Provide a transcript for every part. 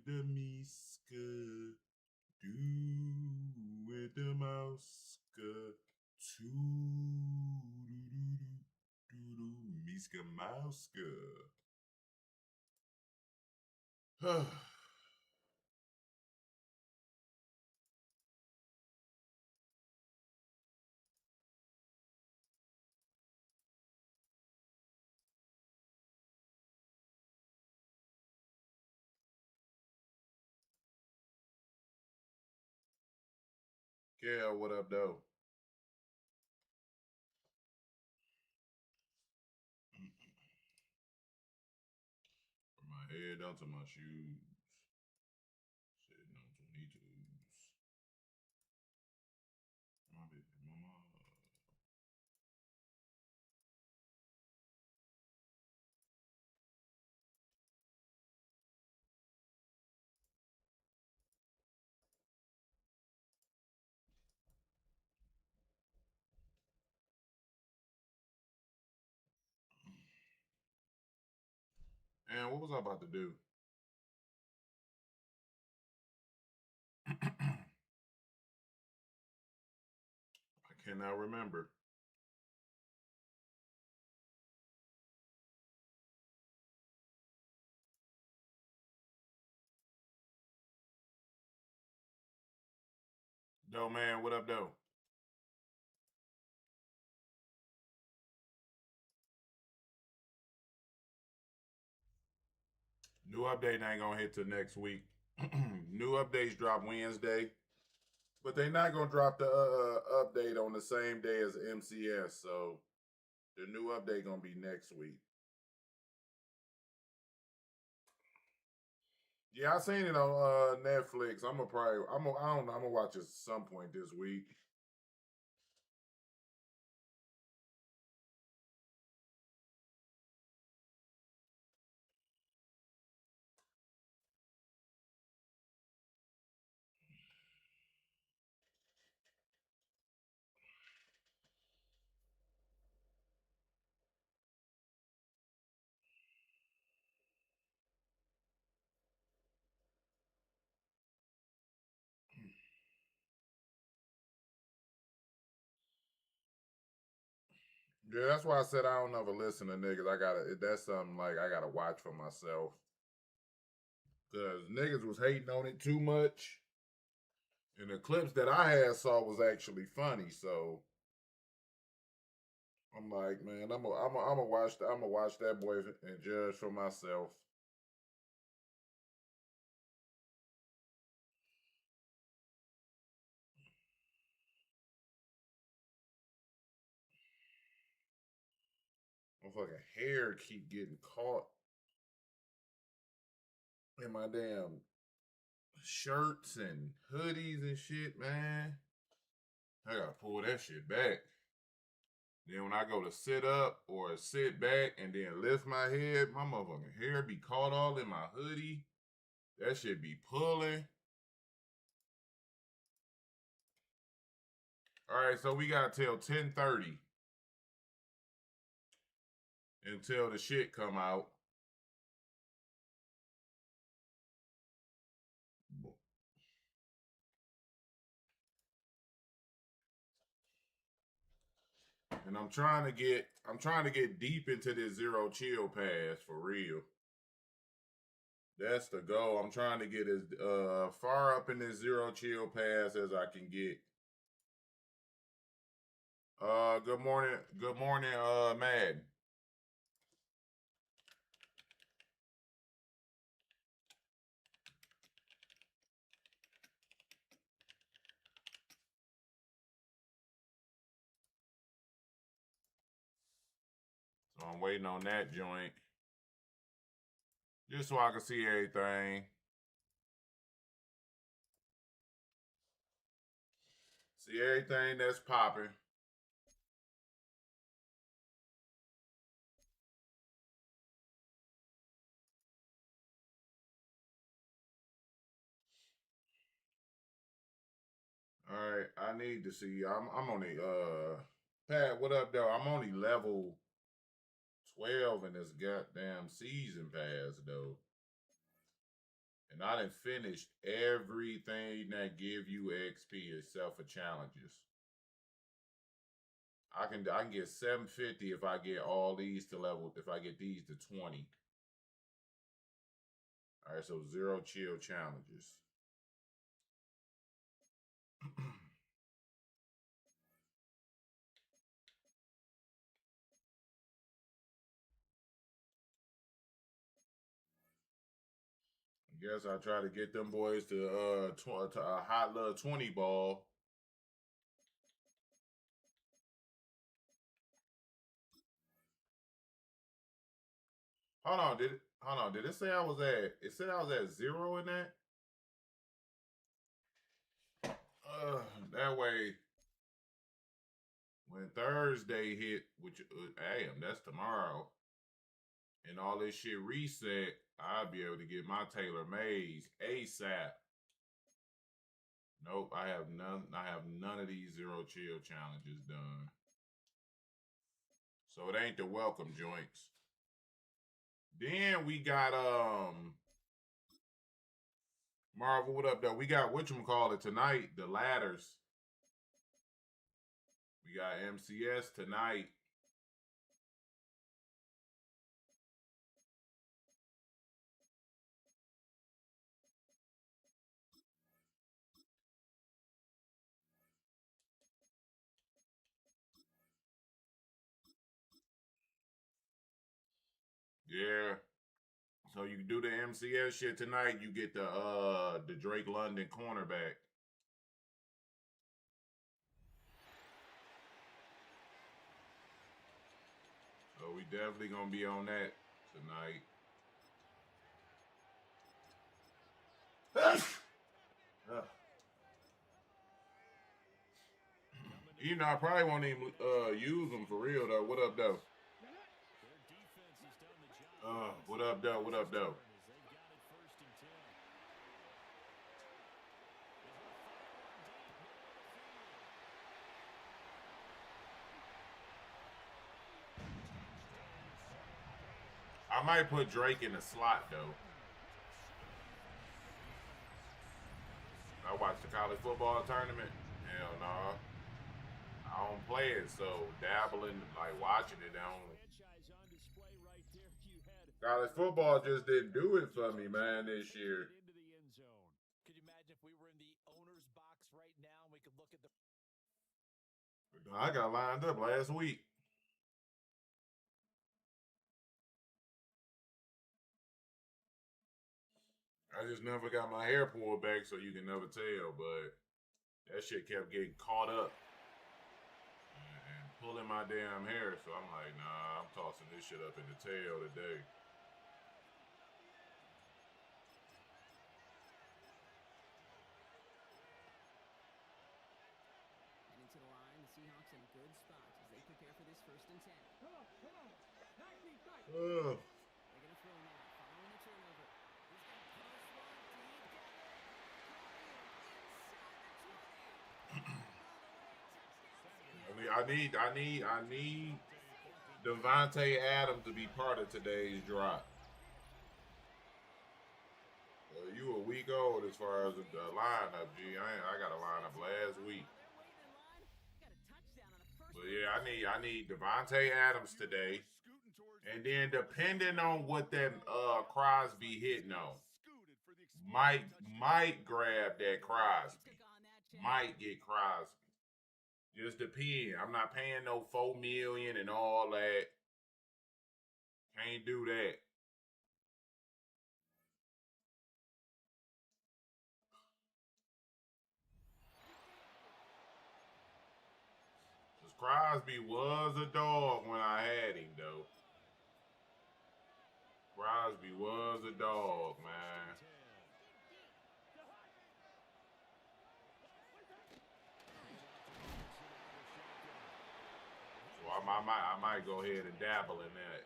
the Miska. Do with the Mouska. Miska Mouska. Yeah, what up, though? From my head down to my shoes. Sitting on 22s. My baby mama. And what was I about to do? I cannot remember. Though, man, what up, though? New update ain't gonna hit till next week. New updates drop Wednesday, but they not gonna drop the update on the same day as MCS. So the new update gonna be next week. Yeah, I seen it on Netflix. I don't know, I'm gonna watch it some point this week. Yeah, that's why I said I don't ever listen to niggas. That's something like I gotta watch for myself. Cause niggas was hating on it too much. And the clips that I had saw was actually funny, so I'm like, man, I'm gonna watch that boy and judge for myself. My fucking hair keep getting caught in my damn shirts and hoodies and shit, man. I gotta pull that shit back. Then when I go to sit up or sit back and then lift my head, my motherfucking hair be caught all in my hoodie. That shit be pulling. All right, so we got till 10:30 until the shit come out. And I'm trying to get deep into this zero chill pass for real. That's the goal. I'm trying to get as far up in this zero chill pass as I can get. Good morning, Madden. So I'm waiting on that joint. Just so I can see everything. See everything that's popping. All right, I need to see. I'm only Pat, what up though? I'm only level 12 in this goddamn season pass though. And I done finished everything that give you XP except for challenges. I can get 750 if I get all these to level, if I get these to 20. All right, so 0 chill challenges. I guess I try to get them boys to a hot little 20 ball. Hold on, did it say I was at? It said I was at 0 in that. That way, when Thursday hit, which damn, that's tomorrow, and all this shit reset, I'll be able to get my tailor mades ASAP. Nope, I have none. I have none of these 0 chill challenges done. So it ain't the welcome joints. Then we got Marvel, what up though? We got whatchamacallit tonight, the ladders. We got MCS tonight. Yeah. So you do the MCS shit tonight, you get the Drake London cornerback. So we definitely gonna be on that tonight. You know, I probably won't even use them for real though. What up though? What up though? What up though? I might put Drake in the slot though. I watched the college football tournament. Hell no. I don't play it, so dabbling, like watching it, I don't. College football just didn't do it for me, man, this year. Could you imagine if we were in the owner's box right now and we could look at the. I got lined up last week. I just never got my hair pulled back, so you can never tell, but that shit kept getting caught up and pulling my damn hair. So I'm like, nah, I'm tossing this shit up in the tail today. Heading to the line, the Seahawks in a good spot as they prepare for this 1st and 10. Come on. They're going to throw now, following the turnover. He's going to post one deep down inside the 20. I need Devontae Adams to be part of today's drop. You a week old as far as the lineup, G. I got a lineup last week. But yeah, I need Devontae Adams today. And then depending on what that Crosby hitting on, might grab that Crosby. Might get Crosby. Just depend. I'm not paying no $4 million and all that. Can't do that. Cause Crosby was a dog when I had him, though. Crosby was a dog, man. So I might go ahead and dabble in that.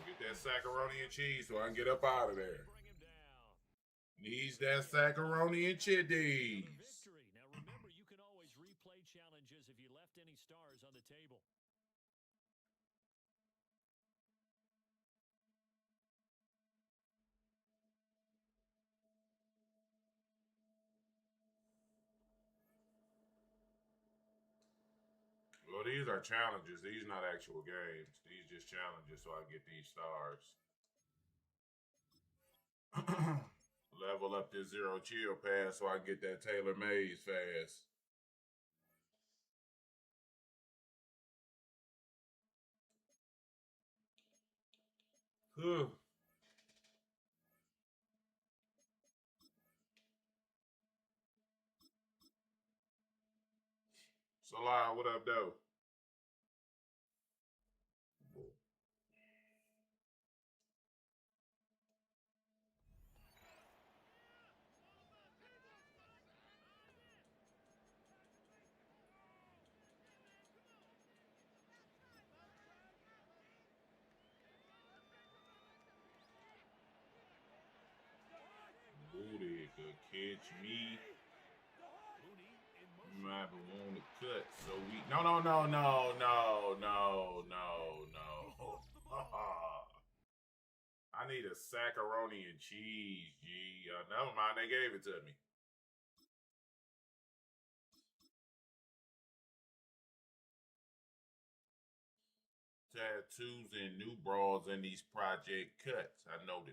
Get that macaroni and cheese so I can get up out of there. Needs that macaroni and cheese. Victory. Now remember, you can always replay challenges if you left any stars on the table. Well, these are challenges. These not actual games. These just challenges so I get these stars. Level up this zero chill pass so I get that Taylor Mays fast. Whew. Salah, what up, though? Booty could catch me. You might be want to cut, so we. No. I need a macaroni and cheese, G. Never mind, they gave it to me. Tattoos and new bras in these project cuts. I know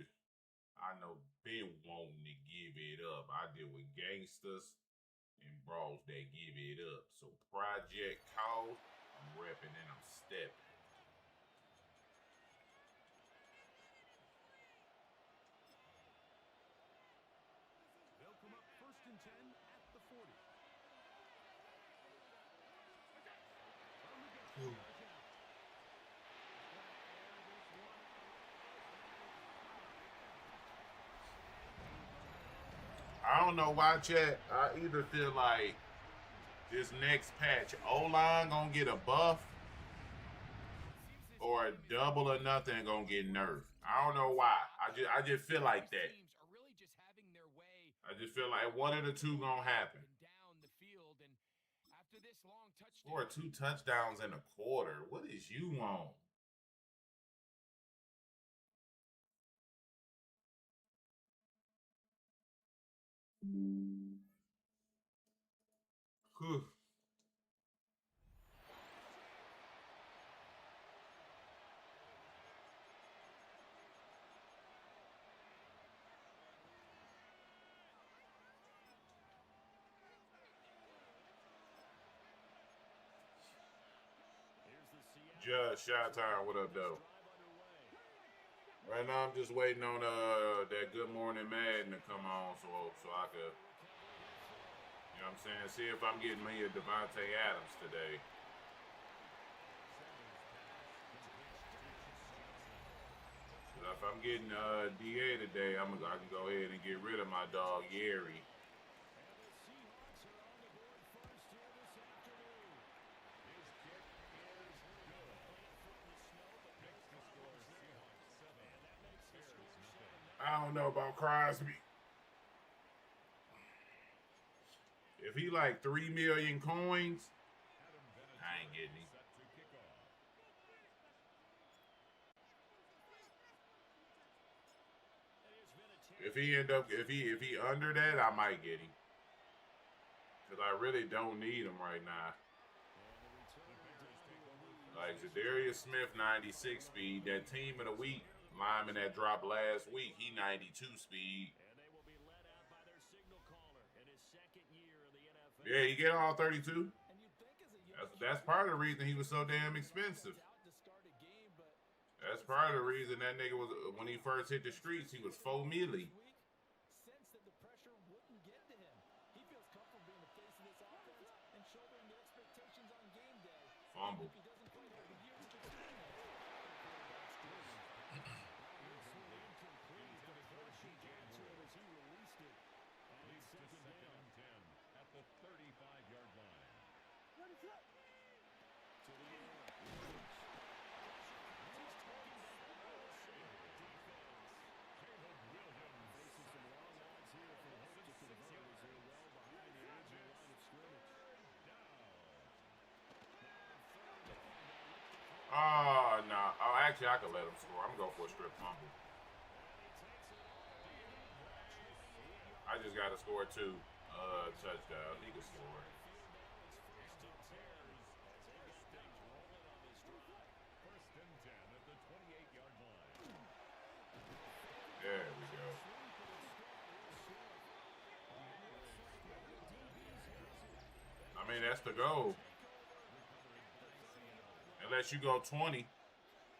been wanting to give it up. I deal with gangsters and bras that give it up. So project call, I'm repping and I'm stepping. They'll come up 1st and 10 at the 40. I don't know why, chat. I either feel like this next patch, O-line gonna get a buff, or a double or nothing gonna get nerfed. I don't know why. I just feel like that. I just feel like one of the two gonna happen. Or 2 touchdowns in a quarter. What is you on? Whew. Judge, shot time. What up, though? Right now, I'm just waiting on that Good Morning Madden to come on, so I could, you know what I'm saying, see if I'm getting me a Devontae Adams today. But if I'm getting DA today, I can go ahead and get rid of my dog Yeri. I don't know about Crosby. If he like 3 million coins, I ain't getting him. If he under that, I might get him. Cause I really don't need him right now. Like Zadarius Smith, 96 speed. That team of the week lineman that dropped last week, he 92 speed. Yeah, he get all 32. That's part of the reason he was so damn expensive. That's part of the reason that nigga was, when he first hit the streets, he was 4 milli. Fumble. Actually, I could let him score. I'm going to go for a strip fumble. I just got to score 2 touchdowns. He can score. There we go. I mean, that's the goal. Unless you go 20.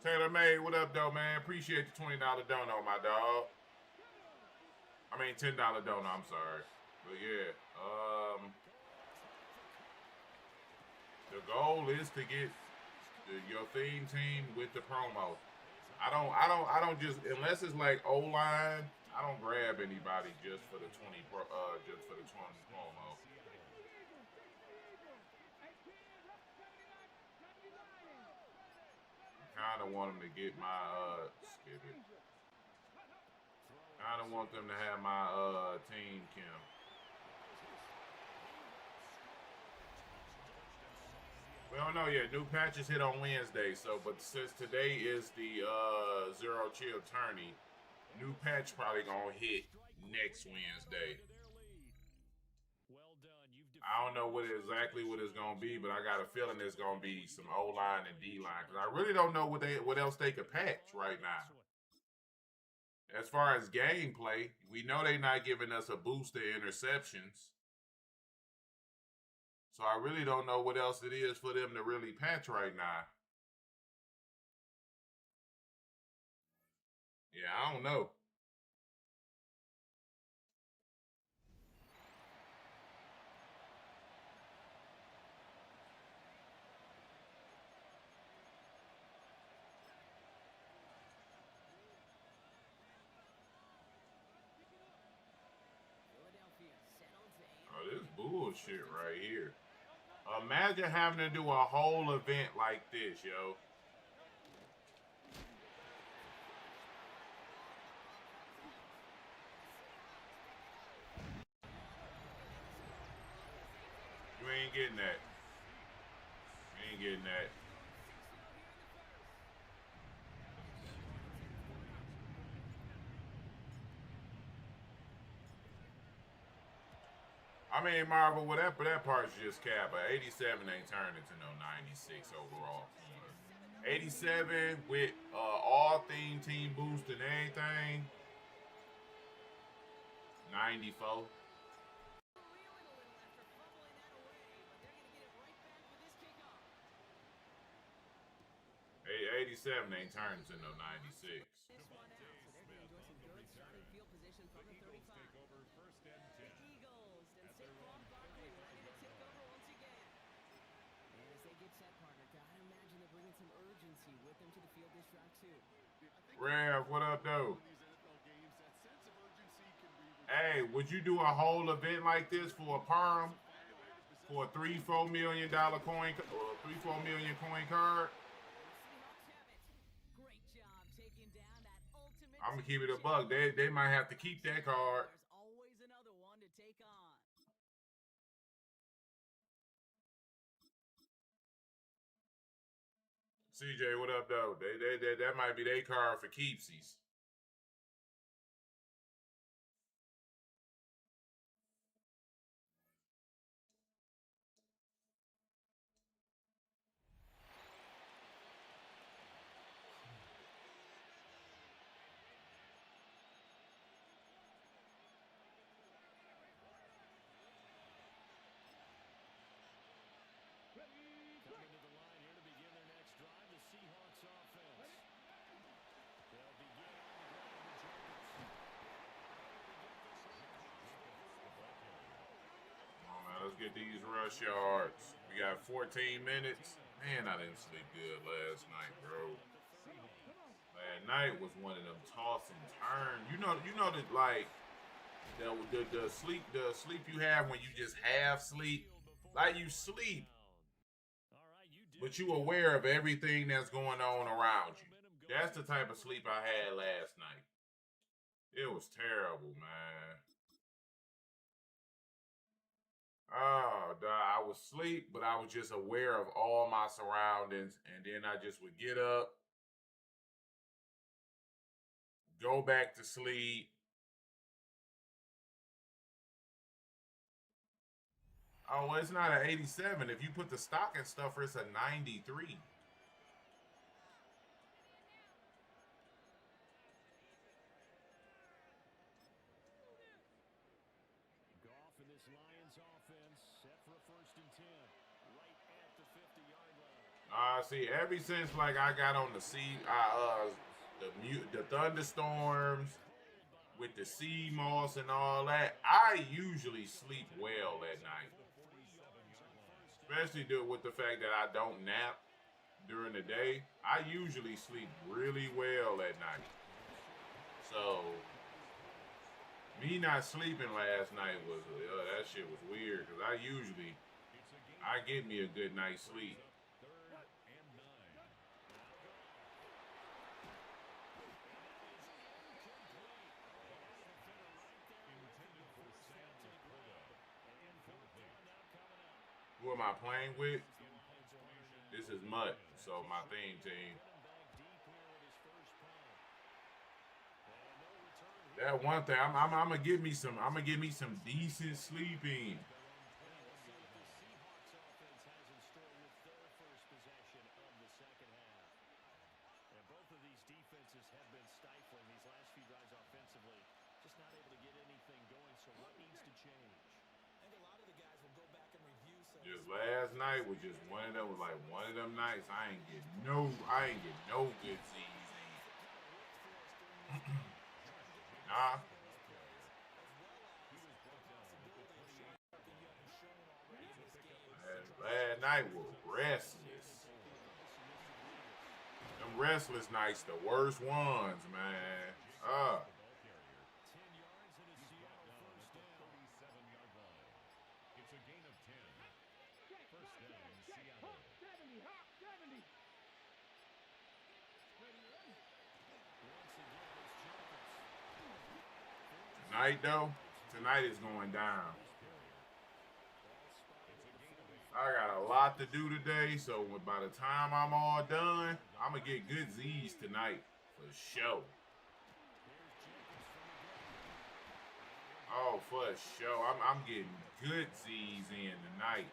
Taylor May, what up, though, man? Appreciate the $20 dono, my dog. I mean, $10 dono, I'm sorry. But, yeah. The goal is to get your theme team with the promo. I don't just, unless it's like O-line, I don't grab anybody just for the 20 promo. Kind of want them to get my skip it. Kind of want them to have my team Kim. We don't know yet. New patches hit on Wednesday, so but since today is the Zero Chill tourney, new patch probably gonna hit next Wednesday. I don't know exactly what it's gonna be, but I got a feeling it's gonna be some O-line and D-line because I really don't know what else they could patch right now. As far as gameplay, we know they're not giving us a boost to interceptions. So I really don't know what else it is for them to really patch right now. Yeah, I don't know. Oh, this bullshit right here. Imagine having to do a whole event like this, yo. You ain't getting that. You ain't getting that. I mean, Marvel, that part's just cap. But 87 ain't turned into no 96 overall. 87 with all team boost and everything. 94. 87 ain't turned into no 96. Rev, what up, though? Hey, would you do a whole event like this for a perm? For a $3-4 million coin, or $3-4 million coin card? I'm gonna keep it a buck. They might have to keep that card. CJ, what up, though? That might be their card for keepsies. Let's get these rush yards. We got 14 minutes. Man, I didn't sleep good last night, bro. Last night was one of them toss and turn. You know that like the sleep you have when you just half sleep, like you sleep, but you aware of everything that's going on around you. That's the type of sleep I had last night. It was terrible, man. Oh, I was asleep, but I was just aware of all my surroundings, and then I just would get up, go back to sleep. Oh, well, it's not an 87. If you put the stocking stuffer, it's a 93. Goff and this Lions offense set for a 1st and 10, right at the 50-yard line. See, ever since like I got on the the thunderstorms with the sea moss and all that, I usually sleep well at night. Especially with the fact that I don't nap during the day. I usually sleep really well at night. So me not sleeping last night was that shit was weird because I get me a good night's sleep. Who am I playing with? This is Mutt, so my theme team. That one thing, I'm gonna give me some. I'm gonna give me some decent sleeping. Both of these defenses have been stifling these last few drives offensively, just not able to get anything going. So what needs to change? Just last night was just one of them. Was like one of them nights. I ain't get no good Z's in. Nah. Last night was restless. Them restless nights, the worst ones, man. Tonight is going down. I got a lot to do today, so by the time I'm all done, I'm gonna get good Z's tonight for sure. Oh, for sure. I'm getting good Z's in tonight.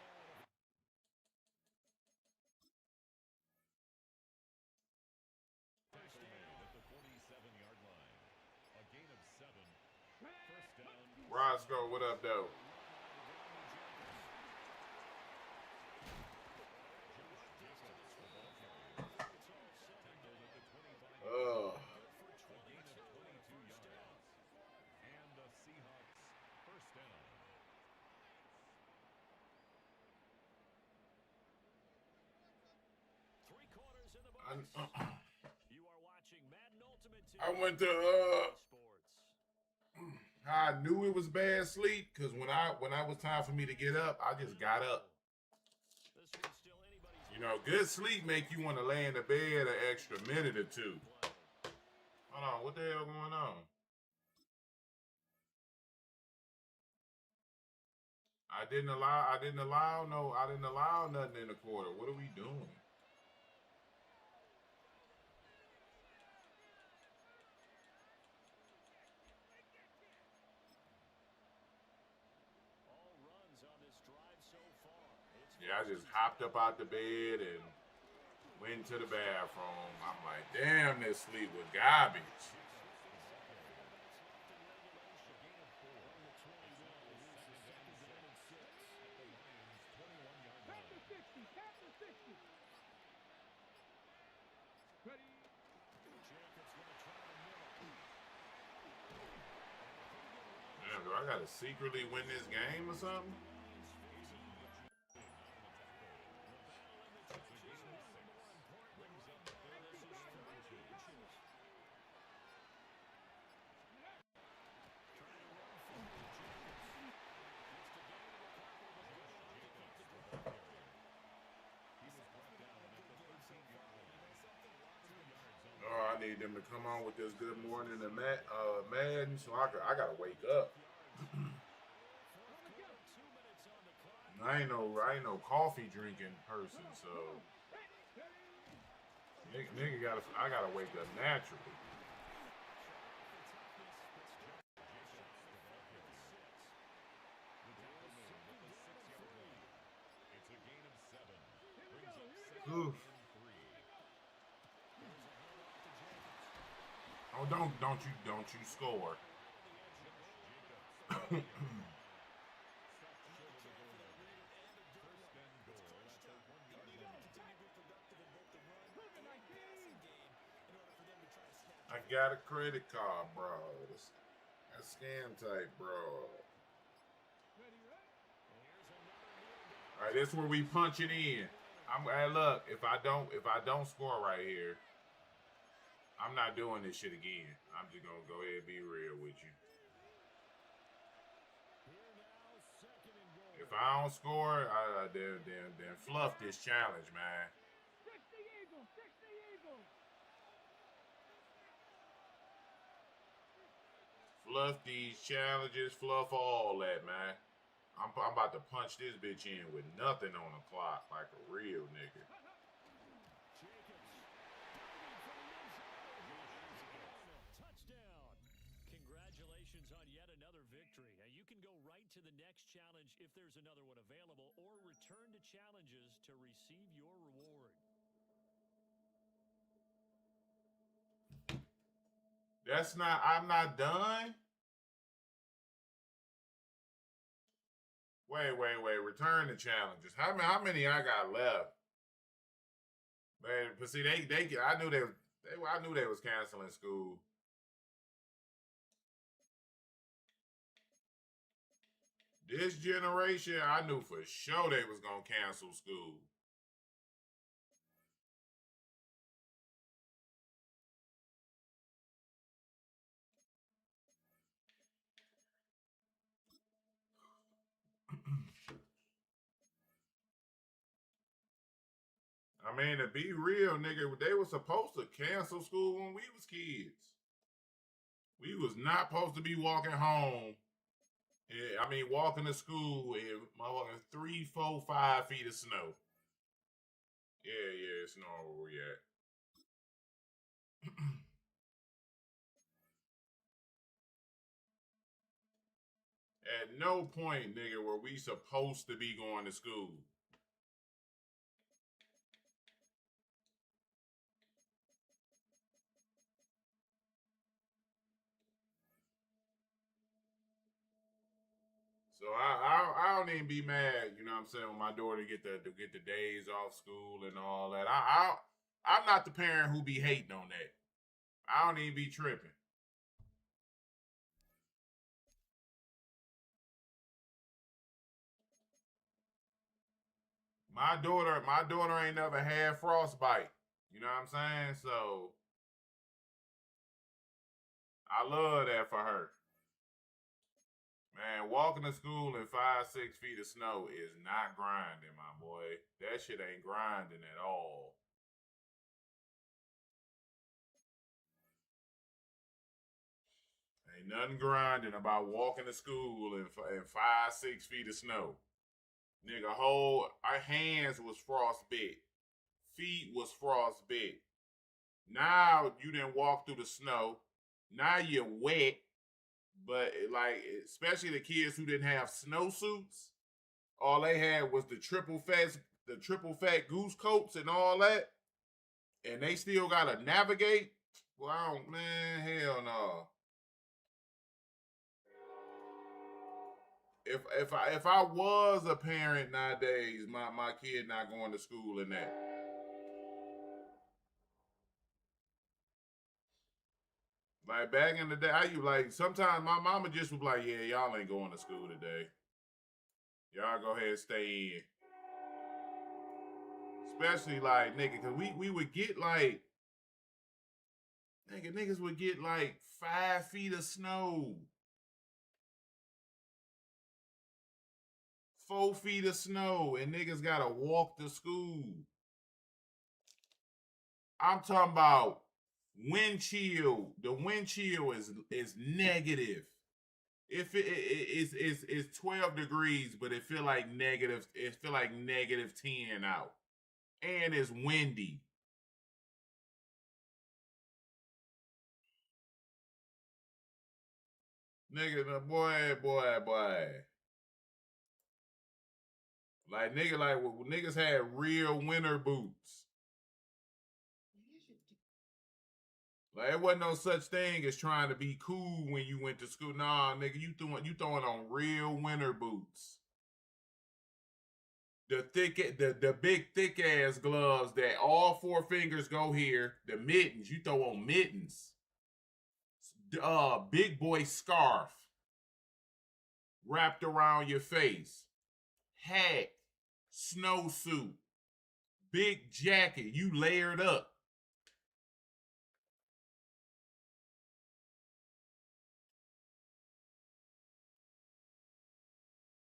Roscoe, what up, though? You are watching Madden Ultimate Team. I went to I knew it was bad sleep because when I was time for me to get up, I just got up. You know, good sleep make you want to lay in the bed an extra minute or two. Hold on, what the hell going on? I didn't allow nothing in the quarter. What are we doing? Yeah, I just hopped up out the bed and went to the bathroom. I'm like, damn, this sleep was garbage. Damn, do I gotta secretly win this game or something? I need them to come on with this good morning and Madden, so I gotta wake up. I ain't no coffee drinking person, so I gotta wake up naturally. Oh, don't you score. I got a credit card, bro. That's scam type, bro. All right, this is where we punch it in. Hey, look, if I don't score right here, I'm not doing this shit again. I'm just gonna go ahead and be real with you. If I don't score, then fluff this challenge, man. Fluff these challenges, fluff all that, man. I'm about to punch this bitch in with nothing on the clock like a real nigga. Touchdown. Congratulations on yet another victory. Now you can go right to the next challenge if there's another one available, or return to challenges to receive your reward. I'm not done? Wait. Return to challenges. How many I got left? Man, but see, I knew they was canceling school. This generation, I knew for sure they was gonna cancel school. I mean, to be real, nigga, they were supposed to cancel school when we was kids. We was not supposed to be walking home. Walking to school in motherfucking 3, 4, 5 feet of snow. Yeah, it's not where we at. At no point, nigga, were we supposed to be going to school. So I don't even be mad, you know what I'm saying, when my daughter get the days off school and all that. I'm not the parent who be hating on that. I don't even be tripping. My daughter ain't never had frostbite. You know what I'm saying? So I love that for her. Man, walking to school in 5, 6 feet of snow is not grinding, my boy. That shit ain't grinding at all. Ain't nothing grinding about walking to school in 5, 6 feet of snow. Nigga, our hands was frostbit. Feet was frostbit. Now you didn't walk through the snow. Now you're wet. But especially the kids who didn't have snowsuits, all they had was the triple fat goose coats and all that, and they still gotta navigate. Well, man, hell no. If I was a parent nowadays, my kid not going to school in that. Like back in the day, sometimes my mama just was like, yeah, y'all ain't going to school today. Y'all go ahead and stay in. Especially like nigga, cause we would get like niggas would get like 5 feet of snow. 4 feet of snow, and niggas gotta walk to school. I'm talking about wind chill. The wind chill is negative. If it's 12 degrees, but it feel like negative. It feel like -10 out, and it's windy. Nigga, boy. Like niggas had real winter boots. Like, it wasn't no such thing as trying to be cool when you went to school. Nah, nigga, you throwing on real winter boots. The big thick ass gloves that all 4 fingers go here. The mittens, you throw on mittens. Big boy scarf wrapped around your face. Hat, snowsuit, big jacket, you layered up.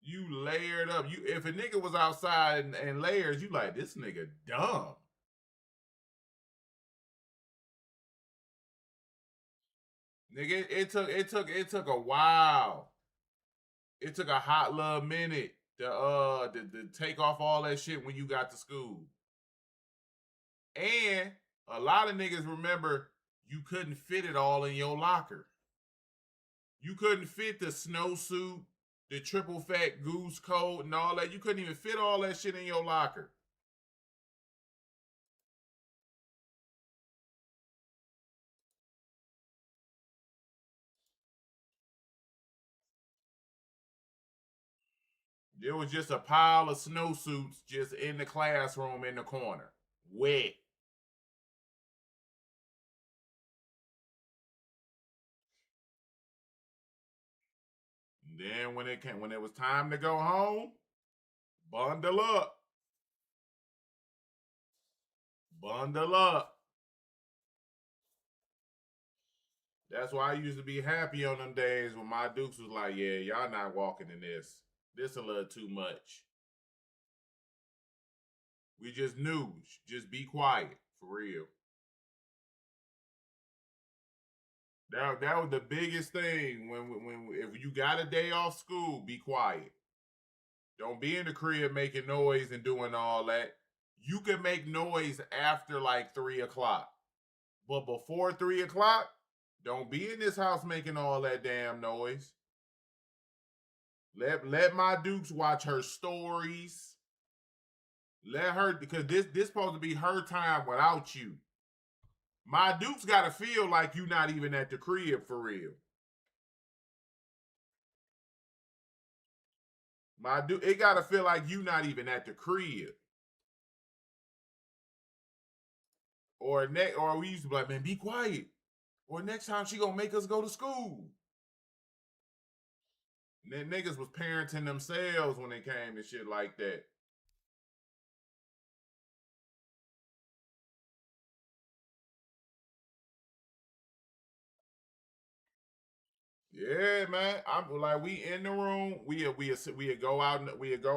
You layered up. You if a nigga was outside and layers, you like, this nigga dumb. Nigga, it took a while. It took a hot little minute to take off all that shit when you got to school. And a lot of niggas remember you couldn't fit it all in your locker. You couldn't fit the snowsuit, the triple fat goose coat, and all that. You couldn't even fit all that shit in your locker. There was just a pile of snowsuits just in the classroom in the corner. Wet. And then when it was time to go home, bundle up. Bundle up. That's why I used to be happy on them days when my Dukes was like, yeah, y'all not walking in this. This a little too much. We just knew. Just be quiet. For real. That was the biggest thing when if you got a day off school, be quiet. Don't be in the crib making noise and doing all that. You can make noise after like 3 o'clock. But before 3 o'clock, don't be in this house making all that damn noise. Let my Dukes watch her stories. Let her, because this supposed to be her time without you. My Dukes gotta feel like you not even at the crib for real. My Duke, it gotta feel like you not even at the crib. Or we used to be like, man, be quiet. Or next time she gonna make us go to school. And then niggas was parenting themselves when it came to shit like that. Yeah, man. I'm like, we in the room. We go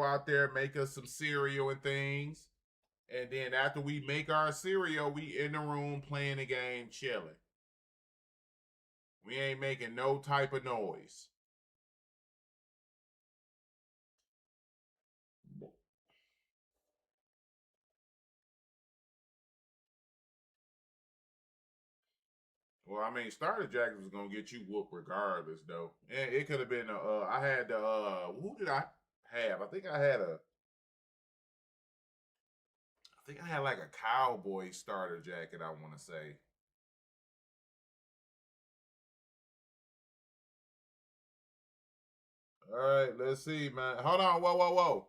out there, make us some cereal and things, and then after we make our cereal, we in the room playing the game, chilling. We ain't making no type of noise. Well, I mean, starter jacket was gonna get you whooped regardless, though. And it could have been I had the who did I have? I think I had like a cowboy starter jacket, I want to say. All right, let's see, man. Hold on, whoa.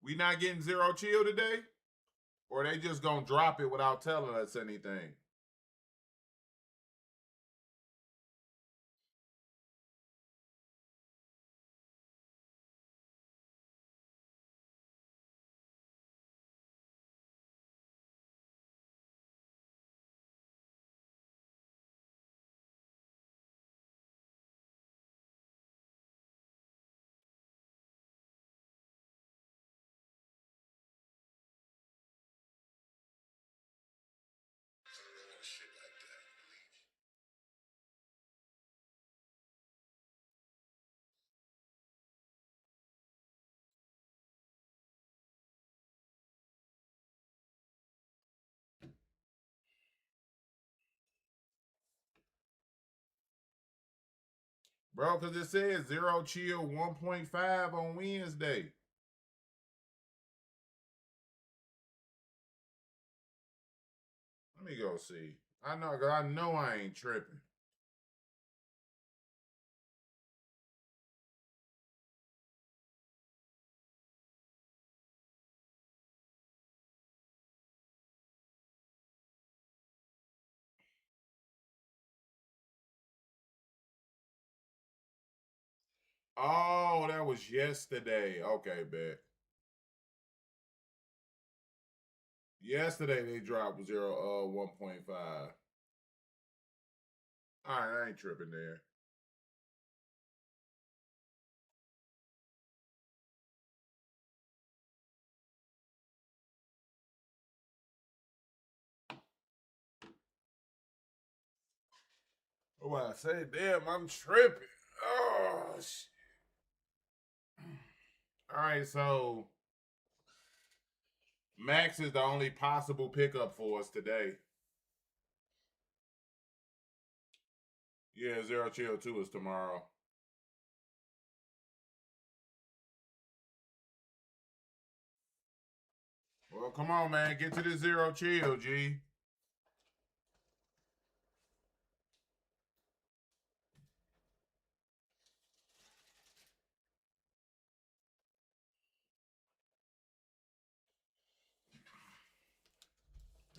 We not getting zero chill today? Or they just gonna drop it without telling us anything? Shit like that. Bro, because it says zero chill 1.5 on Wednesday. Let me go see. I know I ain't tripping. Oh, that was yesterday. Okay, bet. Yesterday they dropped 1.5. All right, I ain't tripping there. What I say, damn, I'm tripping. Oh shit. All right, so Max is the only possible pickup for us today. Yeah, Zero Chill 2 is tomorrow. Well, come on, man. Get to the Zero Chill, G.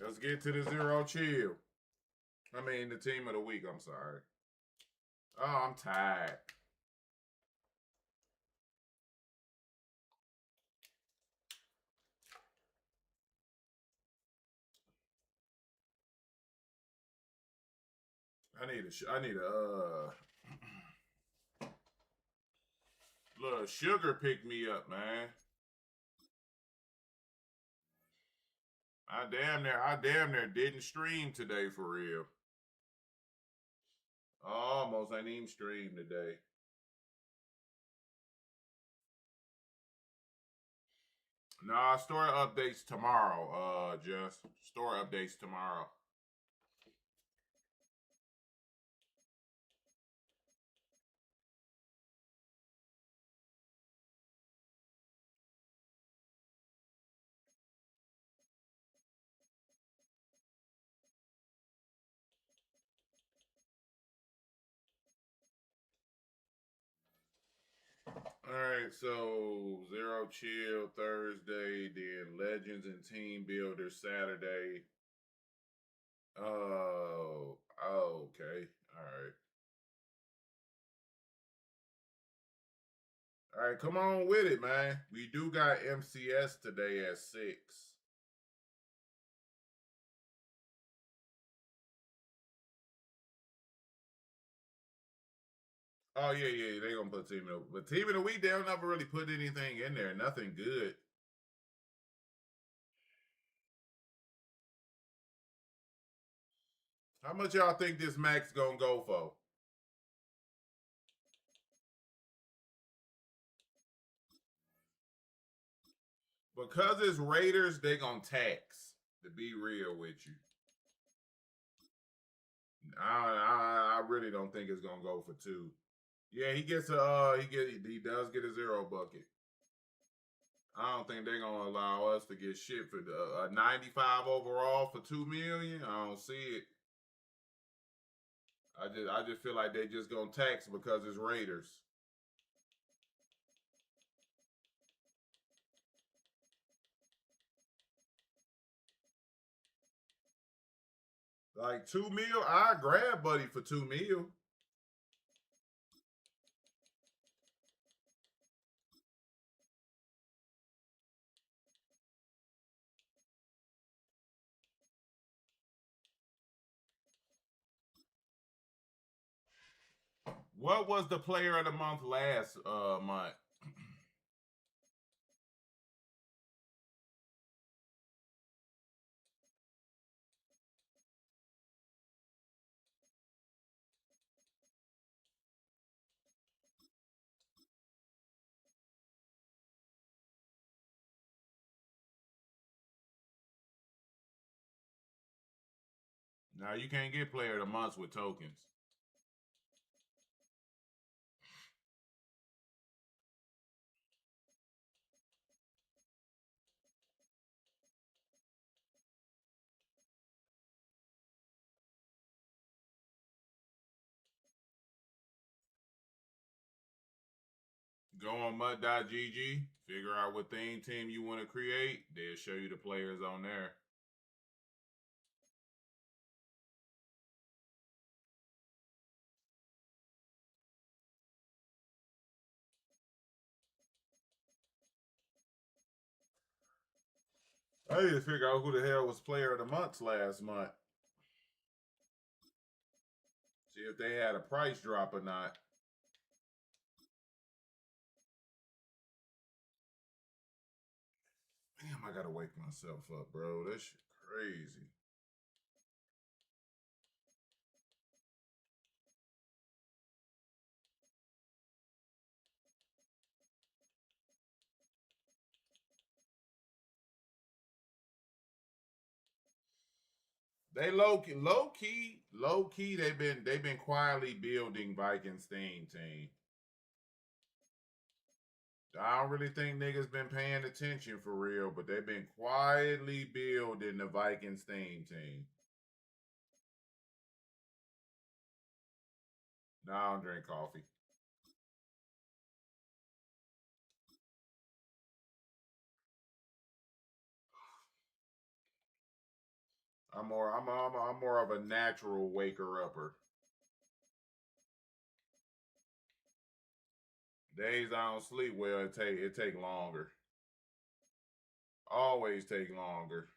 Let's get to the Zero Chill. I mean, the team of the week. I'm sorry. Oh, I'm tired. I need a little sugar pick me up, man. I damn near didn't stream today for real. Almost ain't even stream today. Nah, store updates tomorrow. Just store updates tomorrow. All right, so Zero Chill Thursday, then Legends and Team Builder Saturday. Oh, okay. All right. All right, come on with it, man. We do got MCS today at 6. Oh yeah. They gonna put team of the but team of the week. They don't never really put anything in there. Nothing good. How much y'all think this Max gonna go for? Because it's Raiders, they gonna tax. To be real with you, I really don't think it's gonna go for 2. Yeah, he gets he does get a 0 bucket. I don't think they're gonna allow us to get shit for a 95 overall for 2 million. I don't see it. I just feel like they just gonna tax because it's Raiders. Like 2 mil, I grab Buddy for 2 mil. What was the player of the month last month? Now you can't get player of the month with tokens. Go on mud.gg, figure out what theme team you want to create. They'll show you the players on there. I need to figure out who the hell was player of the month last month. See if they had a price drop or not. Damn, I gotta wake myself up, bro. That shit crazy. They low key. They've been quietly building Vikings theme team. I don't really think niggas been paying attention for real, but they've been quietly building the Vikings theme team. No, I don't drink coffee. I'm more of a natural waker upper. Days I don't sleep well, it take longer. Always take longer.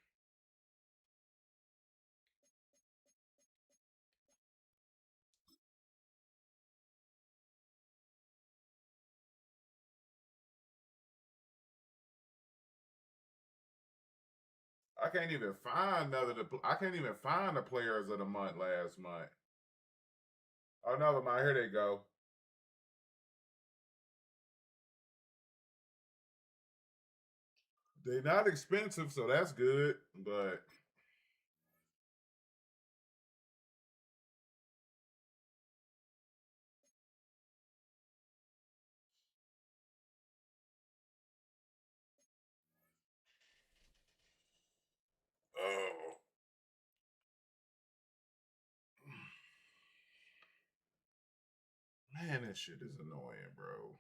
I can't even find I can't even find the players of the month last month. Oh, never mind. Here they go. They're not expensive, so that's good. But oh, man, this shit is annoying, bro.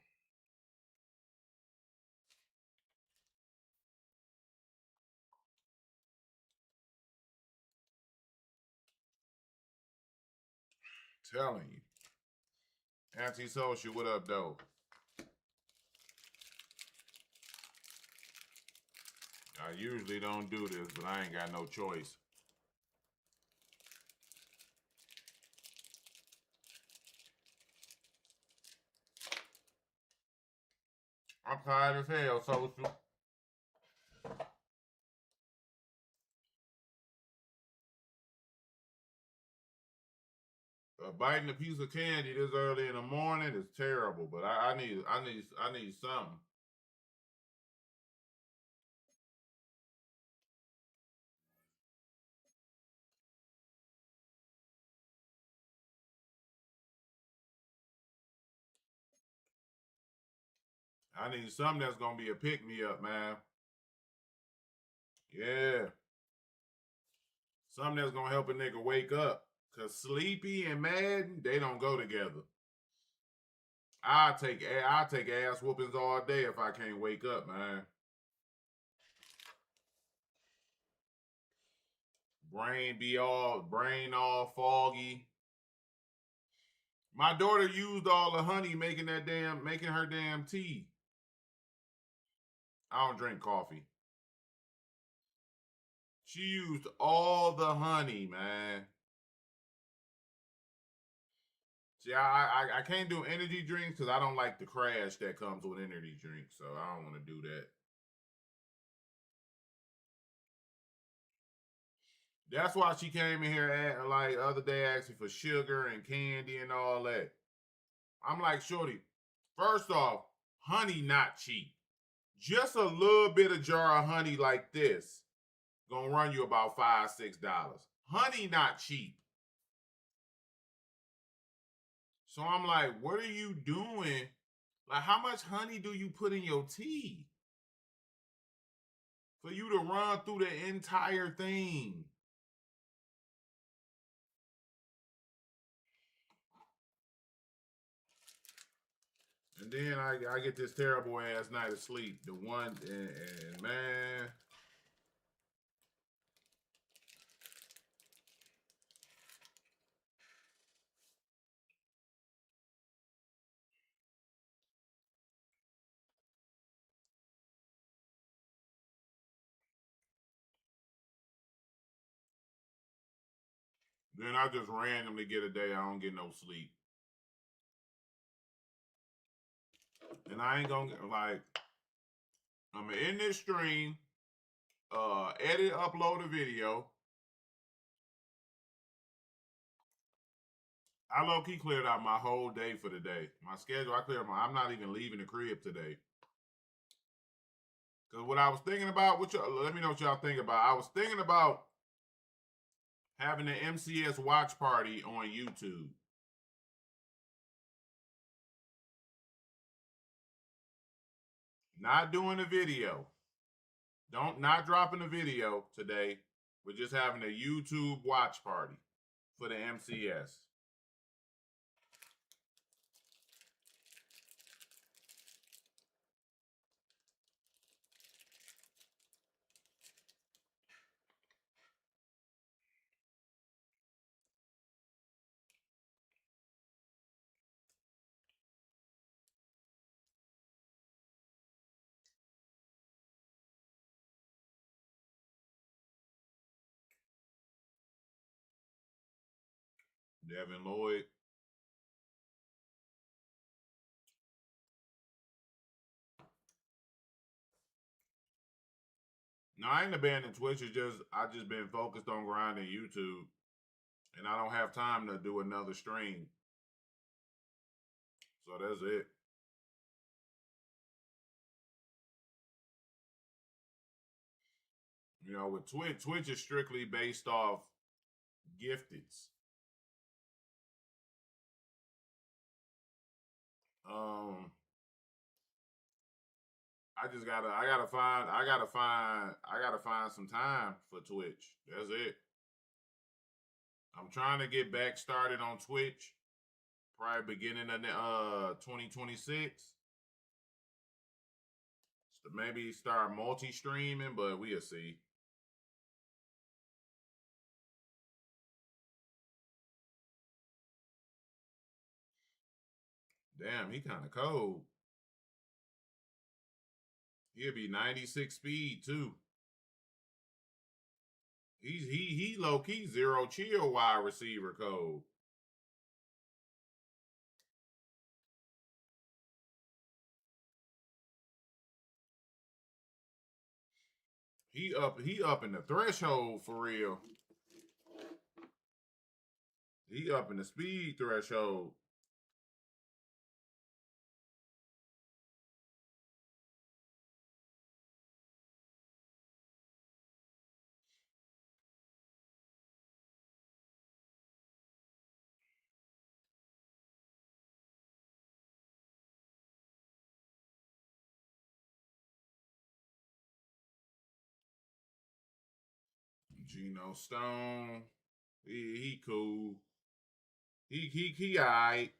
Telling you. Antisocial, what up, though? I usually don't do this, but I ain't got no choice. I'm tired as hell, social. Biting a piece of candy this early in the morning is terrible, but I need something. I need something that's gonna be a pick me up, man. Yeah. Something that's gonna help a nigga wake up. Cause sleepy and Madden, they don't go together. I'll take ass whoopings all day if I can't wake up, man. Brain all foggy. My daughter used all the honey making her damn tea. I don't drink coffee. She used all the honey, man. See, I can't do energy drinks because I don't like the crash that comes with energy drinks, so I don't want to do that. That's why she came in here like the other day asking for sugar and candy and all that. I'm like, shorty, first off, honey not cheap. Just a little bit of jar of honey like this gonna run you about $5-6. Honey not cheap. So I'm like, what are you doing? Like, how much honey do you put in your tea for you to run through the entire thing? And then I get this terrible ass night of sleep. The one and man. Then I just randomly get a day I don't get no sleep. And I ain't gonna like I'm gonna end this stream, edit, upload a video. I low-key cleared out my whole day for the day. My schedule, I'm not even leaving the crib today. Cause what I was thinking about, let me know what y'all think about. I was thinking about having an MCS watch party on YouTube. Not doing a video. Not dropping a video today. We're just having a YouTube watch party for the MCS. Devin Lloyd. No, I ain't abandoning Twitch. It's just I just been focused on grinding YouTube, and I don't have time to do another stream. So that's it. You know, with Twitch is strictly based off gifteds. I gotta find some time for Twitch. That's it. I'm trying to get back started on Twitch, probably beginning of 2026. So maybe start multi-streaming, but we'll see. Damn, he kind of cold. He'll be 96 speed too. He low key zero chill wide receiver code. He up in the threshold for real. He up in the speed threshold. Geno Stone. He cool. He alright.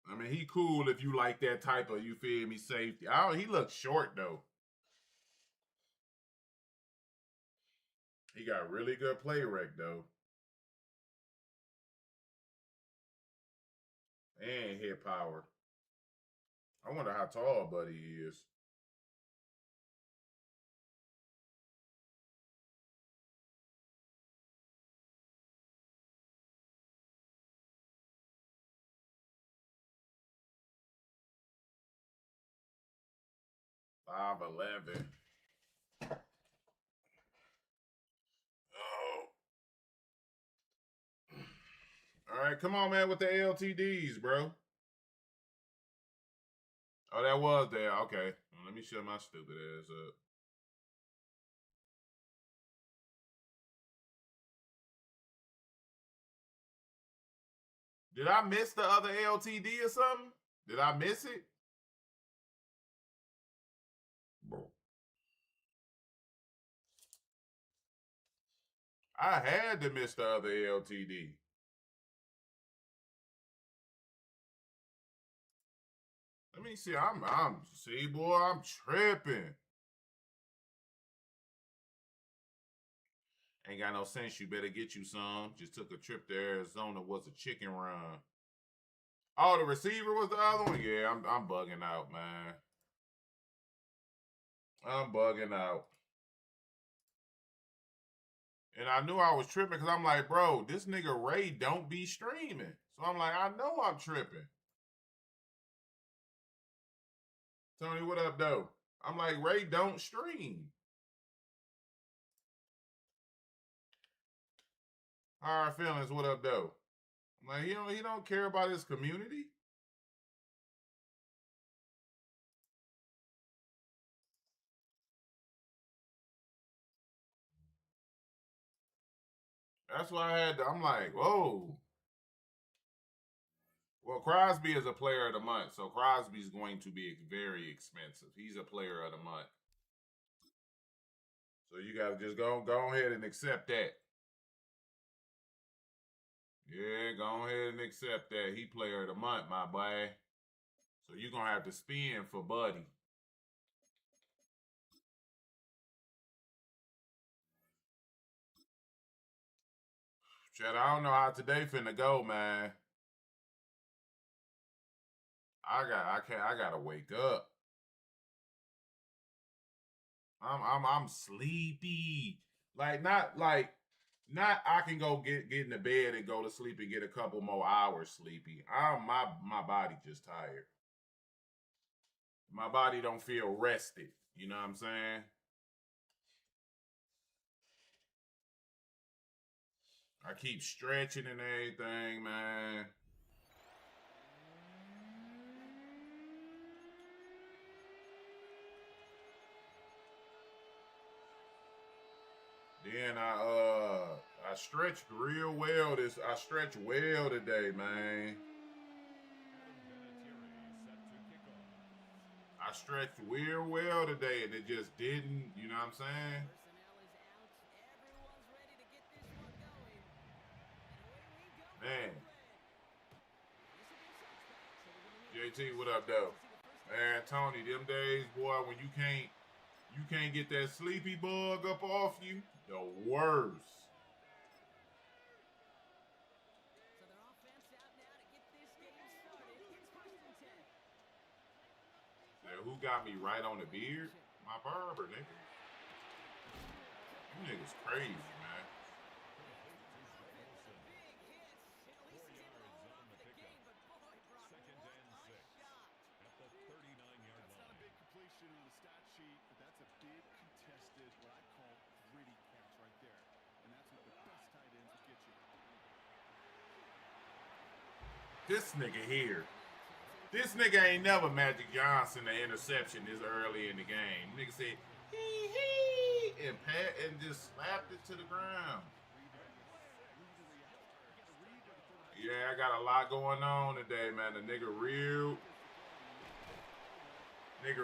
I mean, he cool if you like that type of, you feel me, safety. He looks short though. He got really good play rec though. And hit power. I wonder how tall Buddy is. $5'11". Oh. All right, come on, man, with the LTDs, bro. Oh, that was there. Okay. Let me shut my stupid ass up. Did I miss the other LTD or something? Did I miss it? I had to miss the other LTD. Let me see. See, boy, I'm tripping. Ain't got no sense. You better get you some. Just took a trip to Arizona. Was a chicken run. Oh, the receiver was the other one? Yeah, I'm bugging out, man. I'm bugging out. And I knew I was tripping because I'm like, bro, this nigga Ray don't be streaming. So I'm like, I know I'm tripping. Tony, what up, though? I'm like, Ray don't stream. How are feelings? What up, though? I'm like, he don't care about his community. That's why I had to, I'm like, whoa. Well, Crosby is a player of the month, so Crosby's going to be very expensive. He's a player of the month. So you got to just go ahead and accept that. Yeah, go ahead and accept that. He player of the month, my boy. So you're going to have to spin for Buddy. Chad, I don't know how today finna go, man. I gotta wake up. I'm sleepy. Not I can go get in the bed and go to sleep and get a couple more hours sleepy. My body just tired. My body don't feel rested. You know what I'm saying? I keep stretching and everything, man. Then I stretched real well I stretched well today, man. I stretched real well today and it just didn't, you know what I'm saying? Man. JT, what up, though? Man, Tony, them days, boy, when you can't get that sleepy bug up off you, the worst. Yeah, who got me right on the beard? My barber, nigga. You niggas crazy, man. This nigga here. This nigga ain't never Magic Johnson the interception this early in the game. Nigga said, hee, and just slapped it to the ground. Yeah, I got a lot going on today, man. The nigga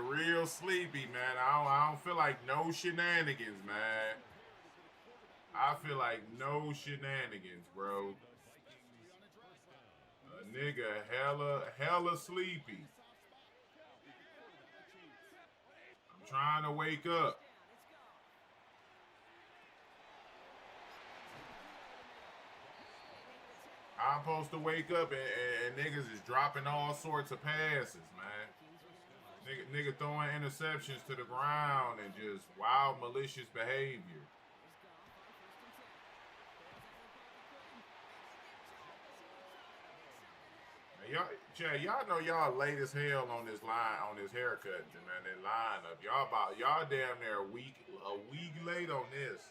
real sleepy, man. I don't feel like no shenanigans, man. I feel like no shenanigans, bro. A nigga hella sleepy. I'm trying to wake up. I'm supposed to wake up and niggas is dropping all sorts of passes, man. Nigga throwing interceptions to the ground and just wild malicious behavior. Y'all know y'all late as hell on this haircut, man. That lineup. Y'all damn near a week late on this.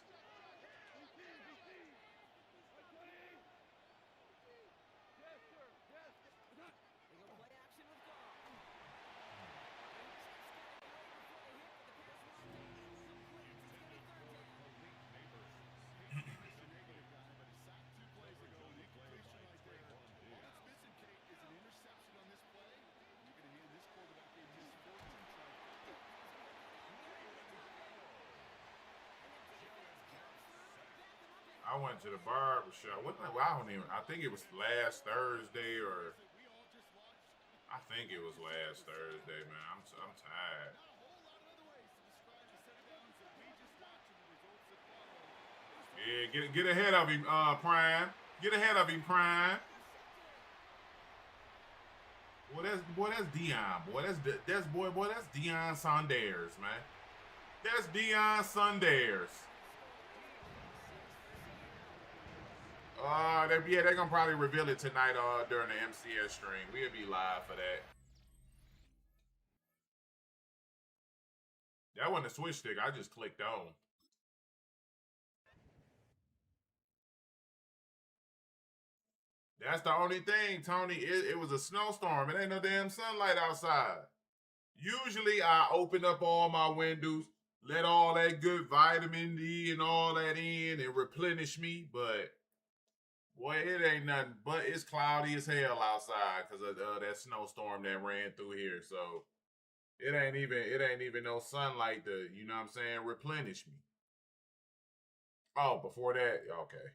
I went to the barber shop. What? I don't even. I think it was last Thursday, or I think it was last Thursday, man. I'm tired. Yeah, get ahead of him, Prime. Get ahead of him, Prime. That's Dion, boy. That's Dion Sanders, man. That's Dion Sanders. They're gonna probably reveal it tonight during the MCS stream. We'll be live for that. That wasn't a switch stick. I just clicked on. That's the only thing, Tony. It was a snowstorm. It ain't no damn sunlight outside. Usually I open up all my windows, let all that good vitamin D and all that in and replenish me, but boy, it ain't nothing. But it's cloudy as hell outside because of that snowstorm that ran through here. So it ain't even no sunlight to, you know what I'm saying, replenish me. Oh, before that, okay.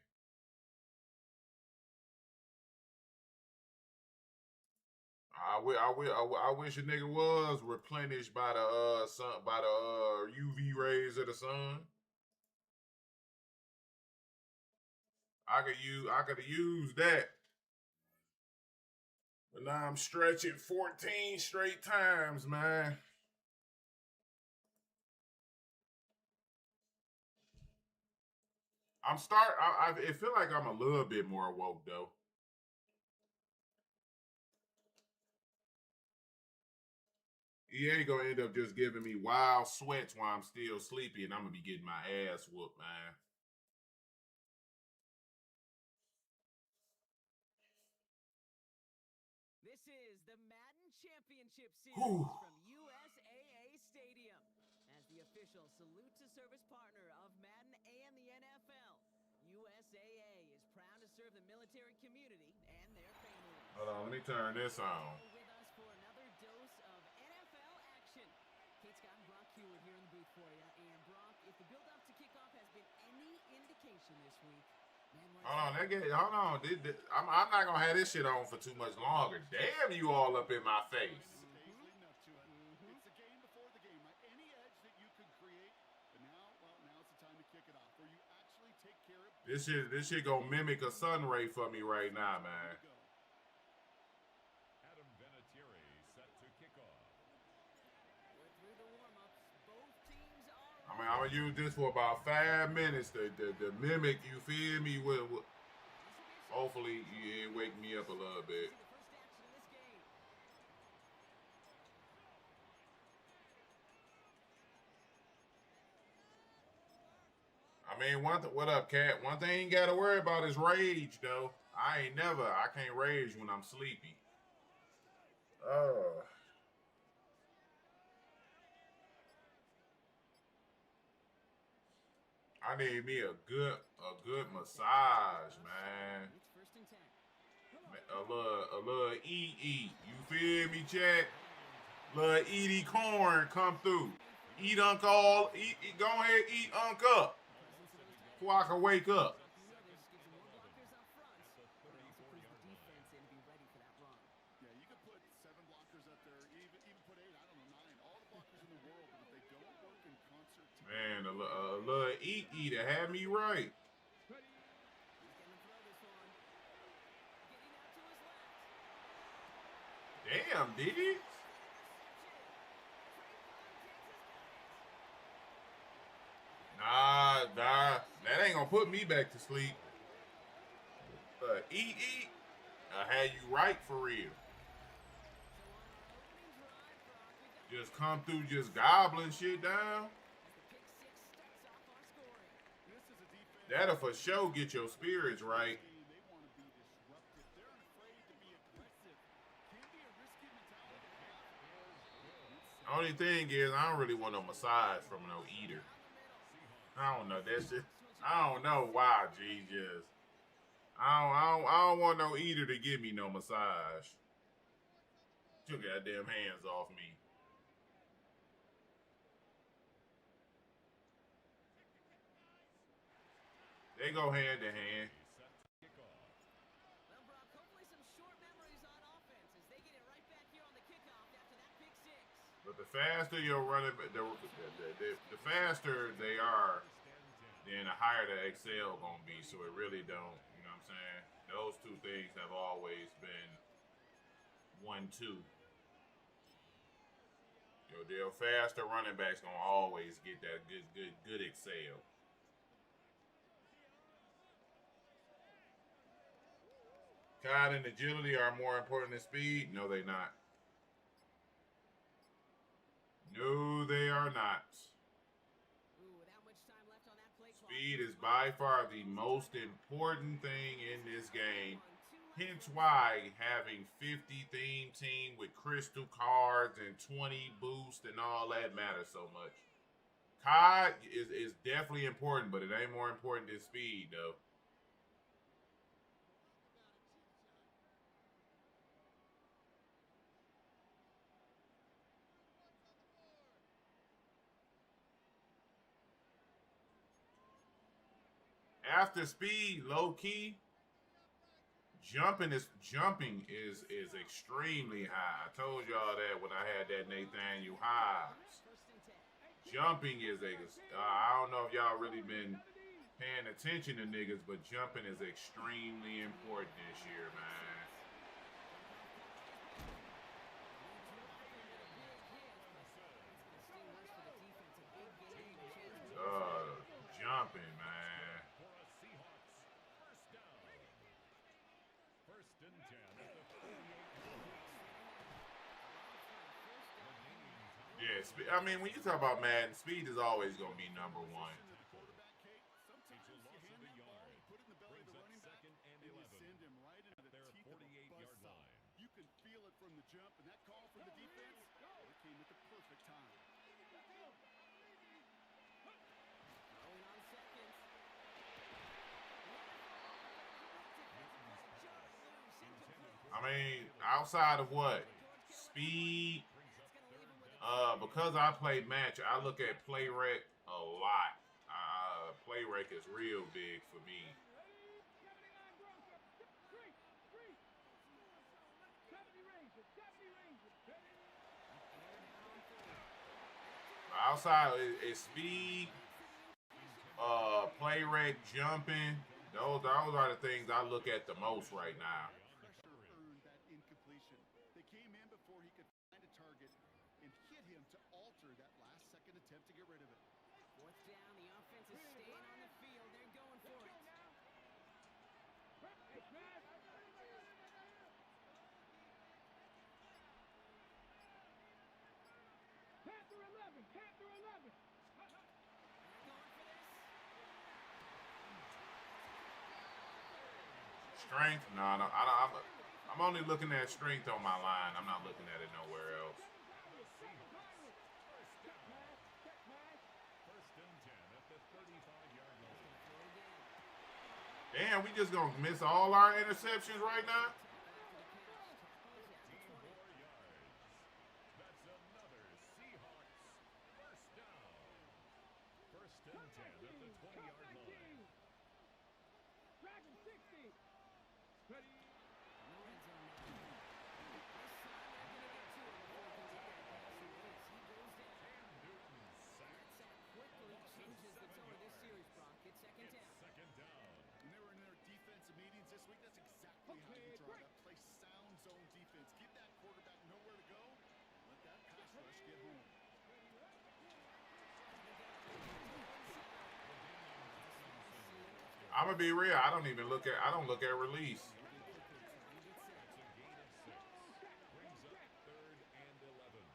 I wish a nigga was replenished by the sun, by the UV rays of the sun. I could use that. But now I'm stretching 14 straight times, man. I feel like I'm a little bit more woke though. EA gonna end up just giving me wild sweats while I'm still sleepy, and I'm gonna be getting my ass whooped, man. This is the Madden Championship Series Whew. from USAA Stadium. As the official salute to service partner of Madden and the NFL, USAA is proud to serve the military community and their families. Hold on, let me turn this on. With us for another dose of NFL action. Kate Scott and Brock Hewitt here in the booth for you. And Brock, if the build-up to kickoff has been any indication this week, hold on. I'm not gonna have this shit on for too much longer. Damn, you all up in my face. It's the game before the game, right? Any edge that you could create, but now's the time to kick it off, where you actually take care of This shit gonna mimic a sun ray for me right now, man. Adam Vinatieri set to kick off. We're through the warm-ups. Both teams are. I mean, I'm gonna use this for about 5 minutes to mimic. You feel me? Hopefully, it wake me up a little bit. I mean, what up, Cat? One thing you ain't got to worry about is rage, though. I can't rage when I'm sleepy. I need me a good massage, man. A little eat. You feel me, chat? Little eaty corn come through. Eat Uncle, go ahead, eat Uncle up. Before I can wake up. Yeah, you could put 7 blockers up there, even put 8, I don't know, 9, all the blockers in the world, but if they don't work in concert together. Man, a little eater had me right. Damn, Diggs. Nah, that ain't gonna put me back to sleep. Eat. I had you right for real. Just come through, just gobbling shit down. That'll for sure get your spirits right. Only thing is, I don't really want no massage from no eater. I don't know. That's just, I don't know why, G. Just, I don't want no eater to give me no massage. Get your goddamn hands off me. They go hand to hand. Well, Brock, hopefully some short memories on offense as they get it right back here on the kickoff after that pick six. But the faster you're running, the faster they are, then the higher the XL gonna be. So it really don't, you know what I'm saying? Those two things have always been 1-2. Your faster running backs gonna always get that good XL. Time and agility are more important than speed. No, they not. No, they are not. Ooh, without much time left on that play clock. Speed is by far the most important thing in this game. Hence why having 50 theme team with crystal cards and 20 boost and all that matters so much. COD is definitely important, but it ain't more important than speed, though. After speed, low key, jumping is extremely high. I told y'all that when I had that Nathaniel Hobbs. Jumping is I don't know if y'all really been paying attention to niggas, but jumping is extremely important this year, man. Jumping, man. Yeah, I mean, when you talk about Madden, speed is always going to be number one. You can feel it from the jump, and that call from the defense, it came at the perfect time. I mean, outside of what? Speed. Because I play match, I look at play rec a lot. Play rec is real big for me. Outside is speed, play rec, jumping. Those are the things I look at the most right now. Earned that incompletion. They came in before he could find a target and hit him to alter that last-second attempt to get rid of it. Fourth down, the offense is staying on the field. They're going for it. Strength? No, I'm only looking at strength on my line. I'm not looking at it nowhere else. Damn, we just gonna miss all our interceptions right now? I'm gonna be real. I don't look at release.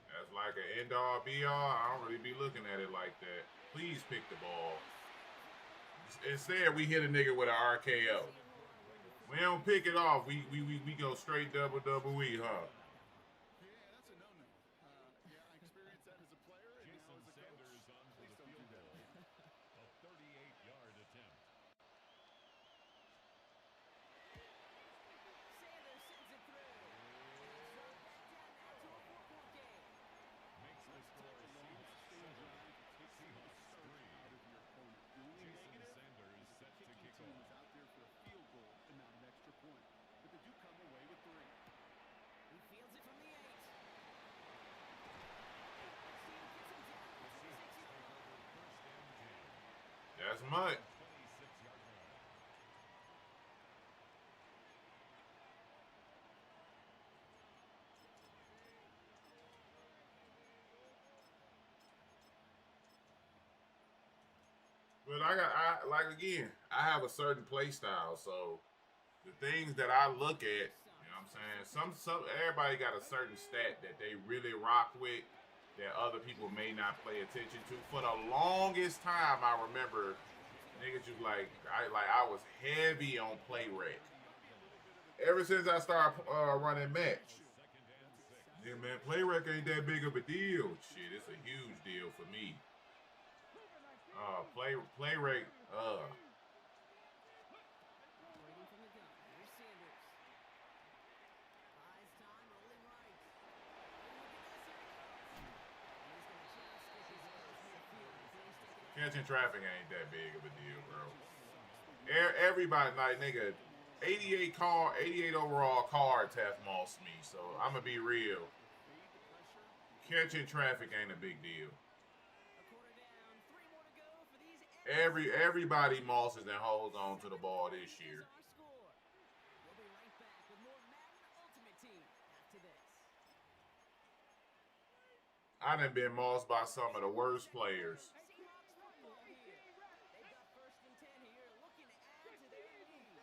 That's like an end all be all. I don't really be looking at it like that. Please pick the ball. Instead, we hit a nigga with an RKO. We don't pick it off. We go straight double E, huh? Yeah, that's a no-no. Yeah, I experienced that as a player and now as a coach. Please don't do that. A 38-yard attempt. Sanders sends it through. Makes the score Seahawks 7, Seahawks 3. Jason Sanders set to kick off. much. But I like again, I have a certain play style, so the things that I look at, you know what I'm saying? Some everybody got a certain stat that they really rock with that other people may not pay attention to. For the longest time, I remember niggas just I was heavy on play rate. Ever since I started running match. Yeah, man, play rec ain't that big of a deal. Shit, it's a huge deal for me. Play rate, Waiting from the gun. Here's Sanders. Buys time, rolling right. And look at this, here he goes. And he's going to just stick his nose midfield before he's taken it. catching traffic ain't that big of a deal, bro. Everybody, like, nigga, 88 overall cards have mossed me, so I'm gonna be real. Catching traffic ain't a big deal. A quarter down, 3 more to go for these. Everybody mosses and holds on to the ball this year. Our score. We'll be right back with more Madden Ultimate Team after this. I done been mossed by some of the worst players. Seahawks football here. They've got 1st and 10 here, looking to add to their lead.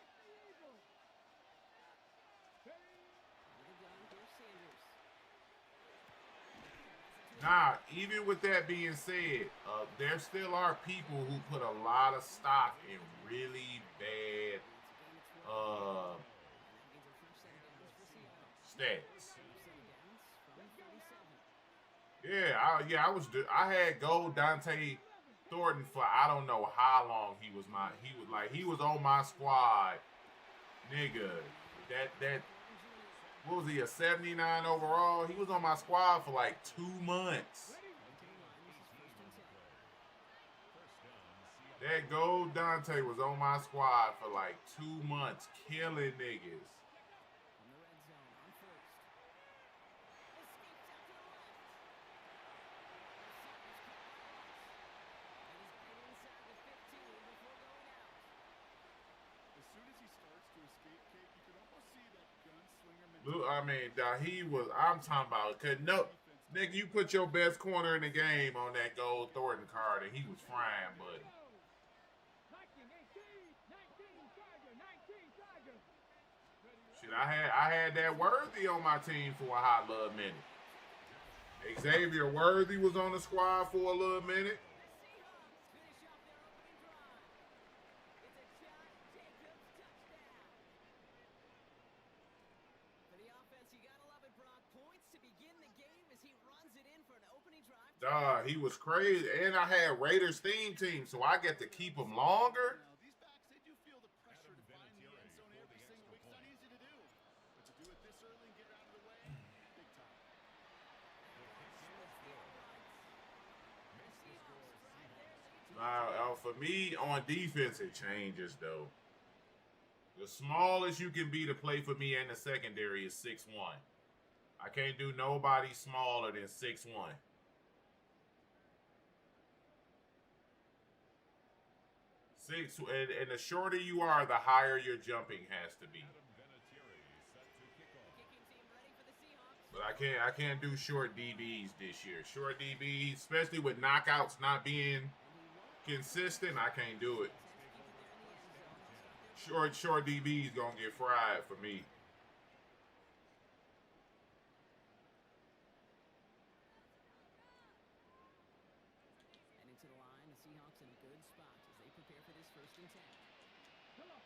With the gun, here's Sanders. Nah, even with that being said, there still are people who put a lot of stock in really bad stats. I had gold Dante Thornton for I don't know how long he was on my squad, nigga. That what was he, a 79 overall? He was on my squad for like 2 months. That gold Dante was on my squad for like 2 months, killing niggas. I mean, I'm talking about, nigga, you put your best corner in the game on that gold Thornton card and he was frying, buddy. Shit, I had that Worthy on my team for a hot little minute. Xavier Worthy was on the squad for a little minute. He was crazy, and I had Raiders theme team, so I get to keep him longer. These backs, they do feel the pressure to find the end zone every single week. It's not easy to do, but to do it this early and get out of the way, big time. For me, on defense, it changes, though. The smallest you can be to play for me in the secondary is 6'1". I can't do nobody smaller than 6'1". And the shorter you are, the higher your jumping has to be. But I can't do short DBs this year. Short DBs, especially with knockouts not being consistent, I can't do it. Short DBs gonna get fried for me. Heading to the line, the Seahawks in a good spot as they prepare for this 1st and 10. Come on.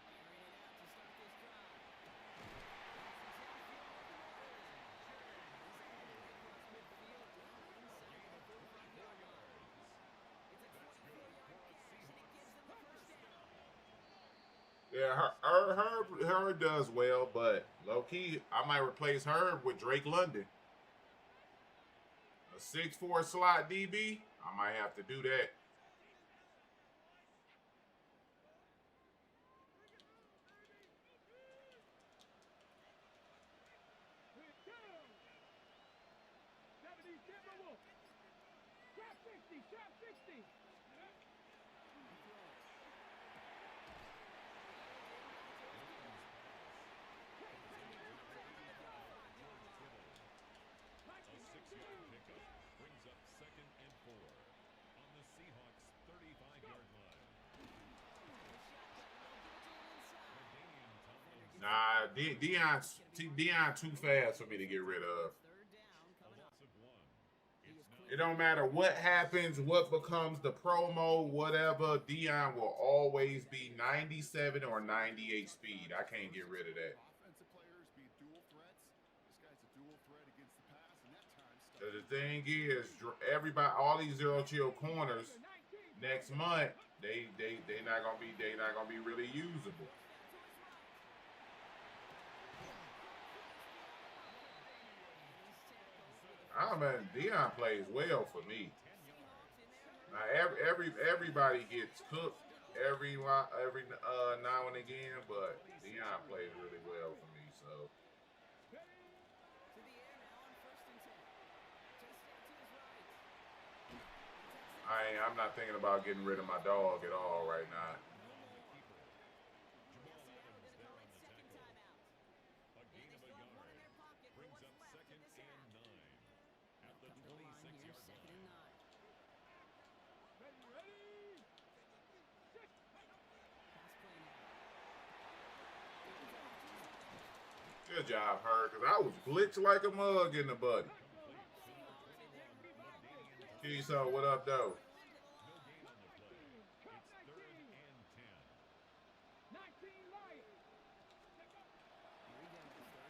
Airing it out to start this drive. Yeah, Herb does well, but low key, I might replace Herb with Drake London. A 6'4" slot DB, I might have to do that. A 6-yard pickup brings up 2nd and 4 on the Seahawks' 35-yard line. Nah, Deion too fast for me to get rid of. A loss of 1. It's now It don't matter what happens, what becomes the promo, whatever. Deion will always be 97 or 98 speed. I can't get rid of that. Offensive players be dual threats. This guy's a dual threat against the pass, and that time stuff. The thing is, everybody, all these zero chill corners, next month they not gonna be really usable. I mean, Deion plays well for me. Now everybody gets cooked every now and again, but Deion plays really well for me. So I'm not thinking about getting rid of my dog at all right now. a gain of a yard. Brings up 2nd and 9 at the 26-yard line. Good job, her, because I was glitched like a mug in the buddy. So what up, though? No gain on the play. It's 3rd and 10.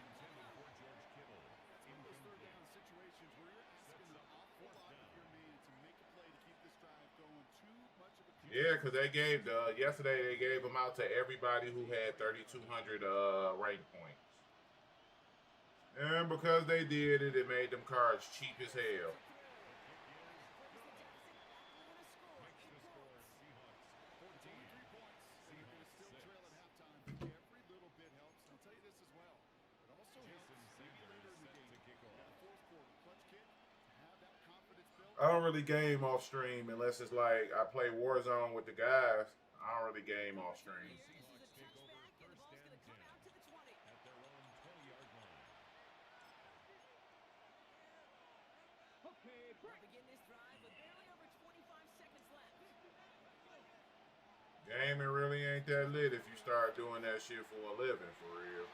Intended for George Kittle. It's one of those third down situations where you're asking an awful lot of your man to make a play to keep this drive going. Too much of a Yeah, because they gave yesterday they gave them out to everybody who had 3,200 rank points, and because they did it, it made them cards cheap as hell. Makes the score Seahawks 14. 3 points. Seahawks still trail at halftime. Every little bit helps. And I'll tell you this as well. It also Jason helps Sanders later in the set game. to kick off. The fourth quarter clutch kick to have that confidence built. I don't really game off stream unless it's like I play Warzone with the guys. I don't really game off stream. Seahawks take over 1st and 10 at their own 20-yard line. Begin this drive with barely over 25 seconds left. Gaming really ain't that lit if you start doing that shit for a living, for real.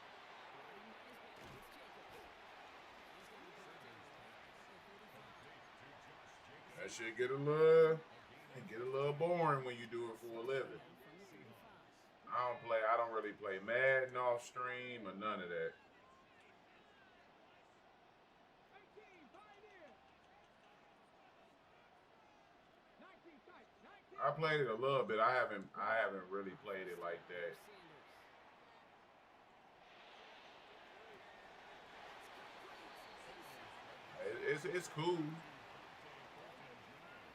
That shit get a little boring when you do it for a living. I don't really play Madden off stream or none of that. I played it a little bit. I haven't really played it like that. It's cool.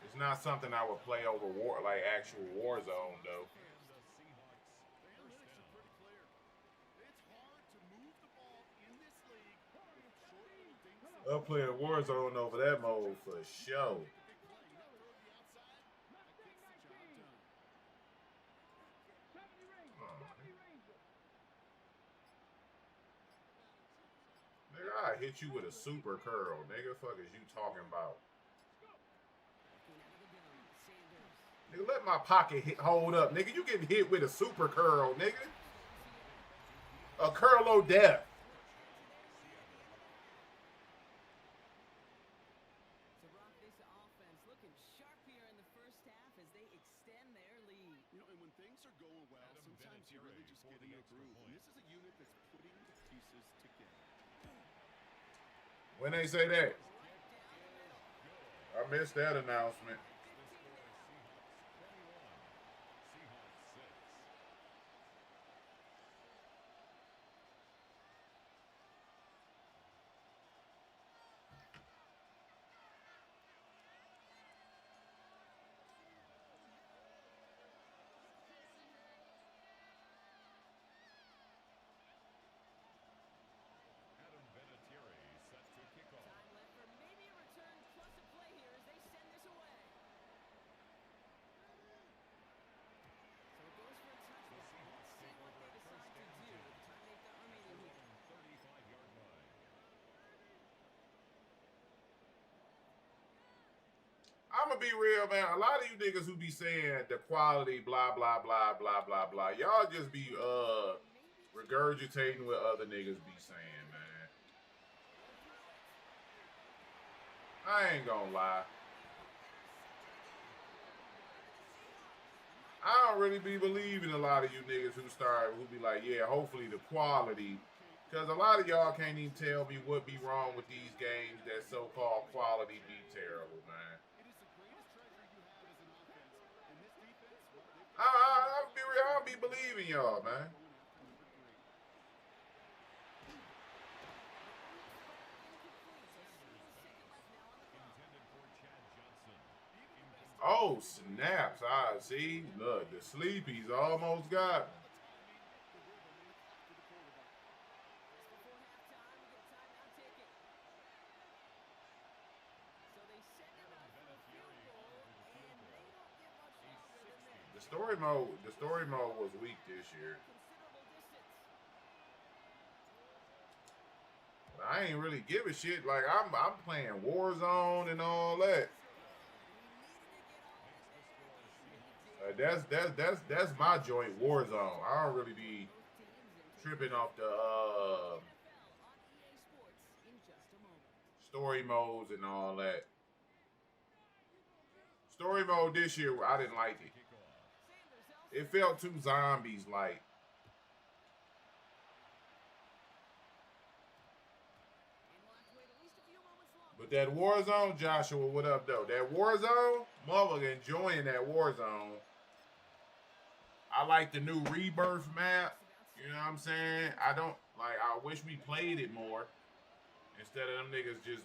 It's not something I would play over actual Warzone though. I'll play a Warzone over that mode for sure. Nigga, I hit you with a super curl. Nigga, fuck is you talking about? Nigga, let my pocket hold up. Nigga, you getting hit with a super curl, nigga. A curl death. This offense looking sharp here in the first half as they extend their lead. You know, and when things are going well, sometimes you really just get in a groove. And this is a unit that's putting the pieces together. When they say that, I missed that announcement. I'm gonna be real, man. A lot of you niggas who be saying the quality, blah blah blah blah blah blah, y'all just be regurgitating what other niggas be saying, man. I ain't gonna lie. I don't really be believing a lot of you niggas who be like, yeah, hopefully the quality. Because a lot of y'all can't even tell me what be wrong with these games that so-called quality be terrible, man. I'll be real, I'll be believing y'all, man. Oh, snaps. I see. Look, the sleepies almost got me. The story mode was weak this year. But I ain't really give a shit. Like I'm playing Warzone and all that. That's my joint, Warzone. I don't really be tripping off the story modes and all that. Story mode this year, I didn't like it. It felt too zombies like. But that Warzone, Joshua, what up though? That Warzone, mother enjoying that Warzone. I like the new Rebirth map. You know what I'm saying? I wish we played it more instead of them niggas just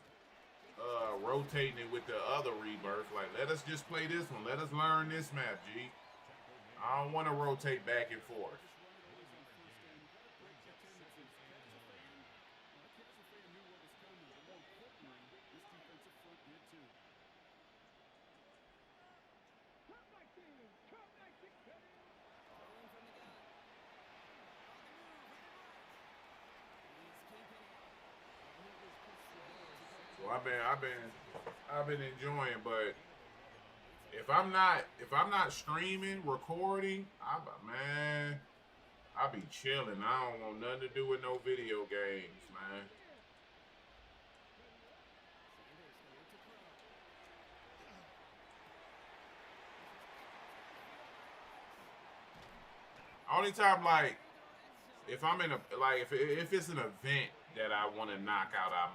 rotating it with the other Rebirth. Like, let us just play this one. Let us learn this map, G. I don't want to rotate back and forth. So I've been enjoying, but if I'm not streaming, recording, I be chilling. I don't want nothing to do with no video games, man. Only time, like, if I'm in if it's an event that I want to knock out, I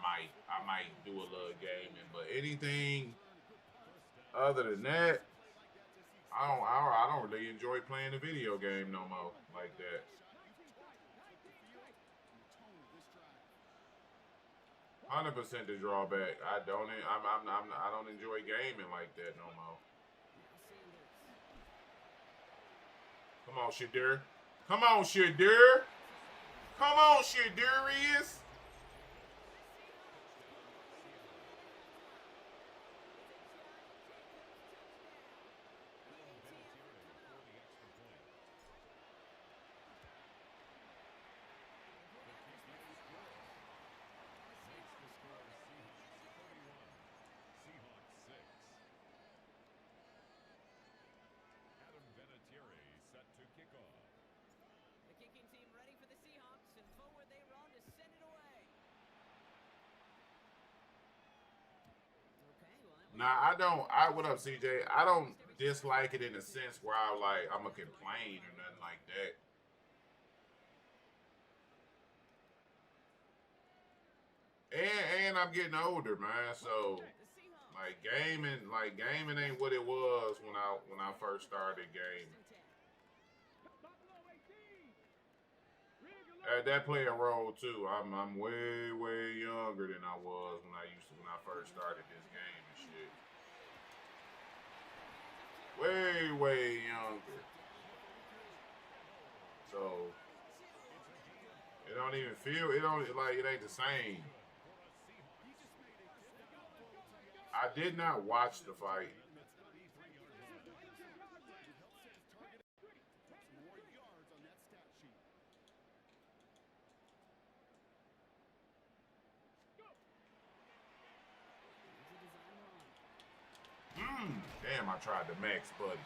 might do a little gaming. But anything other than that, I don't really enjoy playing the video game no more like that. 100% the drawback. I don't enjoy gaming like that no more. Come on, Shadur. Come on, Shadur. Come on, Shadurius. Nah, what up, CJ? I don't dislike it in a sense where I'm gonna complain or nothing like that. And I'm getting older, man. So gaming ain't what it was when I first started gaming. That play a role too. I'm way younger than I was when I first started this game and shit. Way younger. So it don't even feel it ain't the same. I did not watch the fight. Damn, I tried to max buddy.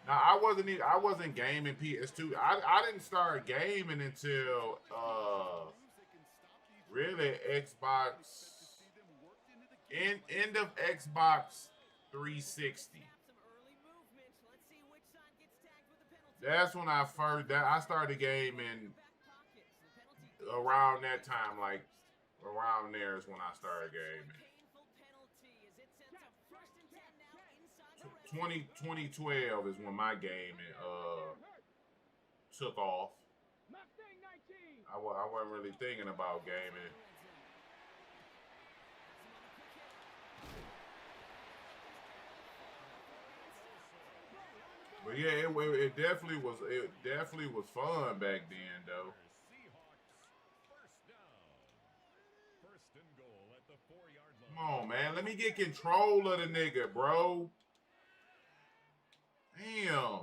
Now I wasn't gaming PS2. I didn't start gaming until really Xbox end of Xbox 360. That's when I started gaming around that time, like around there is when I started gaming. 2012 is when my gaming took off. I wasn't really thinking about gaming. But yeah, it definitely was fun back then though. Come on, man. Let me get control of the nigga, bro. Damn.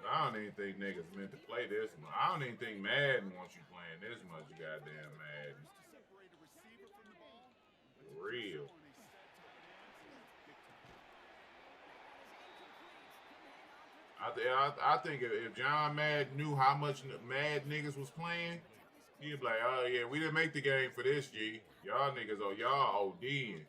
I don't even think niggas meant to play this much. I don't even think Madden wants you playing this much goddamn Madden. For real. I think if John Madden knew how much Mad niggas was playing, he'd be like, oh yeah, we didn't make the game for this, G. Y'all niggas, y'all ODing.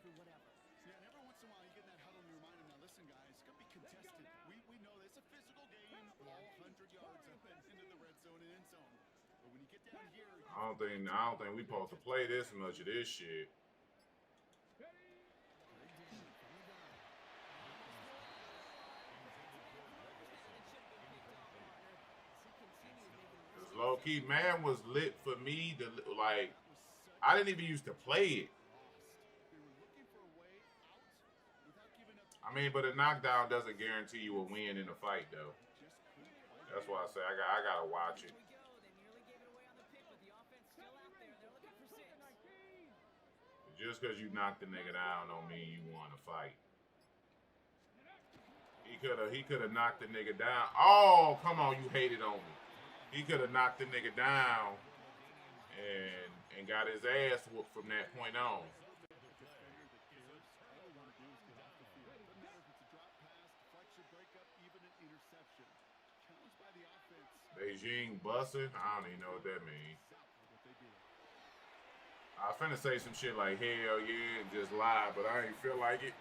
I don't think we supposed to play this much of this shit. Low key, man was lit for me to like. I didn't even used to play it. I mean, but a knockdown doesn't guarantee you a win in a fight, though. That's why I say I gotta watch it. Just because you knocked the nigga down don't mean you won a fight. He could have knocked the nigga down. Oh, come on, you hated on me. He could have knocked the nigga down and got his ass whooped from that point on. Beijing busting? I don't even know what that means. I was finna say some shit like hell yeah and just lie, but I ain't feel like it.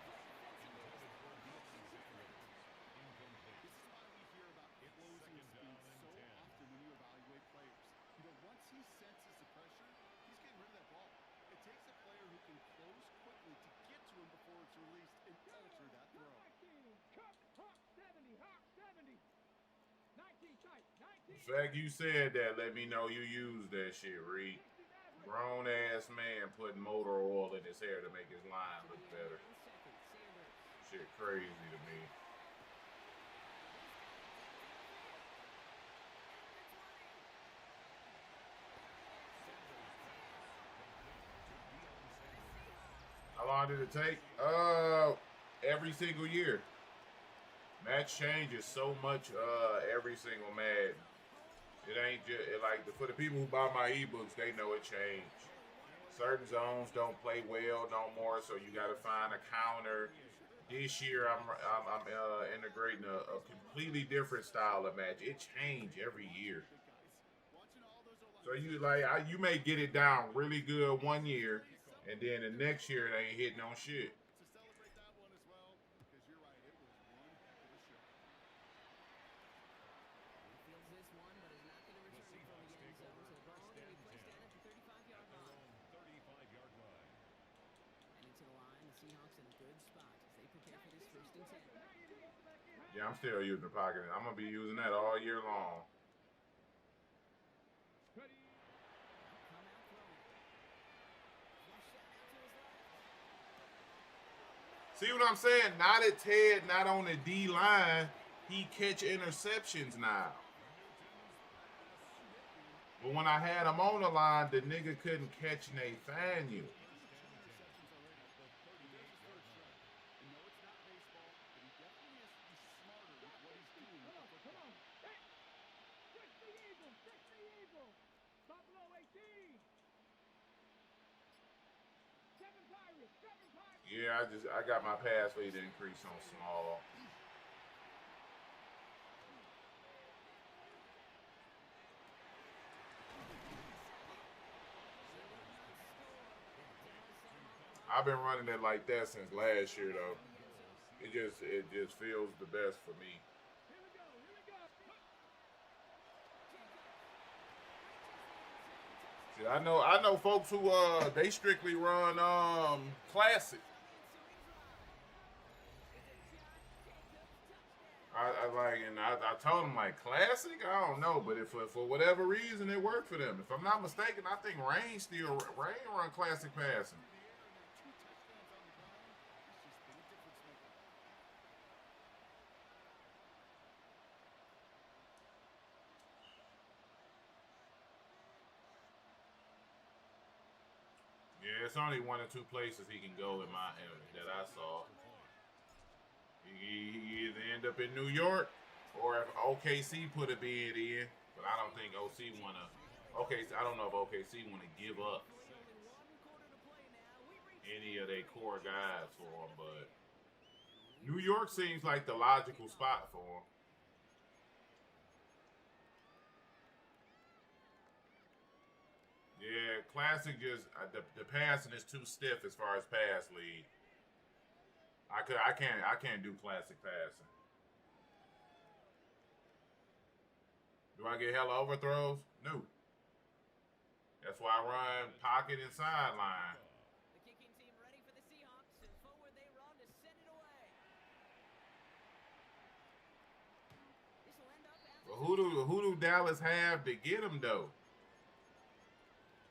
The fact you said that let me know you used that shit, Reed. Grown ass man putting motor oil in his hair to make his line look better. Shit crazy to me. How long did it take? Every single year. Match changes so much every single Madden. It ain't just like for the people who buy my ebooks, they know it changed. Certain zones don't play well no more, so you got to find a counter. This year, I'm integrating a completely different style of match. It changed every year. So you may get it down really good one year, and then the next year it ain't hitting on shit. Yeah, I'm still using the pocket. I'm going to be using that all year long. See what I'm saying? Now that Ted not on the D line, he catch interceptions now. But when I had him on the line, the nigga couldn't catch Nathaniel. Yeah, I got my pass rate increase on small. I've been running it like that since last year though. It just feels the best for me. See, I know folks who they strictly run classic. I told them like classic. I don't know, but if for whatever reason it worked for them. If I'm not mistaken, I think Rain run classic passing. Yeah, it's only 1 or 2 places he can go in my that I saw. He either end up in New York or if OKC put a bid in, but I don't think OC wanna. OKC, I don't know if OKC wanna give up any of their core guys for him, but New York seems like the logical spot for him. Yeah, classic just the passing is too stiff as far as pass lead. I can't do classic passing. Do I get hella overthrows? No. That's why I run pocket and sideline. The kicking team ready for the Seahawks, and forward they run to send it away. This will end up as But who do Dallas have to get him though?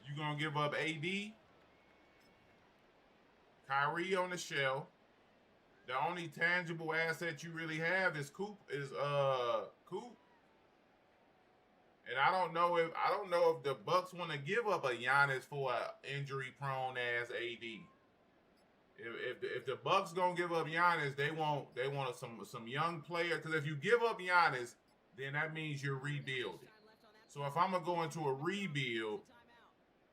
You gonna give up AD? Kyrie on the shelf. The only tangible asset you really have is Coop. And I don't know if the Bucks want to give up a Giannis for an injury prone ass AD. If the Bucks gonna give up Giannis, they want some young player. Because if you give up Giannis, then that means you're rebuilding. So if I'm gonna go into a rebuild,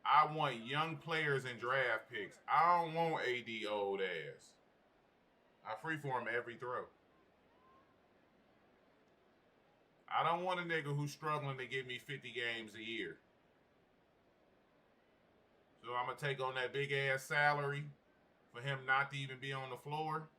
I want young players and draft picks. I don't want AD old ass. I freeform every throw. I don't want a nigga who's struggling to give me 50 games a year. So I'm going to take on that big ass salary for him not to even be on the floor.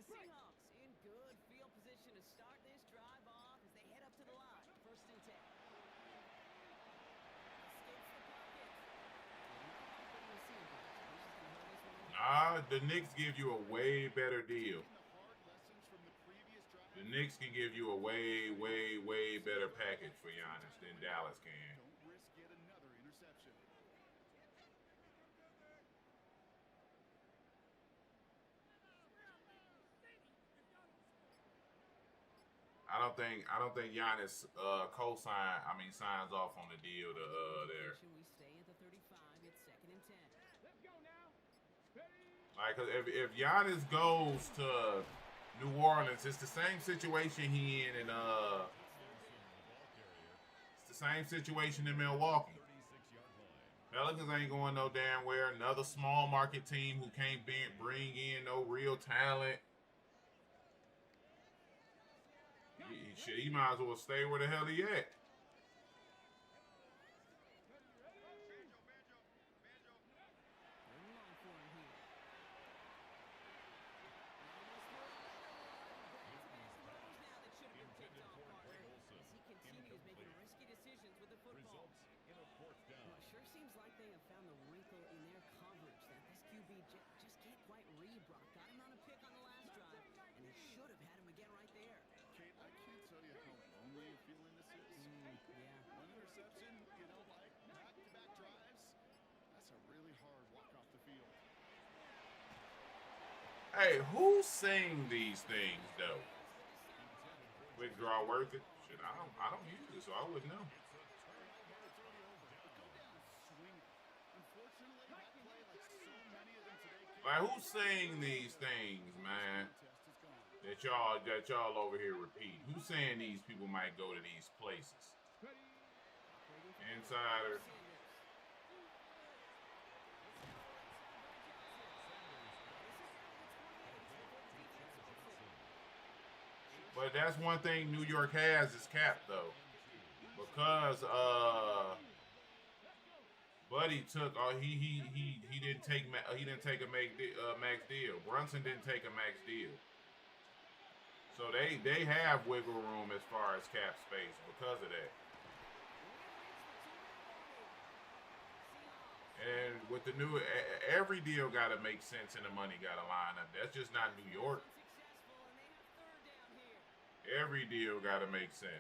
the Seahawks in good field position to start this drive off as they head up to the line. 1st and 10. The Knicks give you a way better deal. The Knicks can give you a way, way, way better package for Giannis than Dallas can. Don't risk yet another interception. I don't think Giannis signs off on the deal to there. We stay at the 35. It's 2nd and 10. Let's go now. Like, cause if Giannis goes to New Orleans, it's the same situation he in it's the same situation in Milwaukee. Pelicans ain't going no damn where. Another small market team who can't bring in no real talent. He might as well stay where the hell he at. Hey, who sing these things though? Quick draw worth it? Shit, I don't use it, so I wouldn't know. Unfortunately, that play, like so many of them today, Like, who's saying these things, man? That y'all over here repeat. Who's saying these people might go to these places? Insider. But that's one thing New York has is cap though, because Buddy took he didn't take a max deal. Brunson didn't take a max deal, so they have wiggle room as far as cap space because of that. And with the new, every deal got to make sense and the money got to line up. That's just not New York. Every deal got to make sense.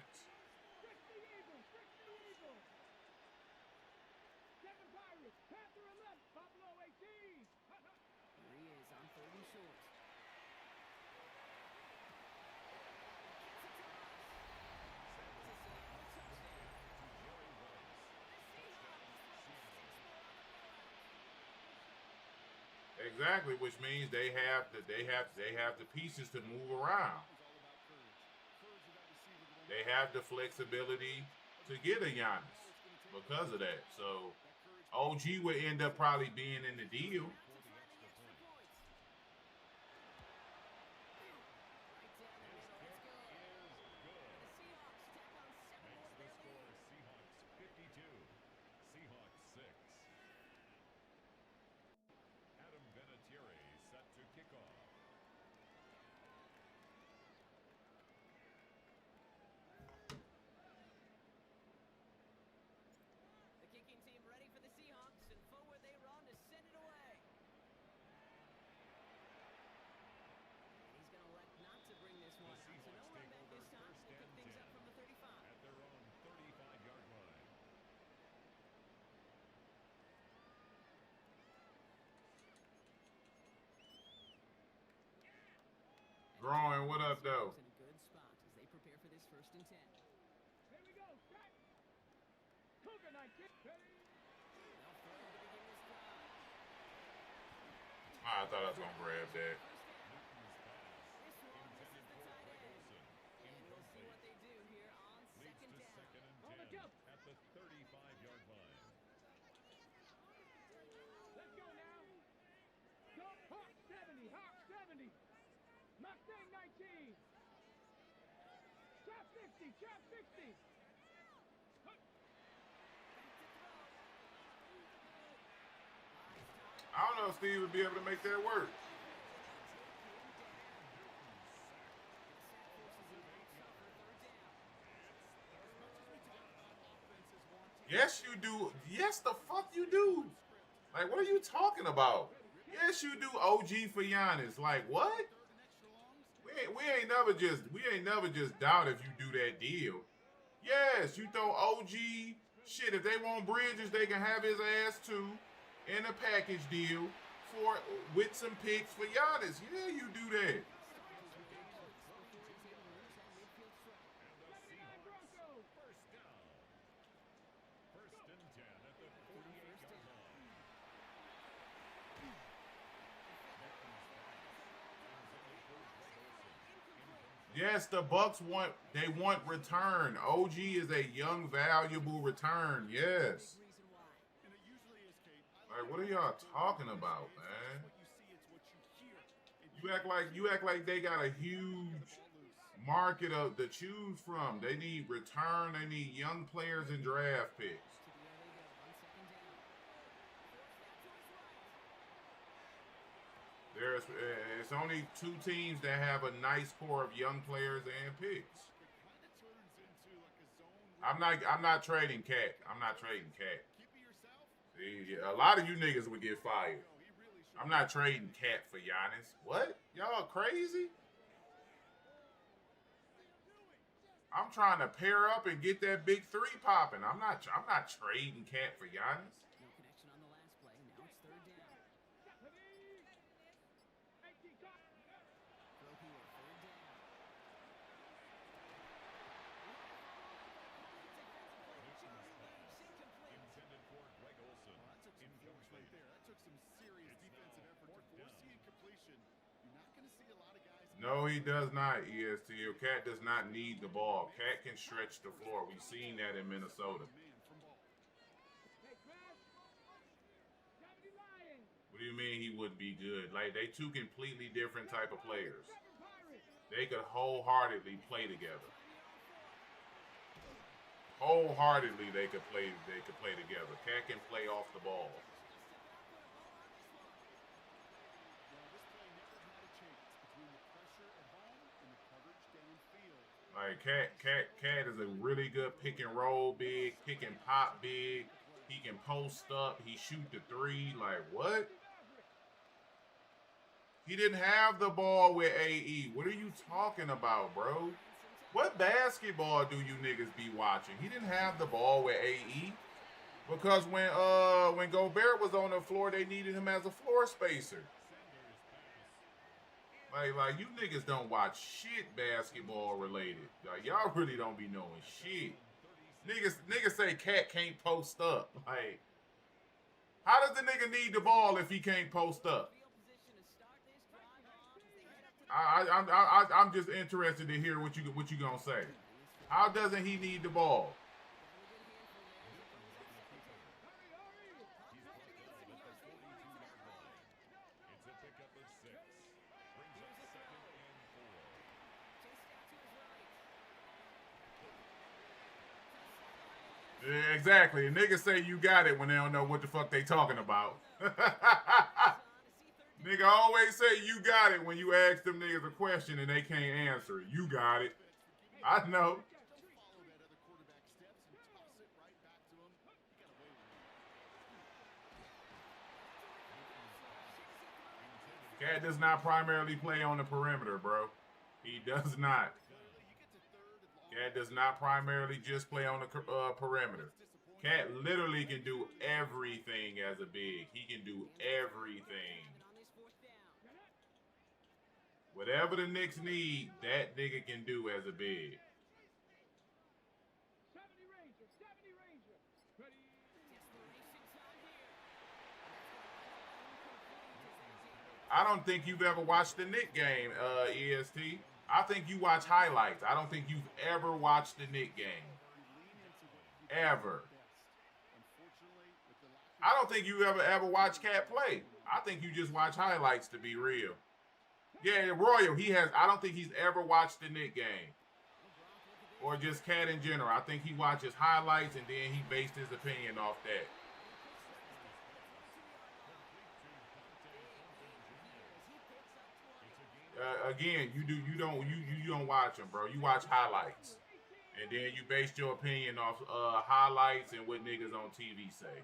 Exactly, which means they have the pieces to move around. They have the flexibility to get a Giannis because of that. So OG would end up probably being in the deal. Growing, what up, though? In a good spot as they prepare for this 1st and 10. Here we go, strike. Cougar night, kick. I thought I was gonna grab that. On the jump. At the 35-yard line. Let's go now. Go Hawk 70, Hawk 70. Mustang 19. Chop 60, chop 60. I don't know if Steve would be able to make that work. Yes, you do. Yes, the fuck you do. Like, what are you talking about? Yes, you do. OG for Giannis. Like, what? We ain't never just doubt if you do that deal. Yes, you throw OG shit. If they want Bridges, they can have his ass too in a package deal with some picks for Giannis. Yeah, you do that. Yes, the Bucks want return. OG is a young, valuable return. Yes. Like, what are y'all talking about, man? You act like they got a huge market to choose from. They need return. They need young players and draft picks. It's only 2 teams that have a nice core of young players and picks. I'm not trading Cat. I'm not trading Cat. A lot of you niggas would get fired. I'm not trading Cat for Giannis. What? Y'all crazy? I'm trying to pair up and get that big 3 popping. I'm not trading Cat for Giannis. No connection on the last play. Now it's 3rd down. Throw here, 3rd down. Intended for Greg Olson. That took some force right there. That took some serious defensive effort to force see a lot of guys. No, he does not, EST. Cat does not need the ball. Cat can stretch the floor. We've seen that in Minnesota. Hey, Crash. 70 Lions. What do you mean he wouldn't be good? Like, they two completely different type of players. 7 Pirates. They could wholeheartedly play together. Wholeheartedly, they could play together. Cat can play off the ball. Like Cat is a really good pick and roll big, pick and pop big. He can post up. He shoot the three. Like what? He didn't have the ball with AE. What are you talking about, bro? What basketball do you niggas be watching? He didn't have the ball with AE because when Gobert was on the floor, they needed him as a floor spacer. Like you niggas don't watch shit basketball related. Like, y'all really don't be knowing shit. Niggas say Cat can't post up. Like, how does the nigga need the ball if he can't post up? I'm just interested to hear what you gonna say. How doesn't he need the ball? Yeah, exactly. And niggas say you got it when they don't know what the fuck they talking about. Nigga always say you got it when you ask them niggas a question and they can't answer it. You got it. I know. Cat does not primarily play on the perimeter, bro. He does not. Cat does not primarily just play on the perimeter. Cat literally can do everything as a big. He can do everything. Whatever the Knicks need, that nigga can do as a big. 70 Ranger. 70 Ranger. Ready. I don't think you've ever watched the Knick game, EST. I think you watch highlights. I don't think you've ever watched the Knick game. Ever. I don't think you ever watched Cat play. I think you just watch highlights, to be real. Yeah, Royal, I don't think he's ever watched the Knick game. Or just Cat in general. I think he watches highlights and then he based his opinion off that. Again, you don't watch them, bro. You watch highlights, and then you based your opinion off highlights and what niggas on TV say.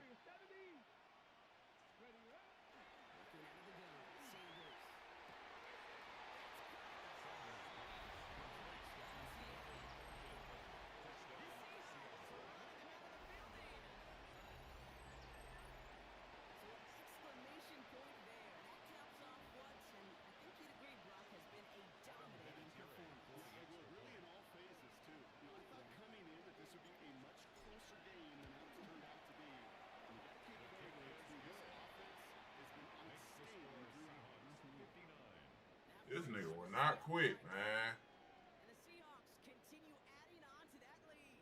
This nigga will not quit, man. And the Seahawks continue adding on to that lead.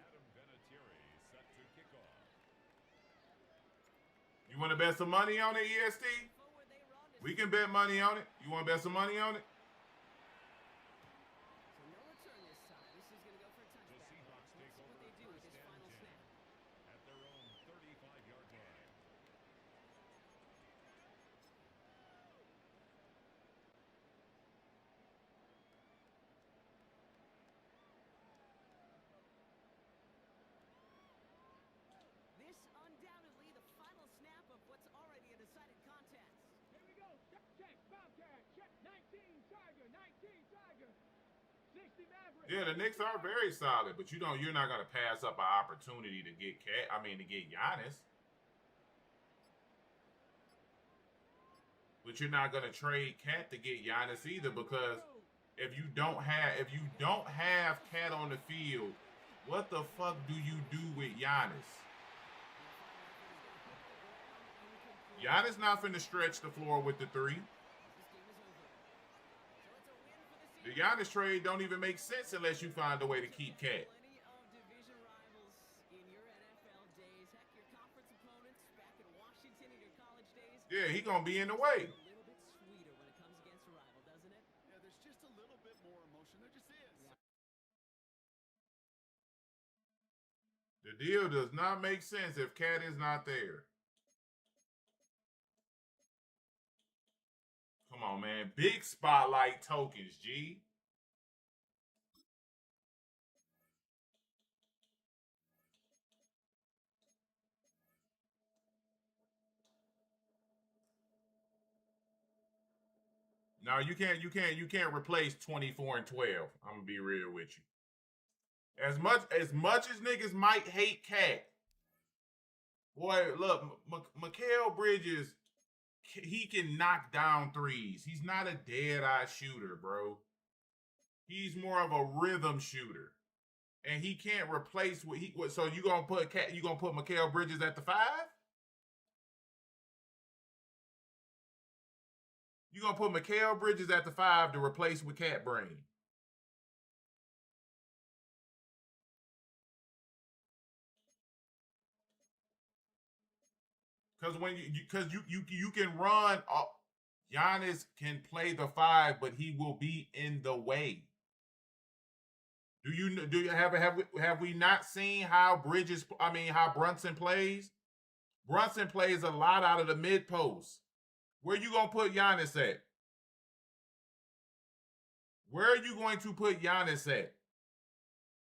You want to bet some money on it, EST? We can bet money on it. You want to bet some money on it? So no return this time. This is going to go for a touchback. Let's see what they do with this final snap. At their own 35-yard line. This undoubtedly the final snap of what's already a decided contest. Here we go. Check, check. Bobcat. Check. 19 Tiger. 19 Tiger. 60 Maverick. Yeah, the Knicks are very solid, but you're not gonna pass up an opportunity to get to get Giannis. But you're not gonna trade Cat to get Giannis either, because if you don't have Cat on the field, what the fuck do you do with Giannis? Giannis not finna stretch the floor with the three. The Giannis trade don't even make sense unless you find a way to keep Cat. Plenty of division rivals in your NFL days. Heck, your conference opponents back in Washington in your college days. Yeah, he gonna be in the way. A little bit sweeter when it comes against a rival, doesn't it? Yeah, there's just a little bit more emotion. There just is. Yeah. The deal does not make sense if Cat is not there. Come on, man. Big spotlight tokens, G. No, you can't replace 24 and 12. I'm gonna be real with you. As much as niggas might hate Cat, boy, look, Mikal Bridges, he can knock down threes. He's not a dead-eye shooter, bro. He's more of a rhythm shooter. And he can't replace what he. So you gonna put Mikal Bridges at the 5? You gonna put Mikal Bridges at the 5 to replace with Cat Brain? Because when you can run. Giannis can play the 5, but he will be in the way. Do you have we not seen how how Brunson plays? Brunson plays a lot out of the mid post. Where you gonna put Giannis at? Where are you going to put Giannis at?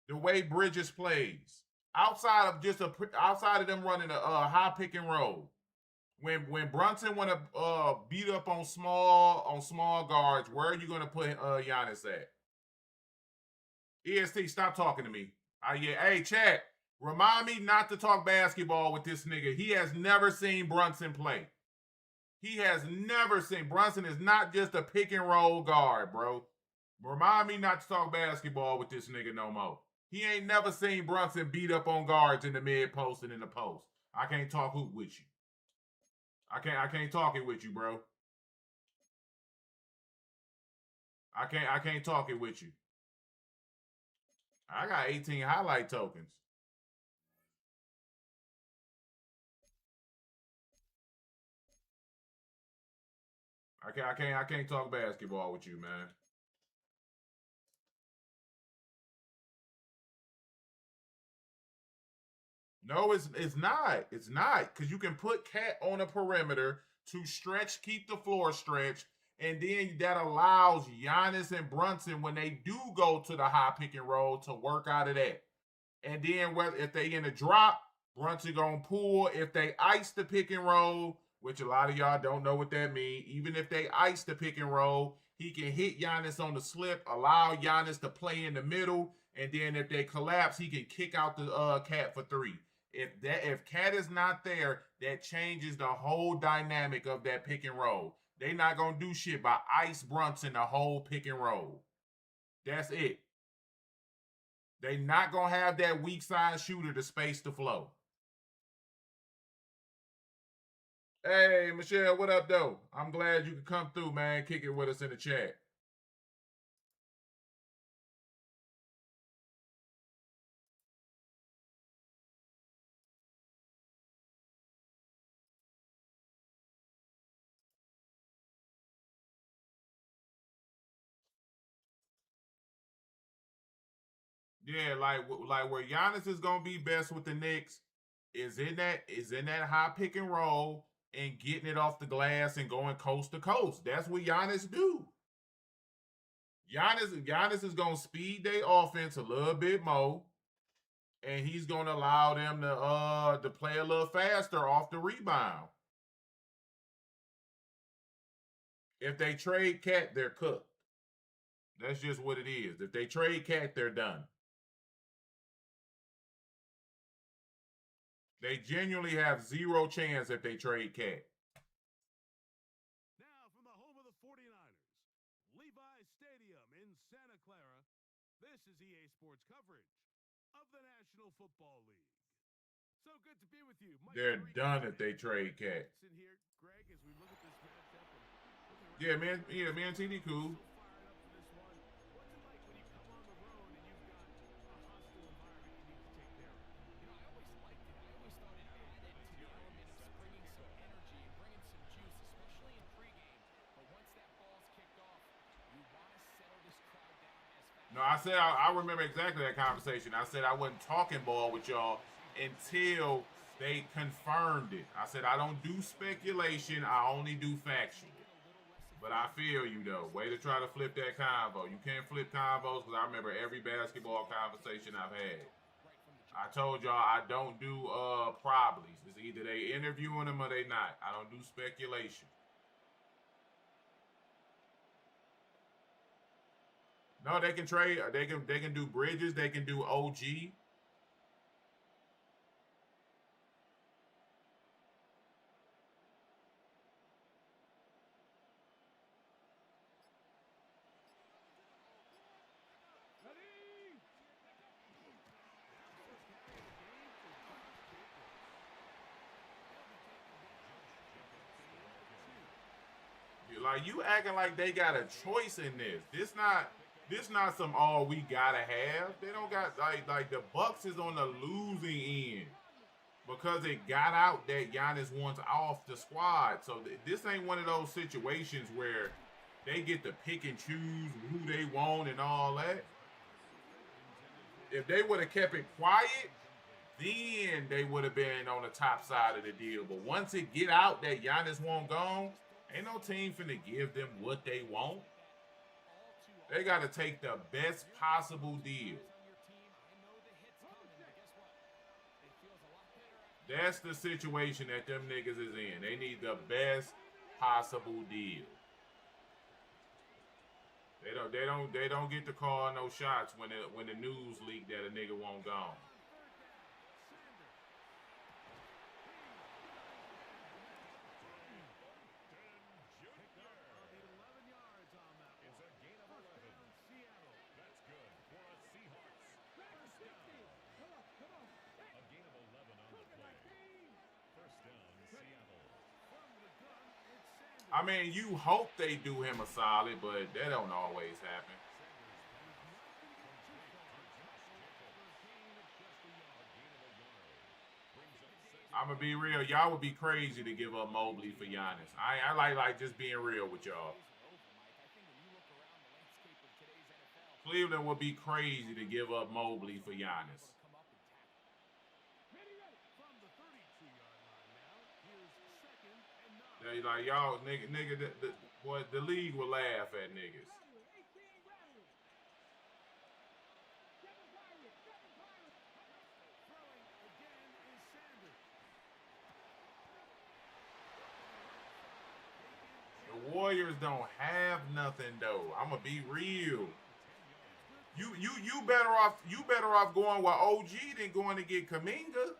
The way Bridges plays, outside of them running a high pick and roll. When Brunson want to beat up on small guards, where are you going to put Giannis at? EST, stop talking to me. Yeah, hey, chat. Remind me not to talk basketball with this nigga. He has never seen Brunson play. He has never seen. Brunson is not just a pick and roll guard, bro. Remind me not to talk basketball with this nigga no more. He ain't never seen Brunson beat up on guards in the mid post and in the post. I can't talk hoop with you. I can't talk it with you, bro. I can't talk it with you. I got 18 highlight tokens. I can't talk basketball with you, man. No, it's not. It's not. Because you can put Cat on a perimeter to stretch, keep the floor stretched, and then that allows Giannis and Brunson, when they do go to the high pick and roll, to work out of that. And then if they in a drop, Brunson gonna pull. If they ice the pick and roll, which a lot of y'all don't know what that means, even if they ice the pick and roll, he can hit Giannis on the slip, allow Giannis to play in the middle, and then if they collapse, he can kick out the Cat for 3. If Cat is not there, that changes the whole dynamic of that pick and roll. They not gonna do shit by ice Brunson the whole pick and roll. That's it. They not gonna have that weak side shooter to space the flow. Hey, Michelle, what up, though? I'm glad you could come through, man. Kick it with us in the chat. Yeah, like where Giannis is gonna be best with the Knicks is in that high pick and roll and getting it off the glass and going coast to coast. That's what Giannis do. Giannis is gonna speed their offense a little bit more, and he's gonna allow them to play a little faster off the rebound. If they trade Cat, they're cooked. That's just what it is. If they trade Cat, they're done. They genuinely have zero chance if they trade Cat. Now from the home of the 49ers, Levi's Stadium in Santa Clara, this is EA Sports coverage of the National Football League. So good to be with you. They're done if they trade Cat. Here, Greg, as we look at this matchup. Yeah, man, TD cool. No, I said I remember exactly that conversation. I said I wasn't talking ball with y'all until they confirmed it. I said I don't do speculation. I only do factual. But I feel you, though. Way to try to flip that convo. You can't flip convos because I remember every basketball conversation I've had. I told y'all I don't do probablys. It's either they interviewing them or they not. I don't do speculation. No, they can trade. They can do Bridges. They can do OG. Like you acting like they got a choice in this. This not some all we gotta have. They don't got like the Bucks is on the losing end because it got out that Giannis wants off the squad. So this ain't one of those situations where they get to pick and choose who they want and all that. If they would have kept it quiet, then they would have been on the top side of the deal. But once it get out that Giannis won't gone, ain't no team finna give them what they want. They got to take the best possible deal. That's the situation that them niggas is in. They need the best possible deal. They don't get to call no shots when the news leak that a nigga won't gone. I mean, you hope they do him a solid, but that don't always happen. I'm gonna be real. Y'all would be crazy to give up Mobley for Giannis. I like just being real with y'all. Cleveland would be crazy to give up Mobley for Giannis. They like y'all, nigga, boy, the league will laugh at niggas. The Warriors don't have nothing though. I'm gonna be real. You better off going with OG than going to get Kuminga.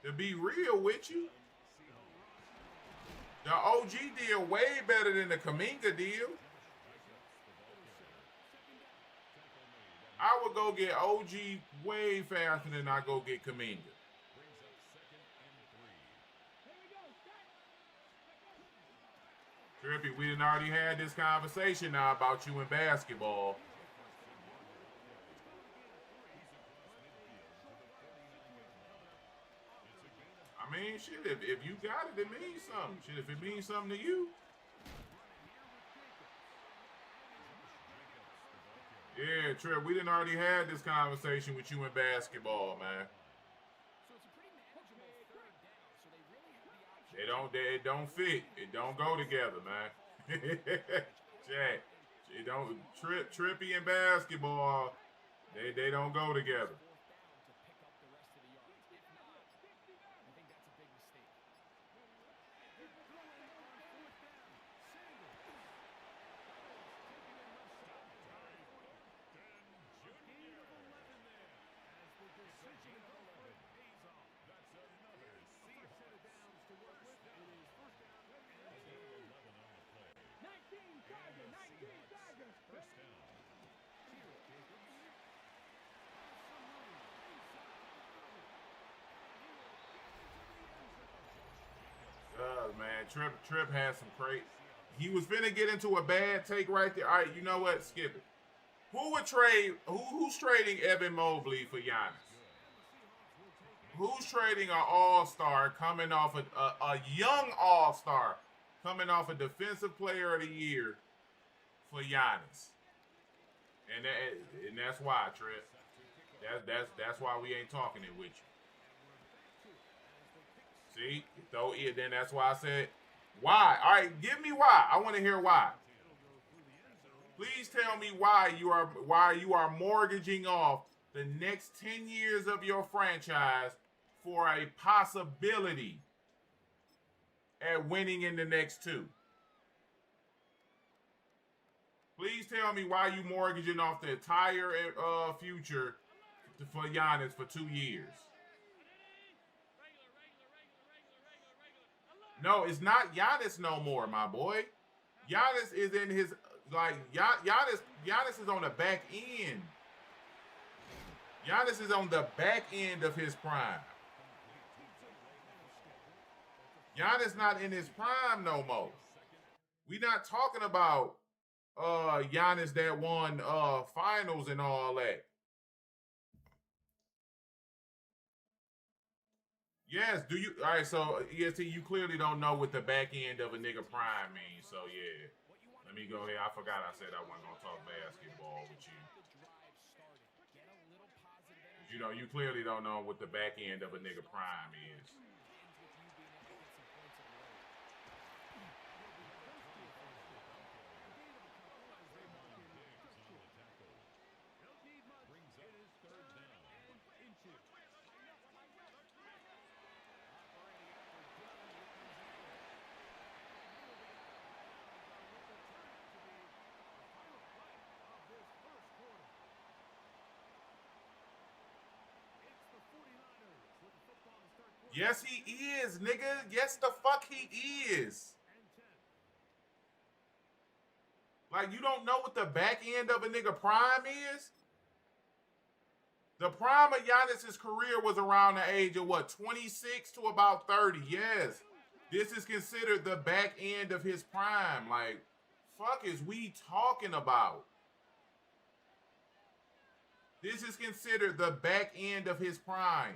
To be real with you. The OG deal way better than the Kuminga deal. I would go get OG way faster than I go get Kuminga. Trippy, we done already had this conversation now about you in basketball. I mean, shit, if you got it, it means something. Shit, if it means something to you. Yeah, Trip, we done already had this conversation with you in basketball, man. It don't fit. It don't go together, man. Jack, it don't Trippy and basketball, they don't go together. Man, Trip had some crate. He was finna get into a bad take right there. All right, you know what? Skip it. Who would trade? Who's trading Evan Mobley for Giannis? Who's trading an all-star coming off a young all-star coming off a defensive player of the year for Giannis? And that's why, Trip. That's why we ain't talking it with you. See? So then that's why I said why. All right, give me why. I want to hear why. Please tell me why you are mortgaging off the next 10 years of your franchise for a possibility at winning in the next 2. Please tell me why you mortgaging off the entire future for Giannis for 2 years. No, it's not Giannis no more, my boy. Giannis is in his Giannis is on the back end. Giannis is on the back end of his prime. Giannis not in his prime no more. We not talking about Giannis that won finals and all that. Yes, do you? All right, so EST, you clearly don't know what the back end of a nigga prime means. So yeah, let me go ahead. I forgot I said I wasn't gonna talk basketball with you. You know, you clearly don't know what the back end of a nigga prime is. Yes, he is, nigga. Yes, the fuck he is. Like, you don't know what the back end of a nigga prime is? The prime of Giannis' career was around the age of, what, 26 to about 30. Yes. This is considered the back end of his prime. Like, fuck is we talking about? This is considered the back end of his prime.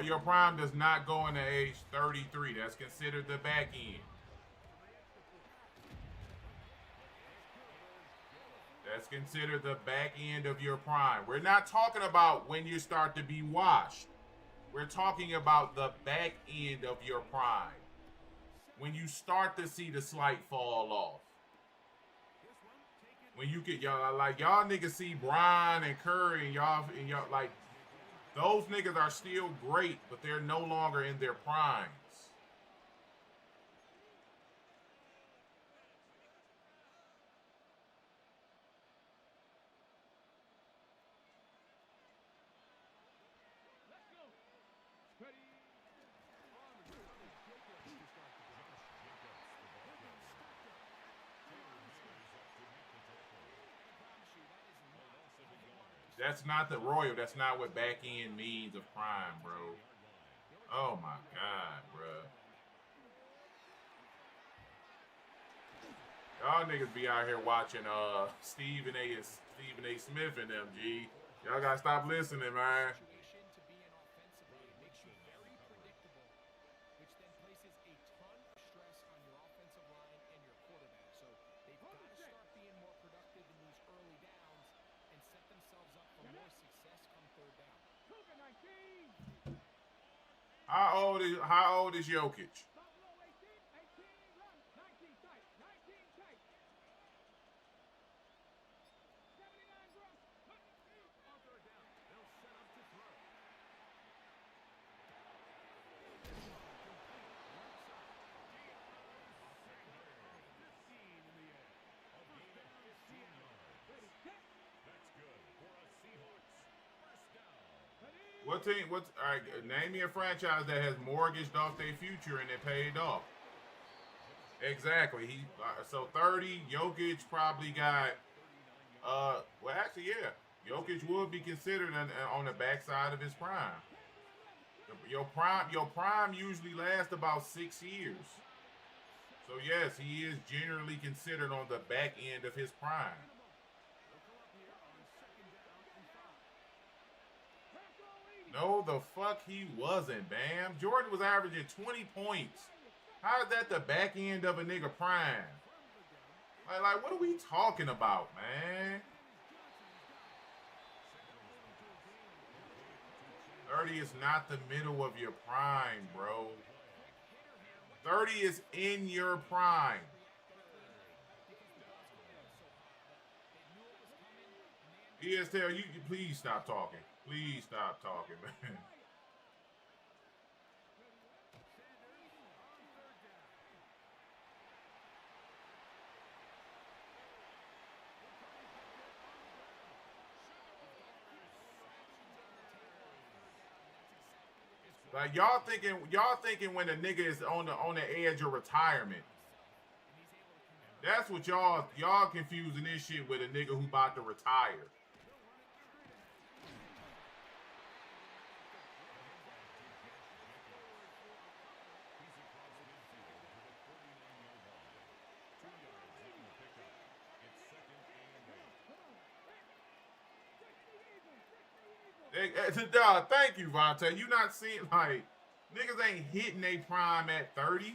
Your prime does not go into age 33. That's considered the back end. That's considered the back end of your prime. We're not talking about when you start to be washed. We're talking about the back end of your prime. When you start to see the slight fall off. When you get y'all niggas see Bron and Curry and y'all like those niggas are still great, but they're no longer in their primes. That's not the Royal. That's not what back end means of prime, bro. Oh my God, bro. Y'all niggas be out here watching Stephen A. Smith and them, G. Y'all gotta stop listening, man. How old is Jokic? What team? All right, name me a franchise that has mortgaged off their future and it paid off. Exactly. So 30. Jokic probably got. Well, actually, yeah. Jokic would be considered on the backside of his prime. Your prime usually lasts about 6 years. So yes, he is generally considered on the back end of his prime. No, the fuck he wasn't, Bam. Jordan was averaging 20 points. How is that the back end of a nigga prime? Like, what are we talking about, man? 30 is not the middle of your prime, bro. 30 is in your prime. ESTL, you please stop talking. Please stop talking, man. Like y'all thinking when a nigga is on the edge of retirement. That's what y'all confusing this shit with a nigga who about to retire. Thank you, Vontae. You not seeing, like, niggas ain't hitting they prime at 30.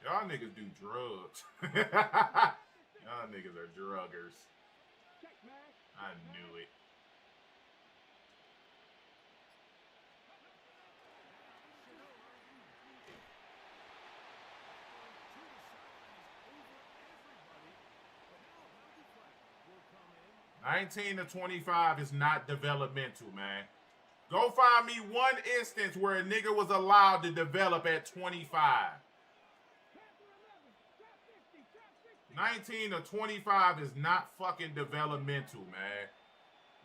Y'all niggas do drugs. Y'all niggas are druggers. I knew it. $19 to $25 is not developmental, man. Go find me one instance where a nigga was allowed to develop at 25. 19 to 25 is not fucking developmental, man.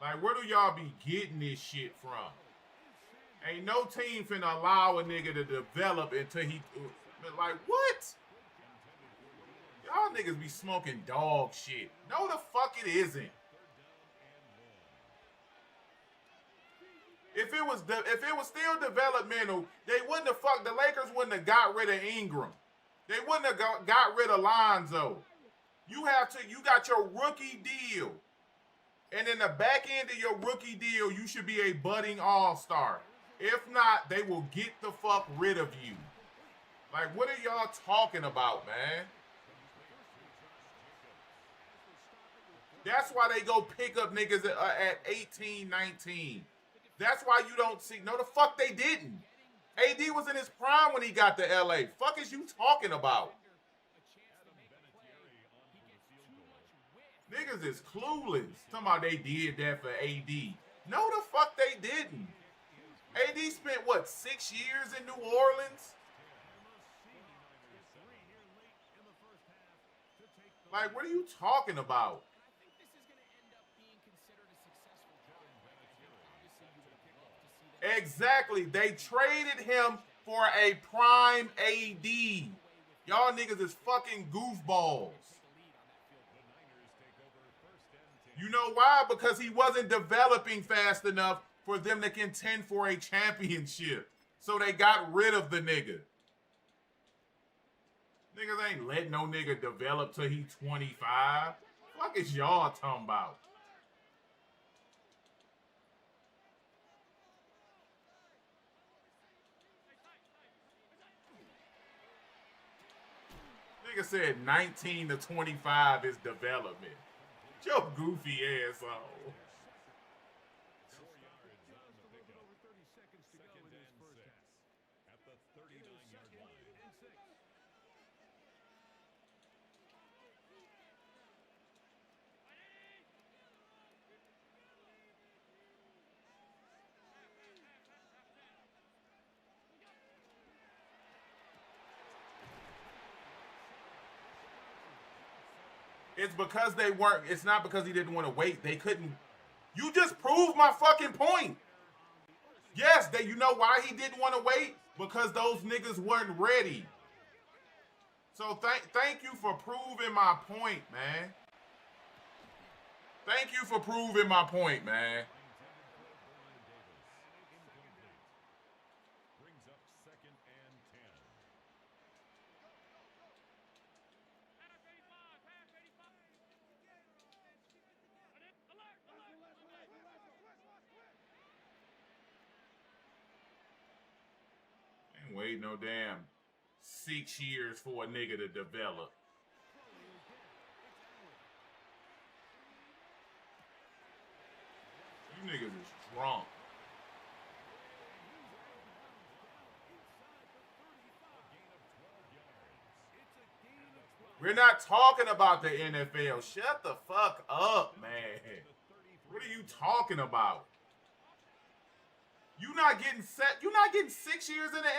Like, where do y'all be getting this shit from? Ain't no team finna allow a nigga to develop until he... Like, what? Y'all niggas be smoking dog shit. No, the fuck it isn't. If it was still developmental, they wouldn't have the Lakers wouldn't have got rid of Ingram. They wouldn't have got rid of Lonzo. You got your rookie deal. And in the back end of your rookie deal, you should be a budding all-star. If not, they will get the fuck rid of you. Like, what are y'all talking about, man? That's why they go pick up niggas at 18, 19. That's why you don't see. No, the fuck they didn't. AD was in his prime when he got to LA. Fuck is you talking about? Niggas is clueless. Talking about they did that for AD. No, the fuck they didn't. AD spent, what, 6 years in New Orleans? Like, what are you talking about? Exactly. They traded him for a prime AD. Y'all niggas is fucking goofballs. You know why? Because he wasn't developing fast enough for them to contend for a championship. So they got rid of the nigga. Niggas ain't letting no nigga develop till he 25. Fuck is y'all talking about? Nigga said 19 to 25 is development. Your goofy asshole. It's because they weren't. It's not because he didn't want to wait. They couldn't. You just proved my fucking point. Yes, you know why he didn't want to wait? Because those niggas weren't ready. So thank you for proving my point, man. Thank you for proving my point, man. Brings up 2nd and 10. Ain't wait no damn 6 years for a nigga to develop. You niggas is drunk. We're not talking about the NFL. Shut the fuck up, man. What are you talking about? You're not getting 6 years in the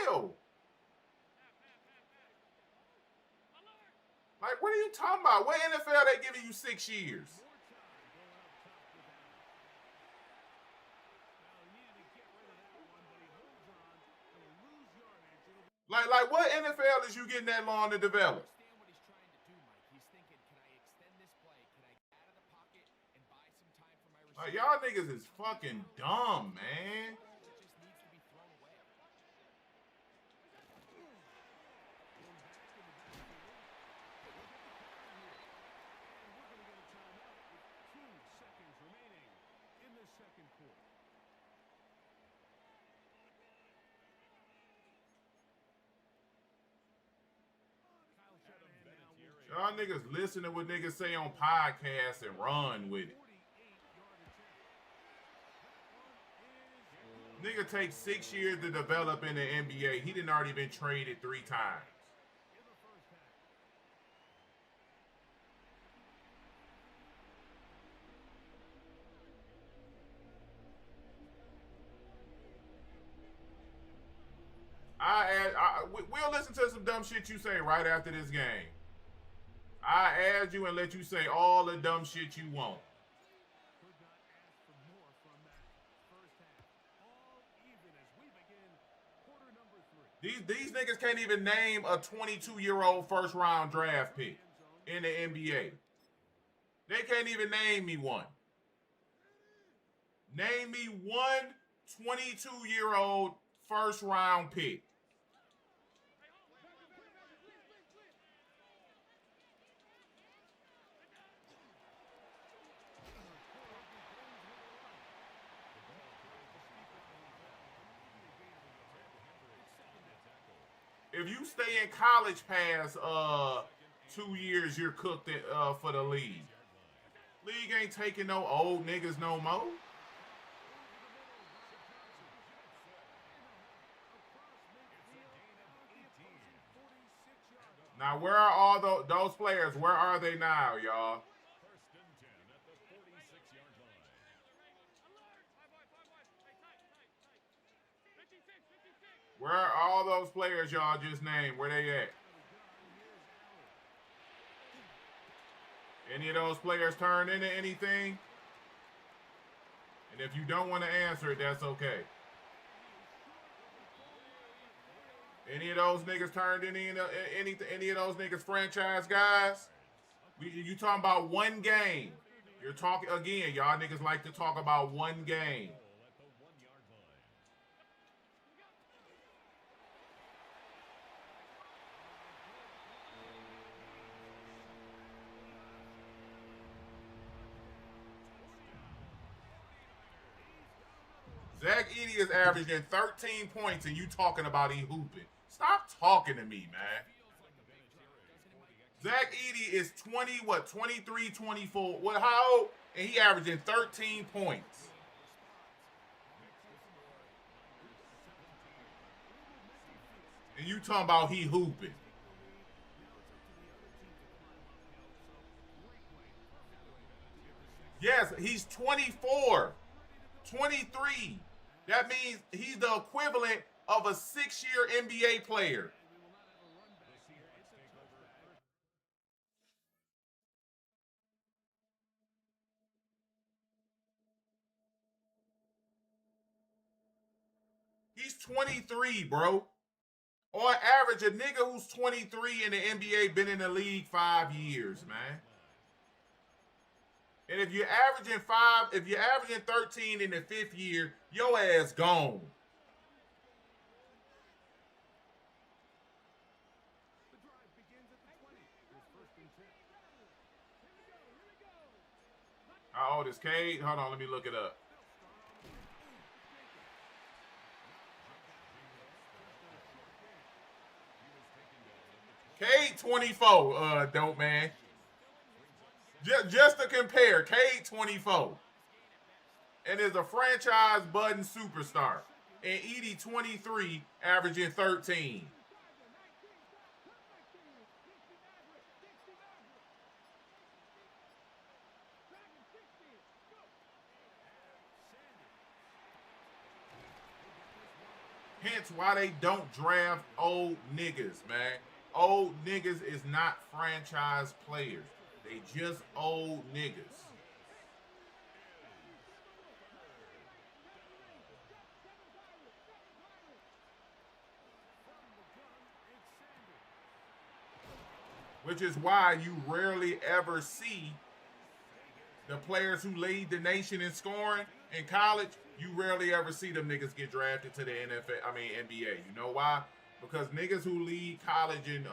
NFL. Like, what are you talking about? What NFL they giving you 6 years? Like what NFL is you getting that long to develop? Like, y'all niggas is fucking dumb, man. Y'all niggas listen to what niggas say on podcasts and run with it. Nigga takes 6 years to develop in the NBA. He done already been traded 3 times. We'll listen to some dumb shit you say right after this game. I add you and let you say all the dumb shit you want. These niggas can't even name a 22-year-old first-round draft pick in the NBA. They can't even name me one. Name me one 22-year-old first-round pick. If you stay in college past 2 years, you're cooked for the league. League ain't taking no old niggas no more. Now, where are all those players? Where are they now, y'all? Where are all those players y'all just named? Where they at? Any of those players turned into anything? And if you don't want to answer it, that's okay. Any of those niggas turned into any of those niggas franchise guys? You talking about one game. You're talking, again, y'all niggas like to talk about one game. Zach Edey is averaging 13 points and you talking about he hooping. Stop talking to me, man. Zach Edey is 23, 24. What, how old? And he averaging 13 points. And you talking about he hooping. Yes, he's 24, 23. That means he's the equivalent of a 6-year NBA player. He's 23, bro. On average, a nigga who's 23 in the NBA been in the league 5 years, man. And if you're averaging 13 in the 5th year, your ass gone. The drive begins at the 20. It's first and 10. How old is Cade? Hold on, let me look it up. Cade 24, dope man. Just to compare, Cade 24. And is a franchise button superstar. And Edie 23, averaging 13. Hence why they don't draft old niggas, man. Old niggas is not franchise players. They just old niggas. Which is why you rarely ever see the players who lead the nation in scoring in college. You rarely ever see them niggas get drafted to the NBA. You know why? Because niggas who lead college in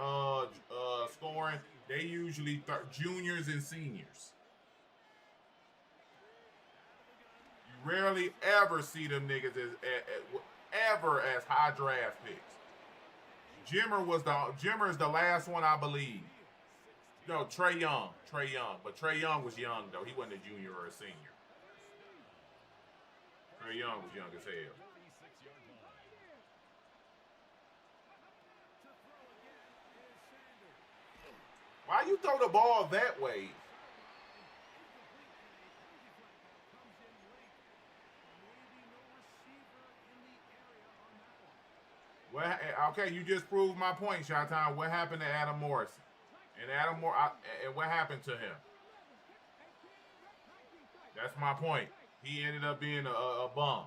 scoring, they usually juniors and seniors. You rarely ever see them niggas ever as high draft picks. Jimmer is the last one, I believe. No, Trae Young. But Trae Young was young, though. He wasn't a junior or a senior. Trae Young was young as hell. Why you throw the ball that way? Well, okay, you just proved my point, Showtime. What happened to Adam Morrison? And what happened to him? That's my point. He ended up being a bum.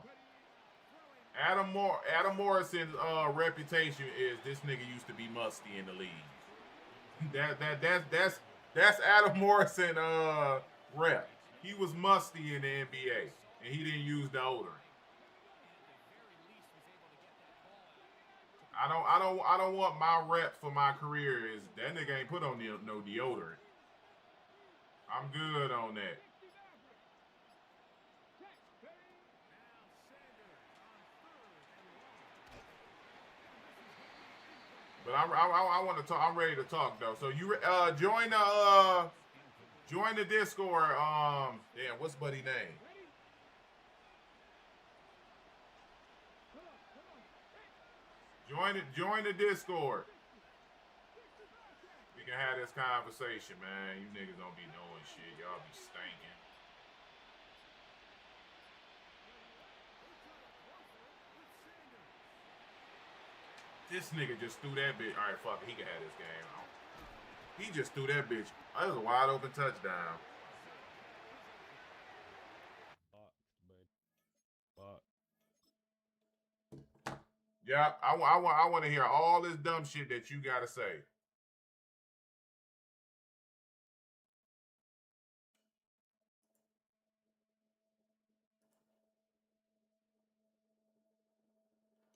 Adam Morrison's reputation is this nigga used to be musty in the league. That's Adam Morrison rep. He was musty in the NBA, and he didn't use deodorant. I don't want my rep for my career is that nigga ain't put on no deodorant. I'm good on that. But I want to talk. I'm ready to talk though. So you join the Discord. Damn, what's buddy name? Join the Discord. We can have this conversation, man. You niggas don't be knowing shit. Y'all be stinking. This nigga just threw that bitch. All right, fuck it. He can have this game. He just threw that bitch. That was a wide open touchdown. Yeah, I want to hear all this dumb shit that you got to say.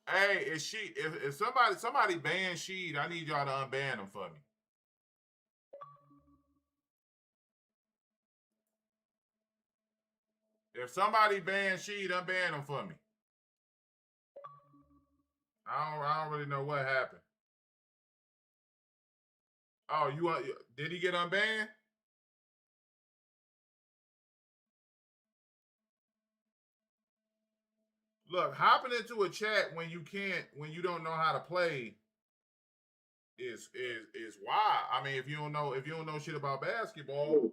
Hey, if somebody ban Sheed, I need y'all to unban him for me. If somebody ban Sheed, unban him for me. I don't really know what happened. Oh, did he get unbanned? Look, hopping into a chat when you don't know how to play is why. I mean, if you don't know shit about basketball,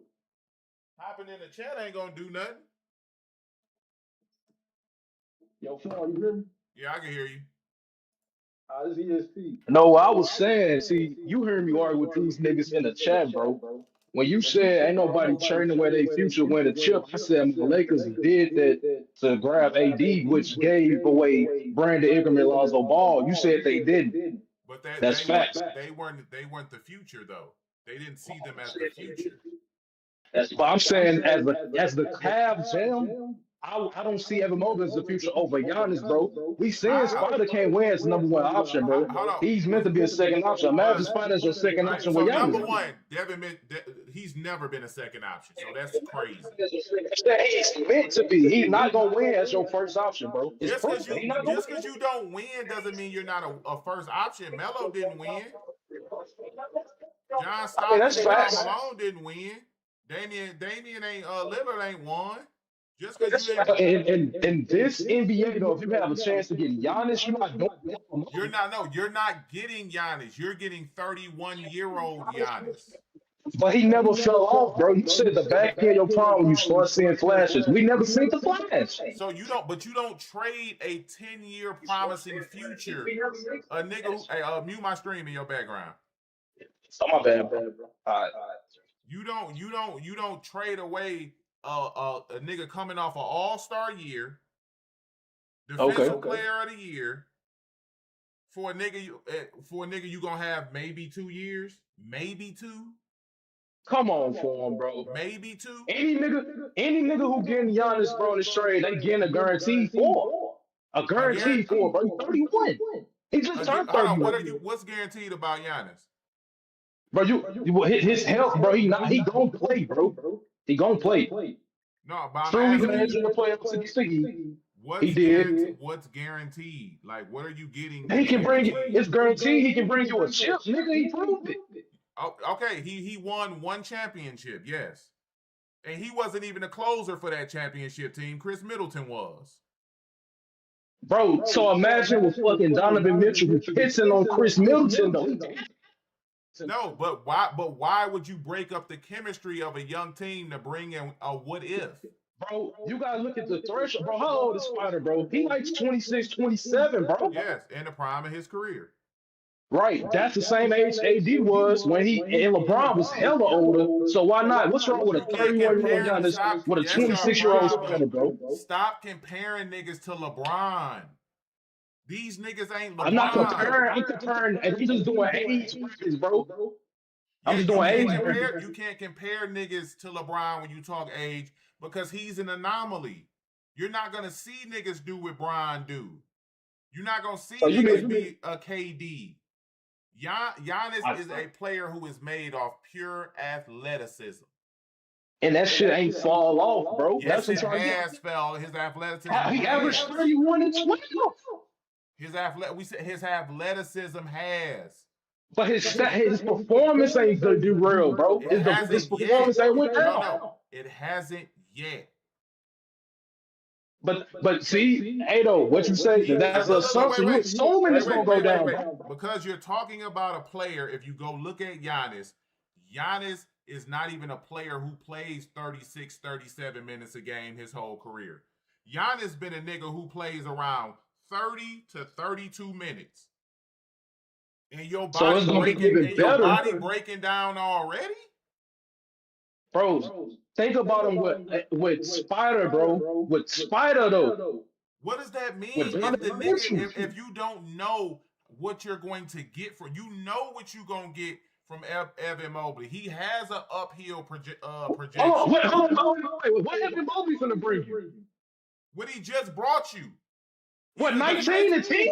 hopping in the chat ain't gonna do nothing. Yo, Phil, you hear me? Yeah, I can hear you. This ESP. No, I was saying, see, you heard me argue with these niggas in the chat, bro. When you said ain't nobody trading away their future win a chip, I said the Lakers did that to grab AD, which gave away Brandon Ingram and Lonzo Ball. You said they didn't. But That's facts. They weren't the future though. They didn't see them as the future. But I'm saying as the Cavs jam, I don't see Evan Mobley as the future over Giannis, bro. We saying Spider can't win as number one option, bro. Hold on. He's meant to be a second option. Imagine Spider's your second Right. option So with number Giannis. one, he's never been a second option. So that's crazy. He's meant to be. He's not gonna win as your first option, bro. It's Just because proven. He's not gonna win. you don't win doesn't mean you're not a first option. Melo didn't win. John I mean, Stockton that's and Karl facts. Malone didn't win. Damian ain't Lillard ain't won. Just because you didn't. In this NBA, though, if you have a chance to get Giannis, you're not doing that. You're not getting Giannis. You're getting 31-year-old Giannis. But he never fell off, bro. You said at the back end of your prime when you start seeing flashes. We never seen the flash. So you don't trade a 10-year promising future. A nigga who mute my stream in your background. Oh my bad, bro. All right. You don't trade away a nigga coming off an all-star year, defensive player of the year, for a nigga you gonna have maybe 2 years, maybe 2. Come on for him, bro. Maybe 2. Any nigga who getting Giannis, bro, in this trade, they getting a guarantee for. A guarantee for, bro. He's 31. He just turned 31. What's guaranteed about Giannis? Bro, his health, bro. He gonna play, bro. He gonna play. No, but True, he gonna enter the playoffs in the city. He did. What's guaranteed? Like, what are you getting? He can bring you. It's guaranteed. He can bring you a chip, nigga. He proved it. Oh, okay, he won 1 championship, yes, and he wasn't even a closer for that championship team. Chris Middleton was. Bro, so imagine with fucking Donovan Mitchell pissing on Chris Middleton, though. No, but why would you break up the chemistry of a young team to bring in a what if? Bro, you gotta look at the threshold. Bro, how old is Spider, bro? He likes 26, 27, bro. Yes, in the prime of his career. Right, that's the same age AD was when and LeBron was hella older. So why not? What's wrong with a 31-year-old Giannis with a 26-year-old Spider, bro? Stop comparing niggas to LeBron. These niggas ain't LeBron. I'm not comparing. I'm comparing. And I'm just doing age brackets, bro. I'm just doing age brackets. You can't compare niggas to LeBron when you talk age because he's an anomaly. You're not gonna see niggas do what Bron do. You're not gonna see niggas be a KD. Giannis is a player who is made off pure athleticism. And that shit ain't fall off, bro. Yes, it has fell. His athleticism. He averaged 31 and 12. His athleticism has. But his performance ain't gonna do real, bro. His performance ain't went down. No, it hasn't yet. But see, Ado, what you say? That's an assumption. You're assuming it's gonna go down. Because you're talking about a player. If you go look at Giannis is not even a player who plays 36, 37 minutes a game his whole career. Giannis been a nigga who plays around 30 to 32 minutes. And your body breaking down already? Bro, think about him with Spider, bro. With Spider, though. What does that mean? If you don't know what you're going to get from, you know what you're going to get from Evan Mobley. He has an uphill projection. Hold on. What Evan Mobley finna bring you? What he just brought you. What, 19 and 10?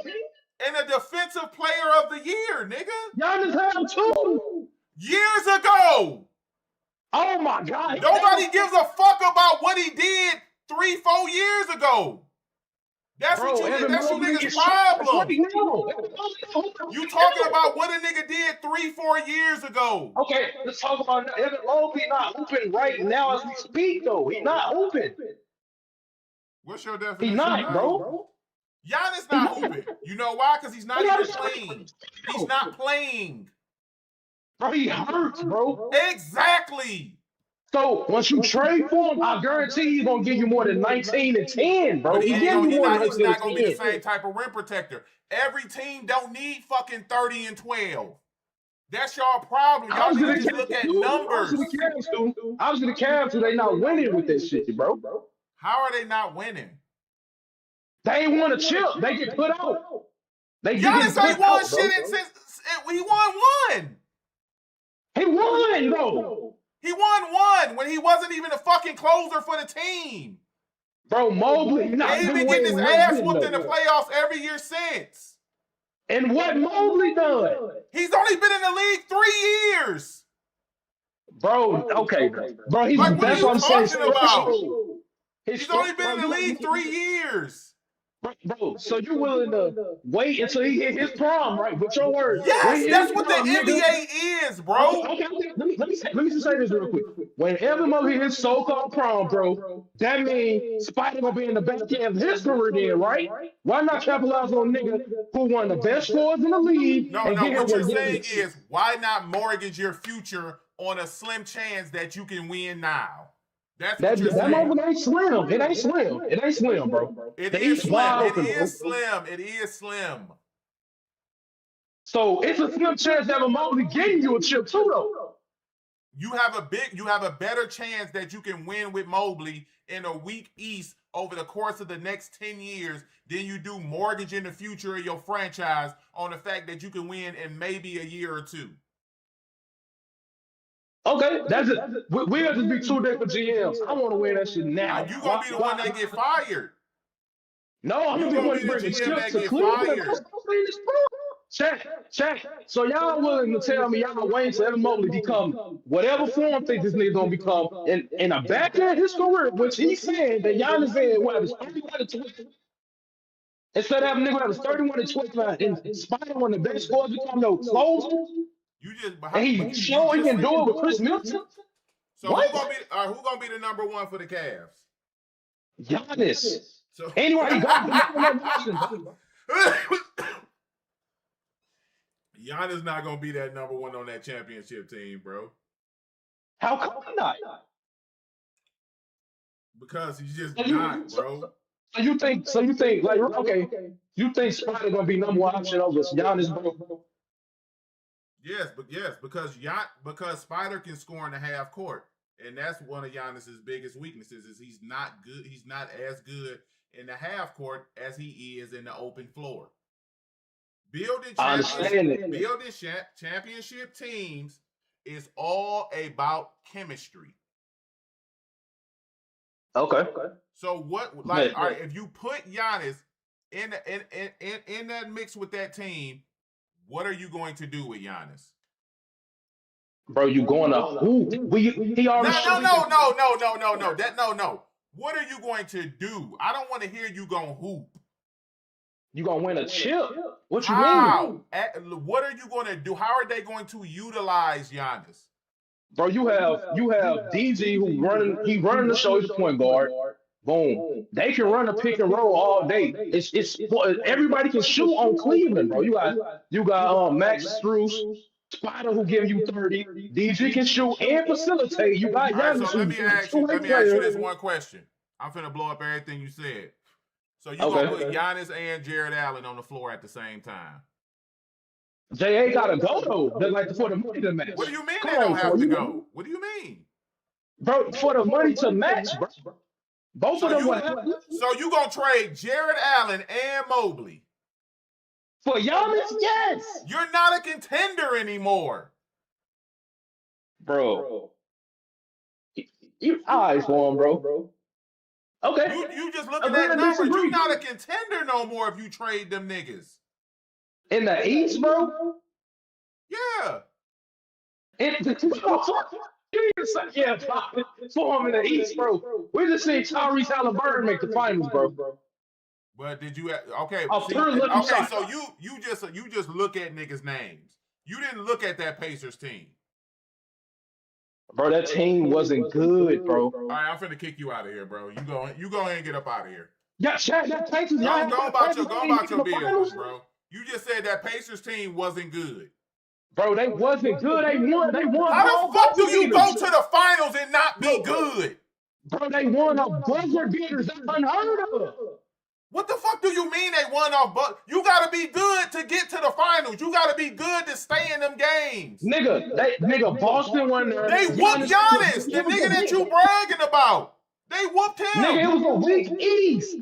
And a defensive player of the year, nigga. Giannis had 2 years ago. Oh my God. Nobody gives a fuck about what he did 3-4 years ago. That's what you niggas' problem. You talking about what a nigga did 3-4 years ago. Okay, let's talk about Evan Mobley not hooping right now as we speak, though. He not hooping. What's your definition? He not, bro. Giannis not hooping. You know why? Because he's not even playing. He's not playing. Bro, he hurts, bro. Exactly. So once you trade for him, I guarantee he's gonna give you more than 19 and 10, bro. But he's not gonna be the same type of rim protector. Every team don't need fucking 30 and 12. That's y'all problem. Y'all need to look at numbers. Obviously the Cavs, they not winning with this shit, bro. How are they not winning? They ain't won a chip. They get put out. Giannis ain't won shit since he won one. He won, though. He won one when he wasn't even a fucking closer for the team. Bro, Mobley not And he been been getting his winning ass nothing, whooped in the though. playoffs every year since. And what Mobley done? He's only been in the league 3 years. Bro, okay, bro. Like, what are That's you what I'm saying. talking about? His He's only been bro, in the league 3 years. Bro, so you willing to wait until he hit his prime, right? With your words. Yes, When that's his what the prime, nigga. NBA is, bro. Okay. Let me just say this real quick. Whenever Mobley hit his so-called prime, bro, that means Spider gonna be in the back end of his career then, right? Why not capitalize on a nigga who won the best scores in the league No, and get him what you're what saying Giannis? is, why not mortgage your future on a slim chance that you can win now? That's what you're That saying. moment ain't slim. It ain't slim. It ain't slim, bro. It The is East slim. wide It open, bro. is slim. It is slim. So it's a slim chance that Mobley getting you a chip too, though. You have a better chance that you can win with Mobley in a weak East over the course of the next 10 years than you do mortgaging the future of your franchise on the fact that you can win in maybe a year or two. Okay, that's it. We'll just be two different GMs. I want to win that shit now. You gonna be the one that get fired. No, I'm You gonna be gonna one be to the bring the GM chip that to get Cleveland. fired. Check. So y'all willing to tell me y'all waiting for Evan Mobley to become whatever form think this nigga gonna become in a back end of his career, which he said that Giannis said what is 31 to 20. Instead of having a nigga that was 31 to 29 and Spider one of the best scores become no closer, You just and he you showed he just can do it with Chris Middleton. so What? who gonna be the number one for the Cavs? Giannis. So Anyway, he got the Giannis not gonna be that number one on that championship team, bro. How come not? Because he's just not, bro. So you think like okay, you think Spider gonna be number one option over Giannis, bro? Yes, because Spider can score in the half court, and that's one of Giannis's biggest weaknesses. Is he's not good. He's not as good in the half court as he is in the open floor. Building championship teams is all about chemistry. Okay. So what? Like, all right, if you put Giannis in that mix with that team, what are you going to do with Giannis? Bro, you going to hoop? He already No. What are you going to do? I don't want to hear you going hoop. You gonna win a chip? What you mean? What are you going to do? How are they going to utilize Giannis? Bro, you have DG who running the show. He's a point guard. Boom. They can run a pick and roll all day. It's everybody can shoot on Cleveland, bro. You got Max Strus, Spider who give you 30. DG can shoot and facilitate. You got Giannis. So let me ask you this one question. I'm finna blow up everything you said. So you gonna put Giannis and Jared Allen on the floor at the same time? J.A. gotta go though. Like for the money to match. What do you mean they don't have to go? What do you mean? Bro, for the money to match, bro. Both of them will have. So you gonna trade Jared Allen and Mobley? For Giannis, yes. You're not a contender anymore. Bro. You eyes for him, bro. Okay. You just look at that number. You're not a contender no more if you trade them niggas. In the East, bro? Yeah. Yeah, for him in the East, bro. We just seen Tyrese Halliburton make the finals, bro. But did you okay? So you just look at niggas' names. You didn't look at that Pacers team. Bro, that team wasn't good, bro. All right, I'm finna kick you out of here, bro. You go ahead and get up out of here. Yeah, Shaq, that Pacers. Go about your business, bro. You just said that Pacers team wasn't good. Bro, they wasn't good. They won. How the fuck do you go to the finals and not be good? Bro, they won off buzzer beaters. That's unheard of. What the fuck do you mean they won off buzzer? You gotta be good to get to the finals. You gotta be good to stay in them games. Nigga, Boston won there. They whooped Giannis, the nigga that you bragging about. They whooped him. Nigga, it was a weak East.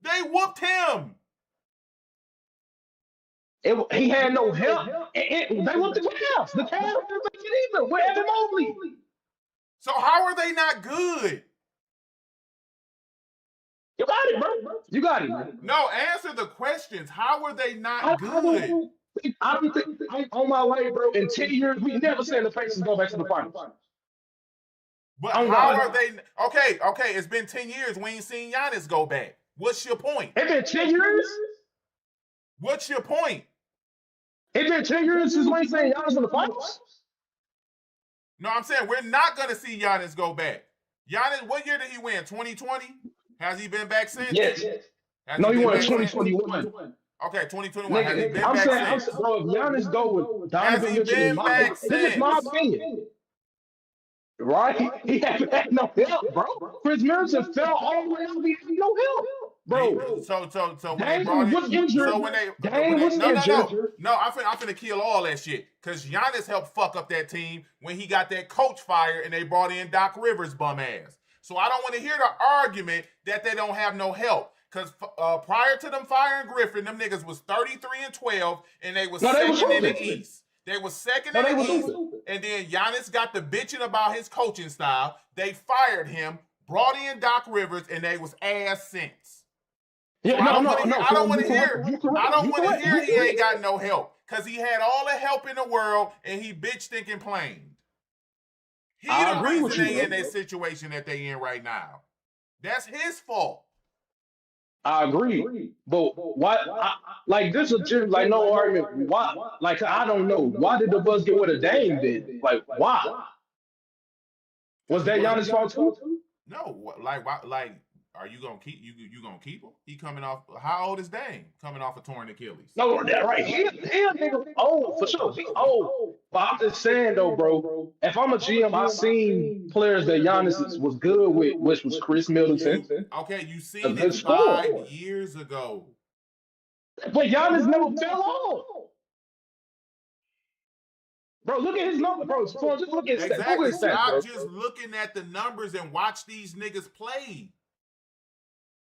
They whooped him. He had no help. They went to the Cavs. The Cavs didn't make it either with Evan Mobley. So how are they not good? You got it, bro. You got it, bro. No, answer the questions. How are they not I good? don't think on my life, bro. In 10 years, we never seen the Pacers go back to the finals. But Oh, how God. are they? Okay. It's been 10 years. We ain't seen Giannis go back. What's your point? It been 10 years? What's your point? It been 10 years since we ain't seen Giannis in the finals? No, I'm saying we're not going to see Giannis go back. Giannis, what year did he win? 2020? Has he been back since? Yes. No, he won in 2021. Okay, 2021. Has he been I'm back saying, since? bro, if Giannis go with Has Donovan he Mitchell, been back this is my since? opinion. Right? He haven't had no help, bro. Chris Middleton fell all the way out. He had no help, bro. So when Dame they brought was in, injured. so when Dame they was no, injured. no, I'm finna kill all that shit because Giannis helped fuck up that team when he got that coach fired and they brought in Doc Rivers bum ass. So I don't want to hear the argument that they don't have no help. Because prior to them firing Griffin, them niggas was 33-12, and they was second in the East. They was second in the East, and then Giannis got the bitching about his coaching style. They fired him, brought in Doc Rivers, and they was ass since. Yeah, so I don't want to hear he ain't got no help because he had all the help in the world and he bitched and complained. He the reason they in that situation that they in right now. That's his fault. I agree, but why? Like this is just like no argument. Why? Like I don't know. Why did the Bucks get rid of Dame then? Like why? Was that Giannis' fault too? No, like why? Like are you gonna keep you gonna keep him? He coming off. How old is Dame? Coming off a torn Achilles. No, that right. He nigga old for sure. He old. But I'm just saying though, bro. If I'm a GM, I seen players that Giannis was good with, which was Chris Middleton. You seen it 5 years ago. But Giannis never fell off. Bro, look at his numbers, bro. Just look at exactly. Stats, Stop bro. just looking at the numbers and watch these niggas play.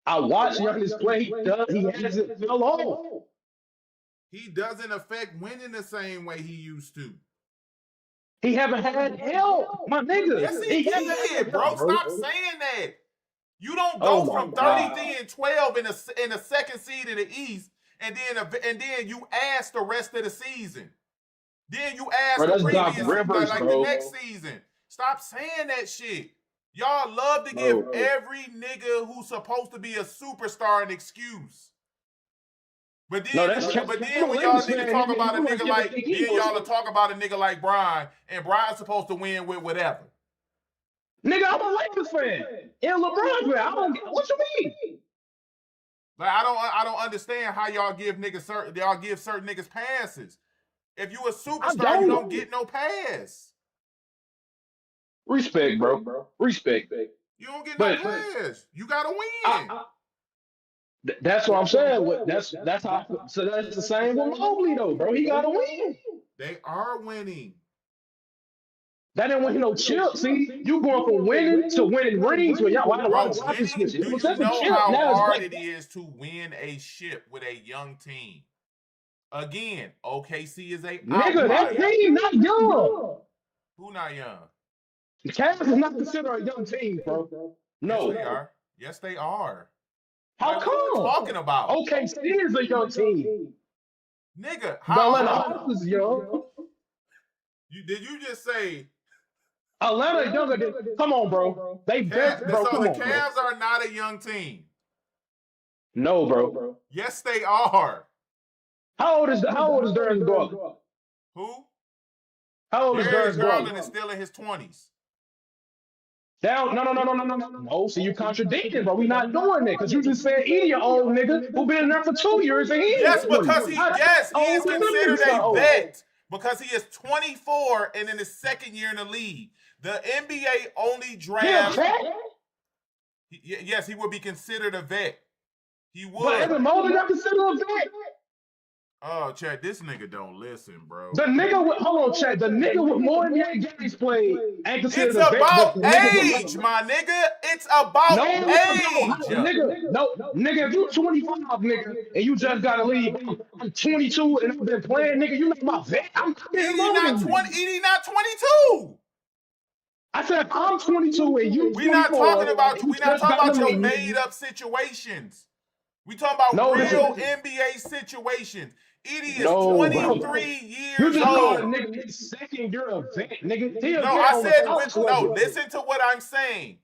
I watch Giannis play. He hasn't fell off. He doesn't affect winning the same way he used to. He haven't had help, my nigga. Yes, he did, bro. Stop saying that. You don't go from 30-12 in the second seed in the East, and then you ask the rest of the season. Then you ask the previous the next season. Stop saying that shit. Y'all love to give every nigga who's supposed to be a superstar an excuse. But then, when y'all niggas talk about a nigga like, then y'all will talk about a nigga like Brian, and Brian's supposed to win with whatever. Nigga, I'm a Lakers fan and LeBron fan. I don't get what you mean. Like I don't understand how y'all give certain niggas passes. If you a superstar, you don't get no pass. Respect, bro. Respect. You don't get no pass. You gotta win. That's what I'm saying. That's how. So that's the same with Mobley, though, bro. He gotta win. They are winning. That didn't win no chip. See, you going from winning to winning rings with y'all. Do you know how hard it is to win a ship with a young team? Again, OKC is a nigga. That team not young. Who not young? The Cavs is not considered a young team, bro. No, yes, they are. Yes, they are. How come? What are you talking about? OKC is a young team. Nigga, how Atlanta is young. Did you just say Atlanta younger than? Come on, bro. They best, bro. So the Cavs are not a young team. No, bro. Yes, they are. How old is Darius Garland? Who? How old is Darius Garland? Is still in his 20s. No. So you contradicting, bro. We not doing that because you just said any old nigga who been there for 2 years and he yes, because he is considered a vet because he is 24 and in his second year in the league. The NBA only drafts. Yes, he would be considered a vet. He would. But Evan Mobley not considered a vet. Oh, Chad, this nigga don't listen, bro. The nigga with hold on, Chad. The nigga with more NBA games played ain't It's considered a vet, but about the nigga age, with my nigga. It's no, about no, age. nigga, no, nigga. If you 25, nigga, and you just gotta leave, I'm 22 and I've been playing, nigga. You not my vet. I've been Edie longer not than 20. you. Edie not 22. I said I'm 22 and you We not talking 24 about and you we not just talking gotta about your leave. made up situations. We talking about No, this real is NBA situations. Edie is no, bro. 23 You years just called a old. nigga his second year a vet, nigga. He a No, vet I on the said with college no. level. Listen to what I'm saying.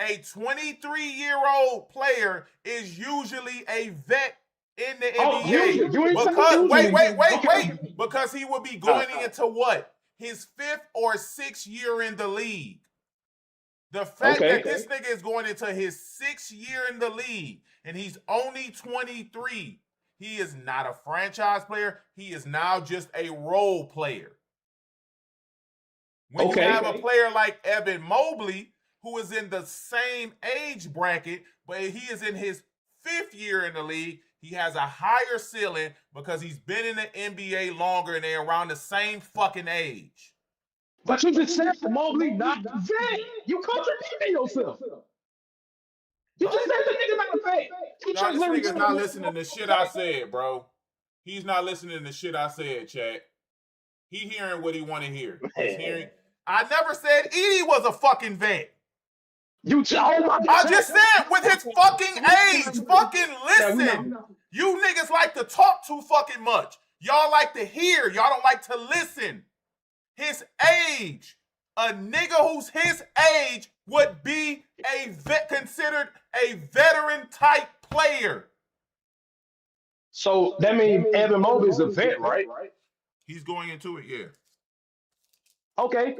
A 23-year-old player is usually a vet in the Oh, NBA. usually you ain't saying Because usually. wait. Because he will be going Okay. into what? His 5th or 6th year in the league. The fact Okay. that this nigga is going into his 6th year in the league and he's only 23, he is not a franchise player. He is now just a role player. When you have a player like Evan Mobley, who is in the same age bracket, but he is in his 5th year in the league, he has a higher ceiling because he's been in the NBA longer and they're around the same fucking age. But you just said Mobley not a vet. You contradicting yourself. You just said the nigga not a vet. You No, just this literally nigga's said not listening to shit I said, bro. He's not listening to shit I said, chat. He hearing what he want to hear. He's hearing. I never said Edie was a fucking vet. I just said with his fucking age. Fucking listen. You niggas like to talk too fucking much. Y'all like to hear. Y'all don't like to listen. His age. A nigga who's his age would be a vet, considered a veteran type player. So that means Evan Mobley is a vet, right? He's going into it, yeah. Okay.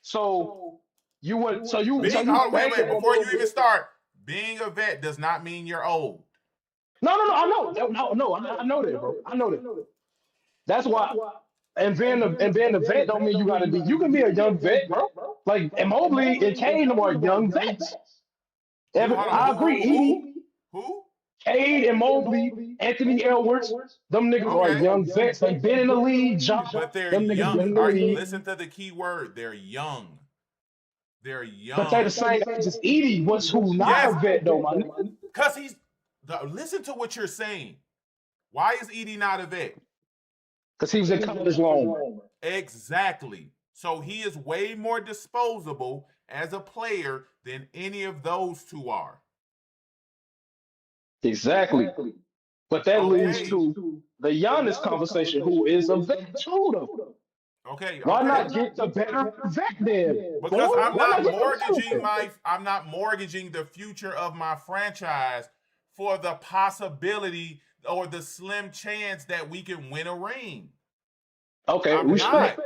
So you went. So you. So you. Wait. Before you even start, being a vet does not mean you're old. No. I know. No. I know that, bro. I know that. That's why. And being a vet don't mean you gotta be. You can be a young vet, bro. Like and Mobley and Kane are young vets. I agree. Who? Cade and Mobley, Anthony Edwards, them niggas are young vets. They've been in the league. Josh, But they're them niggas young. been in the league. Listen to the key word. They're young. They're young. But they're the same age as Edie, who's not a vet though, my nigga. Because listen to what you're saying. Why is Edie not a vet? Because he was in college longer. Exactly. So he is way more disposable as a player than any of those two are. Exactly. But that leads to the Giannis conversation, who is a vet too, though. Okay. Why not get the better vet then? Because I'm not mortgaging the future of my franchise for the possibility or the slim chance that we can win a ring. Okay, respect.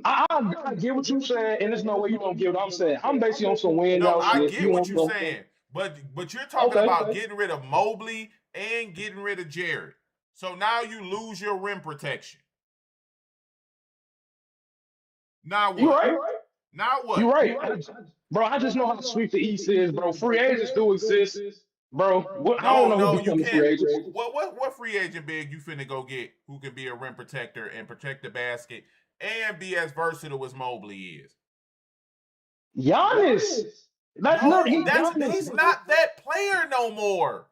I get what you're saying, and there's no way you don't get what I'm saying. I'm basically on some win now shit. I get what you're saying, but you're talking about getting rid of Mobley and getting rid of Jared. So now you lose your rim protection. Now what? You right. Now what? You right. Bro, I just know how sweet the East is, bro. Free agents do exist. Bro, I don't know who becoming free agents. What free agent big you finna go get who can be a rim protector and protect the basket and be as versatile as Mobley is? Giannis. He's not that player no more.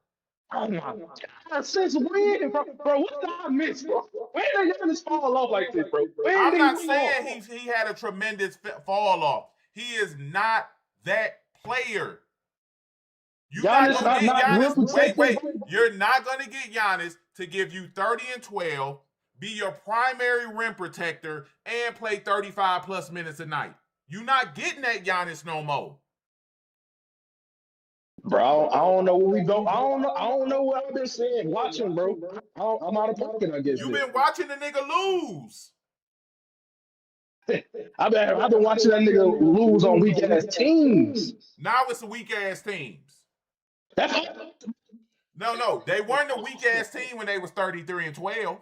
Oh my God. Since when, bro? What did I miss, bro? When did Giannis fall off like this, bro? I'm not saying he had a tremendous fall off. He is not that player. You're not gonna get Giannis. Wait. You're not gonna get Giannis to give you 30 and 12, be your primary rim protector, and play 35 plus minutes a night. You're not getting that Giannis no more. Bro, I don't know where we go. I don't know what I've been saying, watching, bro. I'm out of pocket, I guess. You've been watching the nigga lose. I've been watching that nigga lose on weak ass teams. Now it's the weak ass teams. No. They weren't a weak ass team when they was 33 and 12.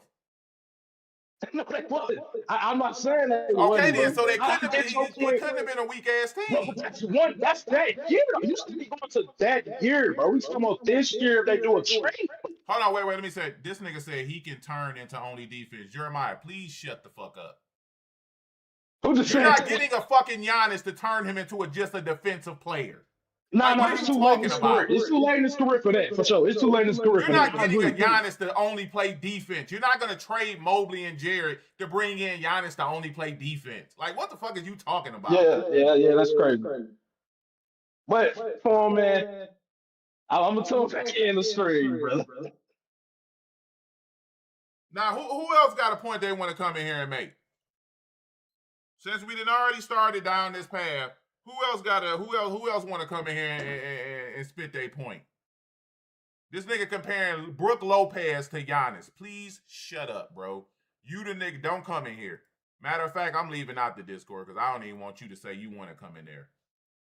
Like, what? I'm not saying that it Okay, wasn't, then. bro. So they couldn't I have get your been. It point. couldn't have been a weak ass Bro, but team. that's that year. Though. You still be going to that year, bro. We talking about this year if they do a trade. Hold on, wait. Let me say. This nigga said he can turn into only defense. Jeremiah, please shut the fuck up. Who just You're said not getting a fucking Giannis to turn him into just a defensive player. nah, Like, what nah, are it's you too late in talking his career. about? It's too late in his career for that, for sure. It's too late in his career You're for that. not I getting a agree. Giannis to only play defense. You're not going to trade Mobley and Jared to bring in Giannis to only play defense. Like, what the fuck is you talking about? Yeah, that's crazy. But come on, man. I'm gonna tell back in the stream, brother. Now, who else got a point they want to come in here and make? Since we done already started down this path, who else want to come in here and spit their point? This nigga comparing Brook Lopez to Giannis. Please shut up, bro. You the nigga, don't come in here. Matter of fact, I'm leaving out the Discord because I don't even want you to say you want to come in there.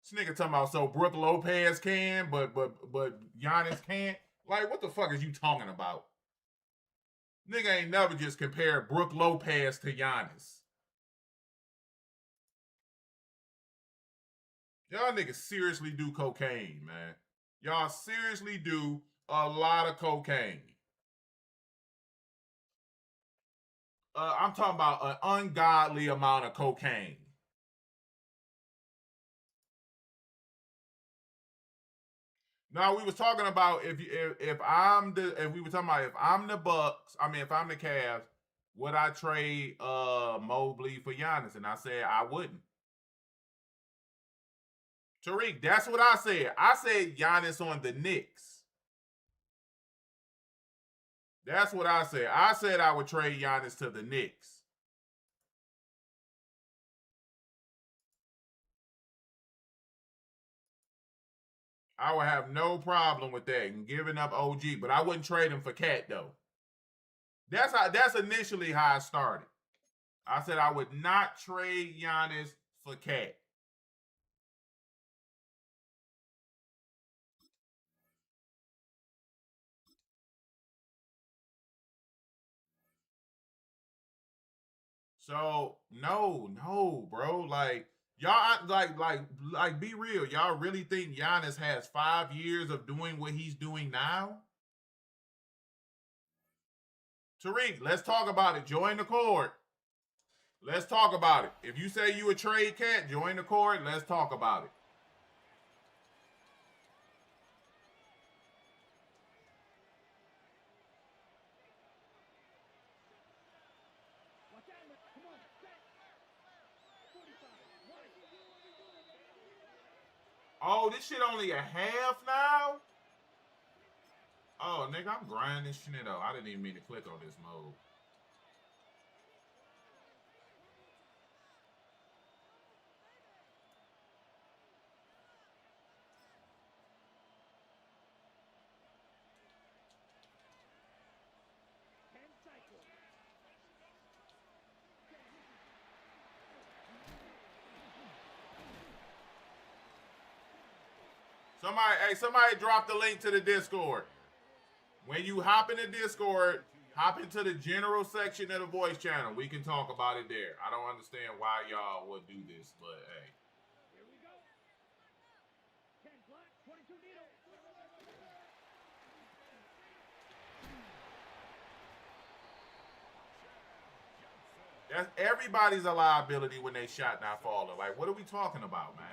This nigga talking about so Brook Lopez can, but Giannis can't. Like, what the fuck is you talking about? Nigga ain't never just compared Brook Lopez to Giannis. Y'all niggas seriously do cocaine, man. Y'all seriously do a lot of cocaine. I'm talking about an ungodly amount of cocaine. Now we was talking about if I'm the Bucks, if I'm the Cavs, would I trade Mobley for Giannis? And I said I wouldn't. Tariq, that's what I said. I said Giannis on the Knicks. That's what I said. I said I would trade Giannis to the Knicks. I would have no problem with that and giving up OG, but I wouldn't trade him for Cat though. That's initially how I started. I said I would not trade Giannis for Cat. So no, bro. Like y'all, like, be real. Y'all really think Giannis has 5 years of doing what he's doing now? Tariq, let's talk about it. Join the court. Let's talk about it. If you say you a trade Cat, join the court. Let's talk about it. Oh, this shit only a half now? Oh, nigga, I'm grinding shit up. I didn't even mean to click on this mode. Somebody drop the link to the Discord. When you hop in the Discord, hop into the general section of the voice channel. We can talk about it there. I don't understand why y'all would do this, but hey. Here we go. 10 black, 22 needle. That's everybody's a liability when they shot not falling. Like, what are we talking about, man?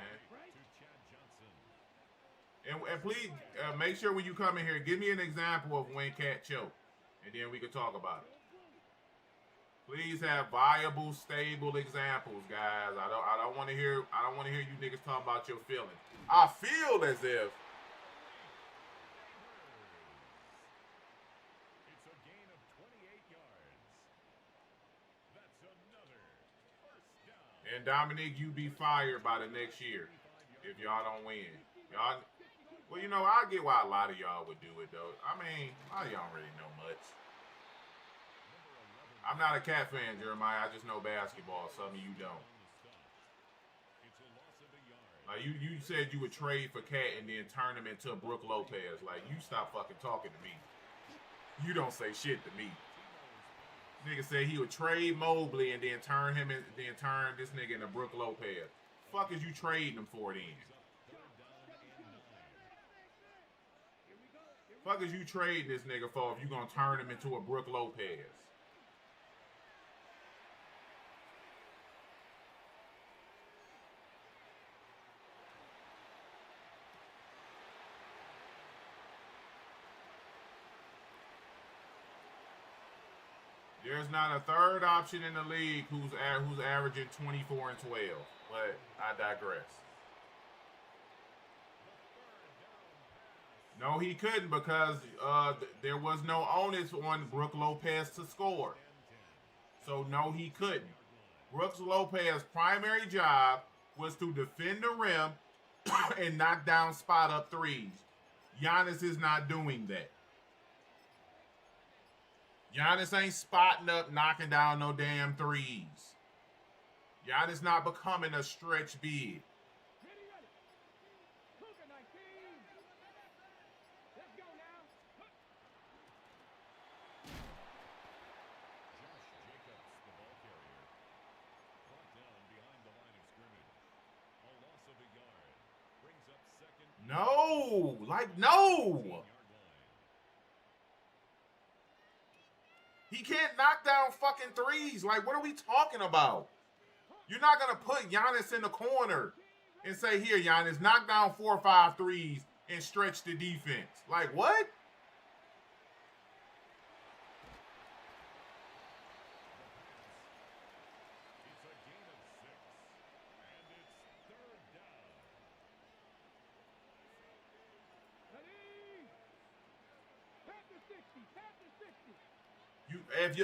And please make sure when you come in here, give me an example of when Cat choked, and then we can talk about it. Please have viable, stable examples, guys. I don't want to hear you niggas talking about your feelings. I feel as if It's a gain of 28 yards. That's another first down. and Dominique, you be fired by the next year if y'all don't win. Y'all. Well, you know, I get why a lot of y'all would do it, though. I mean, a lot of y'all don't really know much. I'm not a Cat fan, Jeremiah. I just know basketball. Some of you don't. Like, you said you would trade for Cat and then turn him into Brook Lopez. Like, you stop fucking talking to me. You don't say shit to me. Nigga said he would trade Mobley and then turn this nigga into Brook Lopez. Fuck is you trading him for then? Fuck is you trading this nigga for if you gonna turn him into a Brook Lopez? There's not a third option in the league who's averaging 24 and 12, but I digress. No, he couldn't because there was no onus on Brook Lopez to score. So, no, he couldn't. Brook Lopez's primary job was to defend the rim and knock down spot-up threes. Giannis is not doing that. Giannis ain't spotting up, knocking down no damn threes. Giannis not becoming a stretch big. No, like, no. He can't knock down fucking threes. Like, what are we talking about? You're not going to put Giannis in the corner and say, here, Giannis, knock down 4 or 5 threes and stretch the defense. Like, what?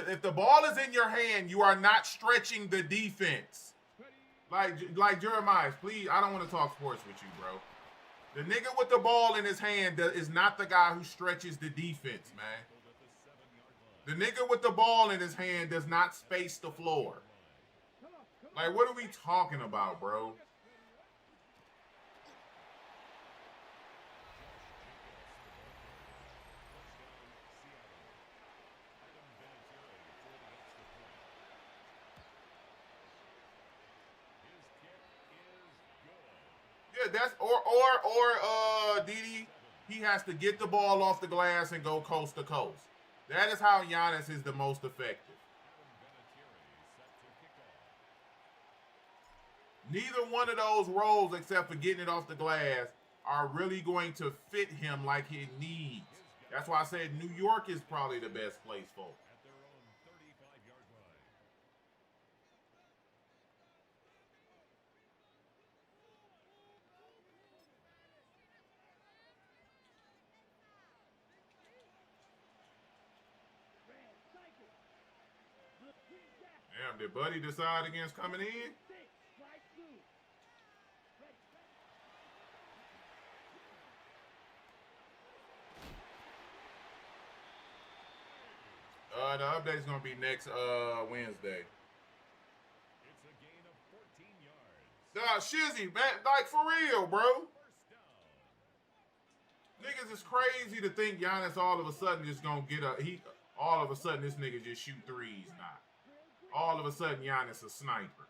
If the ball is in your hand, you are not stretching the defense. Like Jeremiah, please, I don't want to talk sports with you, bro. The nigga with the ball in his hand is not the guy who stretches the defense, man. The nigga with the ball in his hand does not space the floor. Like, what are we talking about, bro? That's Didi, he has to get the ball off the glass and go coast to coast. That is how Giannis is the most effective. Neither one of those roles, except for getting it off the glass, are really going to fit him like he needs. That's why I said New York is probably the best place for him. Damn, did Buddy decide against coming in? The update's gonna be next Wednesday. It's a gain of 14 yards. Shizzy, man, like for real, bro. Niggas is crazy to think Giannis all of a sudden just gonna get all of a sudden this nigga just shoot threes now. All of a sudden Giannis a sniper.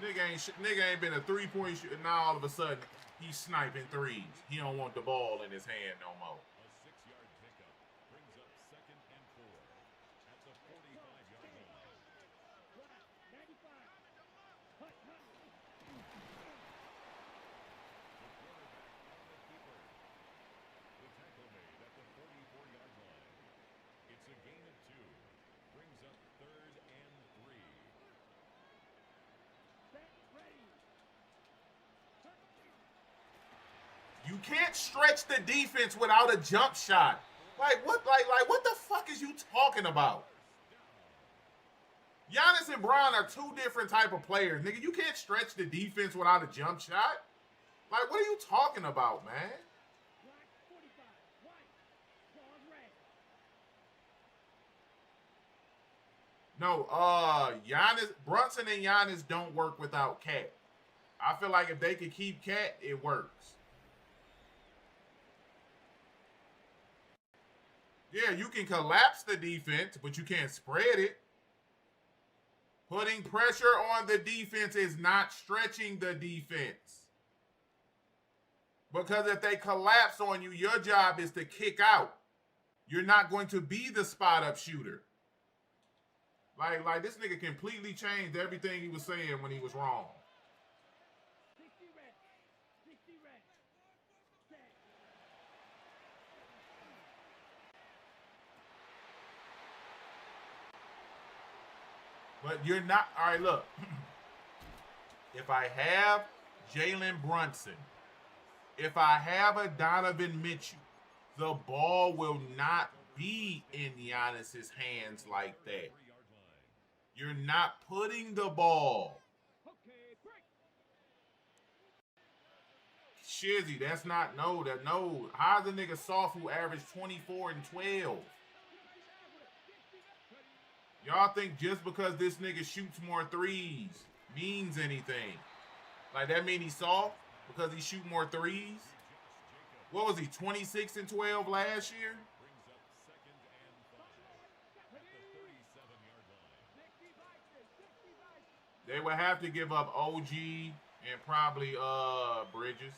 Nigga ain't been a 3-point shooter. Now all of a sudden he's sniping threes. He don't want the ball in his hand no more. A 6-yard pickup brings up 2nd and 4 at the 45-yard line. The tackle made at the 44-yard line. It's a gain of 2. Brings up 3rd and 3. You can't stretch the defense without a jump shot. Like what the fuck is you talking about? Giannis and Bron are two different type of players. Nigga, you can't stretch the defense without a jump shot. Like, what are you talking about, man? No, Brunson and Giannis don't work without Cat. I feel like if they could keep Cat, it works. Yeah, you can collapse the defense, but you can't spread it. Putting pressure on the defense is not stretching the defense. Because if they collapse on you, your job is to kick out. You're not going to be the spot-up shooter. Like this nigga completely changed everything he was saying when he was wrong. 60 reps. 60 reps. Set. But you're not. All right, look. If I have Jalen Brunson, if I have a Donovan Mitchell, the ball will not be in Giannis's hands like that. You're not putting the ball. Okay, break. Shizzy, that's not no. How's the nigga soft who averaged 24 and 12? Y'all think just because this nigga shoots more threes means anything? Like that mean he's soft because he shoot more threes? What was he, 26 and 12 last year? They would have to give up OG and probably Bridges.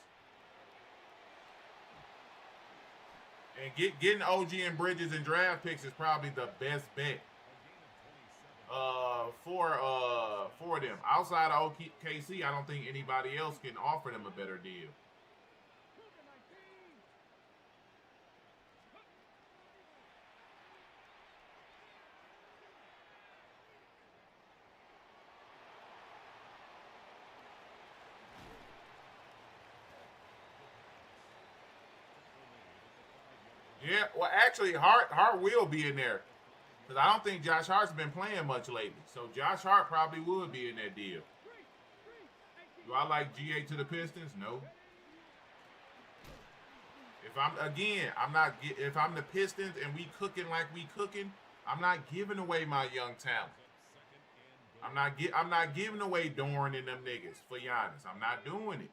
And getting OG and Bridges and draft picks is probably the best bet for them. Outside of OKC, I don't think anybody else can offer them a better deal. Yeah, well, actually, Hart will be in there. Because I don't think Josh Hart's been playing much lately. So Josh Hart probably would be in that deal. Do I like GA to the Pistons? No. If I'm the Pistons and we cooking like we cooking, I'm not giving away my young talent. I'm not giving away Dorn and them niggas for Giannis. I'm not doing it.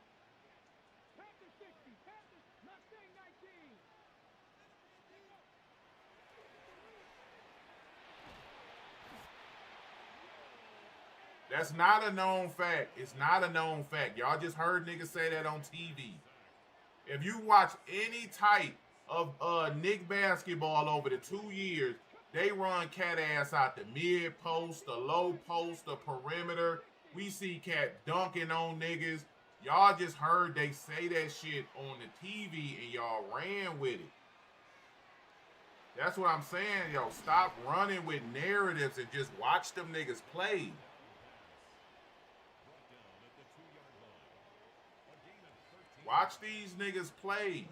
That's not a known fact. It's not a known fact. Y'all just heard niggas say that on TV. If you watch any type of Knick basketball over the 2 years, they run cat ass out the mid post, the low post, the perimeter. We see cat dunking on niggas. Y'all just heard they say that shit on the TV and y'all ran with it. That's what I'm saying, yo. Stop running with narratives and just watch them niggas play. Watch these niggas play.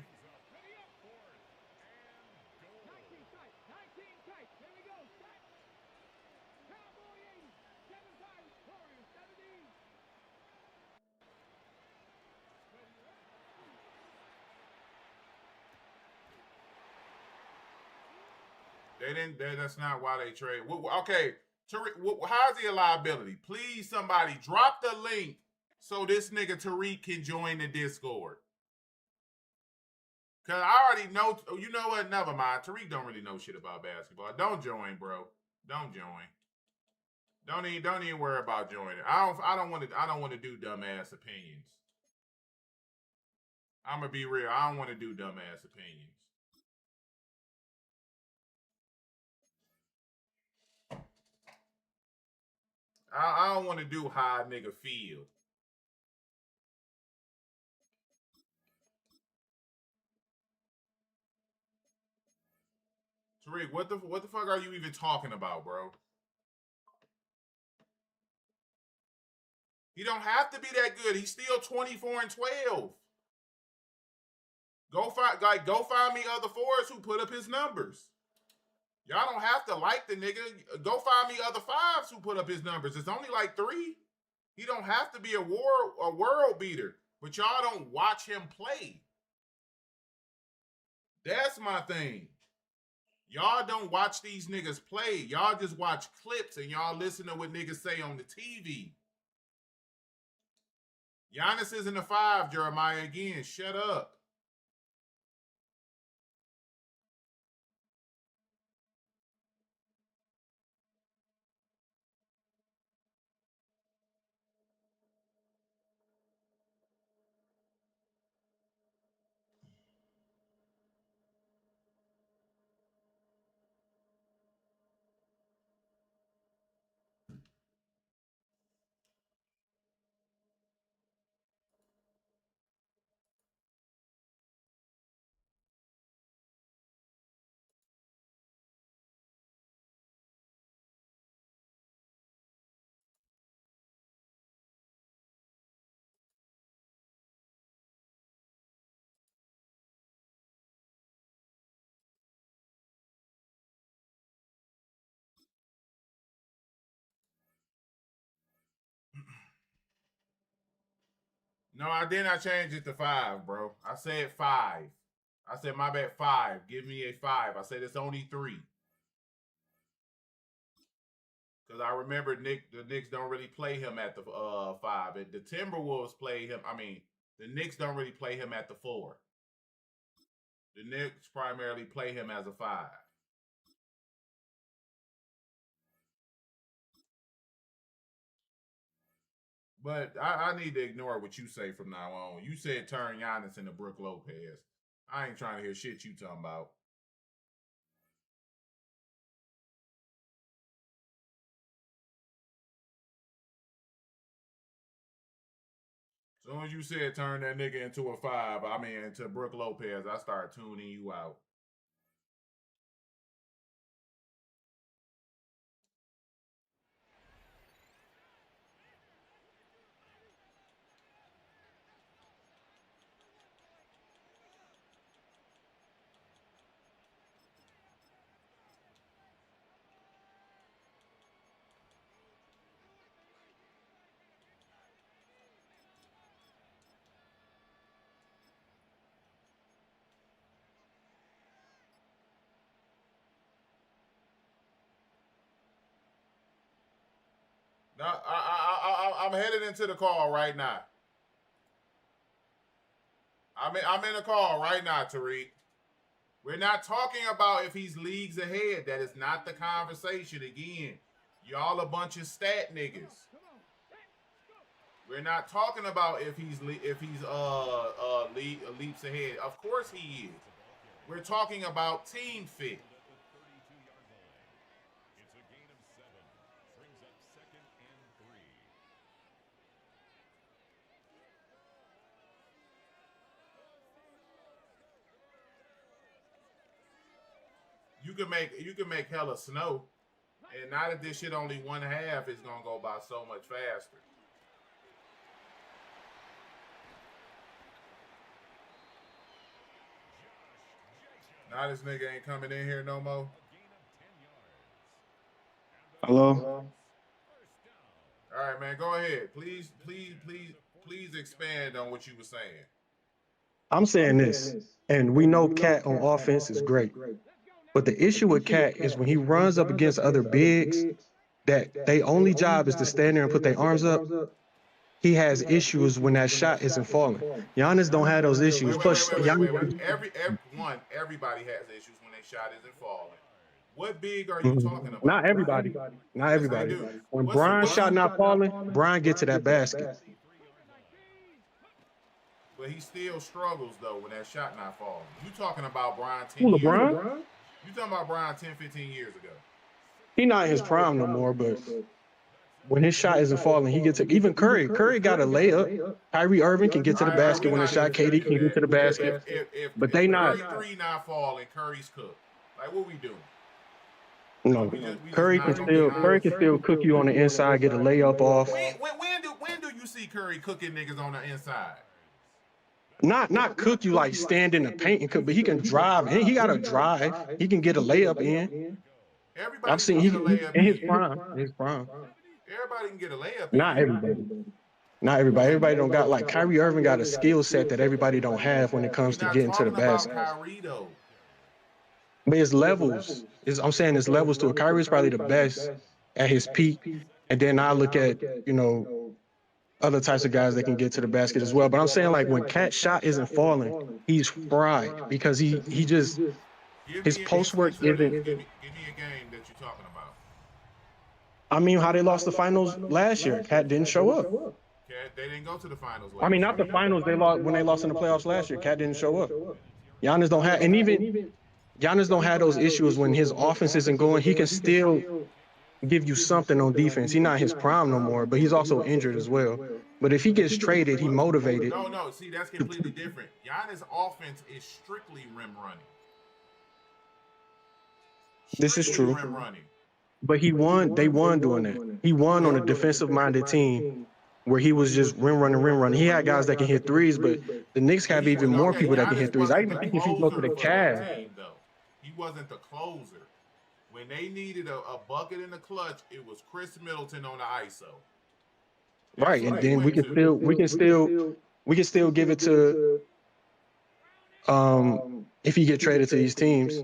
They didn't. That's not why they trade. Okay, Tariq, how's the liability? Please, somebody drop the link so this nigga Tariq can join the Discord. Cause I already know. You know what? Never mind. Tariq don't really know shit about basketball. Don't join, bro. Don't join. Don't even worry about joining. I don't want to do dumbass opinions. I'm gonna be real. I don't want to do dumbass opinions. I don't want to do how a nigga feel. Tariq, what the fuck are you even talking about, bro? He don't have to be that good. He's still 24 and 12. Go find me other fours who put up his numbers. Y'all don't have to like the nigga. Go find me other fives who put up his numbers. It's only like 3. He don't have to be a world beater, but y'all don't watch him play. That's my thing. Y'all don't watch these niggas play. Y'all just watch clips and y'all listen to what niggas say on the TV. Giannis isn't a 5, Jeremiah. Again, shut up. No, I did not change it to 5, bro. I said 5. I said, my bad, 5. Give me a 5. I said it's only 3. Because I remember the Knicks don't really play him at the 5. The Timberwolves play him. I mean, the Knicks don't really play him at the 4. The Knicks primarily play him as a 5. But I need to ignore what you say from now on. You said turn Giannis into Brook Lopez. I ain't trying to hear shit you talking about. As soon as you said turn that nigga into a 5, I mean into Brook Lopez, I start tuning you out. No, I'm headed into the call right now. I'm in a call right now, Tariq. We're not talking about if he's leagues ahead. That is not the conversation. Again, y'all a bunch of stat niggas. We're not talking about if he's leaps ahead. Of course he is. We're talking about team fit. You can make hella snow, and now that this shit only 1/2, it's gonna go by so much faster. Now this nigga ain't coming in here no more. Hello? All right, man, go ahead. Please expand on what you were saying. I'm saying this, and we know Cat on offense is great. But the issue with Cat is when he runs up against other bigs, that they only job is to stand there and put their arms up. He has issues when that shot isn't falling. Giannis don't have those issues. Plus, Wait. Everybody has issues when their shot isn't falling. What big are you talking about? Not everybody. Not Yes, everybody. they do. When Brian's shot not falling, Brian get to that basket. But he still struggles, though, when that shot not falling. You talking about Brian 10 Who, years LeBron? ago. You talking about Brian 10, 15 years ago. He not in his prime no more, but when his shot isn't falling, he gets to even Curry. Curry got a layup. Kyrie Irving can get to the basket when his shot. KD can get to the basket. But they not. Curry 3 not falling, Curry's cooked. Like, what we doing? No, Curry can still cook you on the inside, get a layup off. When do you see Curry cooking niggas on the inside? Not cook you like stand in the paint and cook, but he can drive. He got a drive. He can get a layup in. I've seen he in his prime. Everybody can get a layup. Not everybody. Not everybody. Everybody don't got like Kyrie Irving got a skill set that everybody don't have when it comes to getting to the basket. Kyrie, though. But it's levels. I'm saying it's levels to it. Kyrie's probably the best at his peak. And then I look at, other types of guys that can get to the basket as well. But I'm saying like when Cat's shot isn't falling, he's fried because he just his post work isn't. Give me a game that you're talking about. I mean, how they lost the finals last year. Cat didn't show up. They didn't go to the finals. I mean, not the finals. They lost when they lost in the playoffs last year. Cat didn't show up. Giannis don't have, and even Giannis don't have those issues when his offense isn't going. He can still give you something on defense. He's not his prime no more, but he's also injured as well. But if he gets traded, he motivated. No. See, that's completely different. Giannis' offense is strictly rim running. This is true. But he won. They won doing that. He won on a defensive-minded team where he was just rim running. He had guys that can hit threes, but the Knicks have even more people that can hit threes. I even think if you go to the Cavs, he wasn't the closer. When they needed a bucket in the clutch, it was Chris Middleton on the ISO. Right, and then we can still we can still give it to if you get traded to these teams.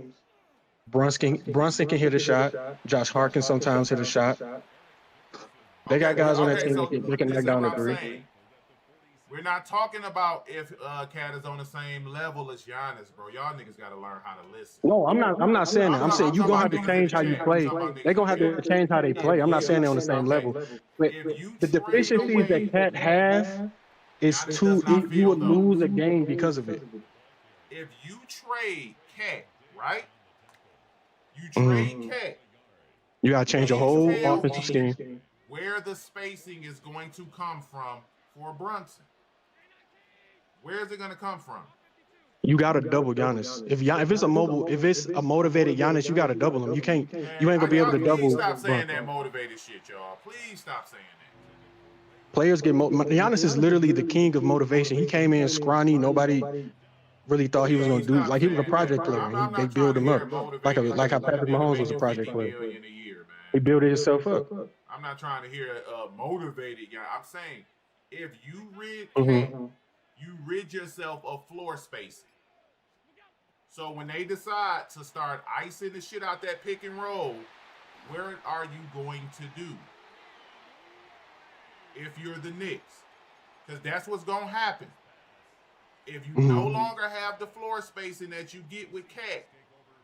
Brunson can hit a shot. Josh Hart can sometimes hit a shot. They got guys on that team that can knock this is down what a I'm three. saying. We're not talking about if Cat is on the same level as Giannis, bro. Y'all niggas got to learn how to listen. No, I'm not saying that. I'm saying you're gonna have to change how you play. They're gonna have to change how they play. I'm not saying they're on the same level. But the deficiencies that Cat have is too. You would lose a game because of it. If you trade Cat, right? You trade Cat. You gotta change your whole offensive scheme. Where the spacing is going to come from for Brunson? Where is it going to come from? You gotta double Giannis. If it's a motivated Giannis, you gotta double him. You ain't gonna be able to double. Please stop saying that motivated shit, y'all. Please stop saying that. Players get Giannis is literally the king of motivation. He came in scrawny. Nobody really thought he was gonna do he was a project player. They built him up like how Patrick Mahomes was a project player. He built it himself up. I'm not trying to hear motivated guy. I'm saying if you rid yourself of floor spacing. So when they decide to start icing the shit out that pick and roll, where are you going to do? If you're the Knicks, because that's what's gonna happen. If you no longer have the floor spacing that you get with Cat,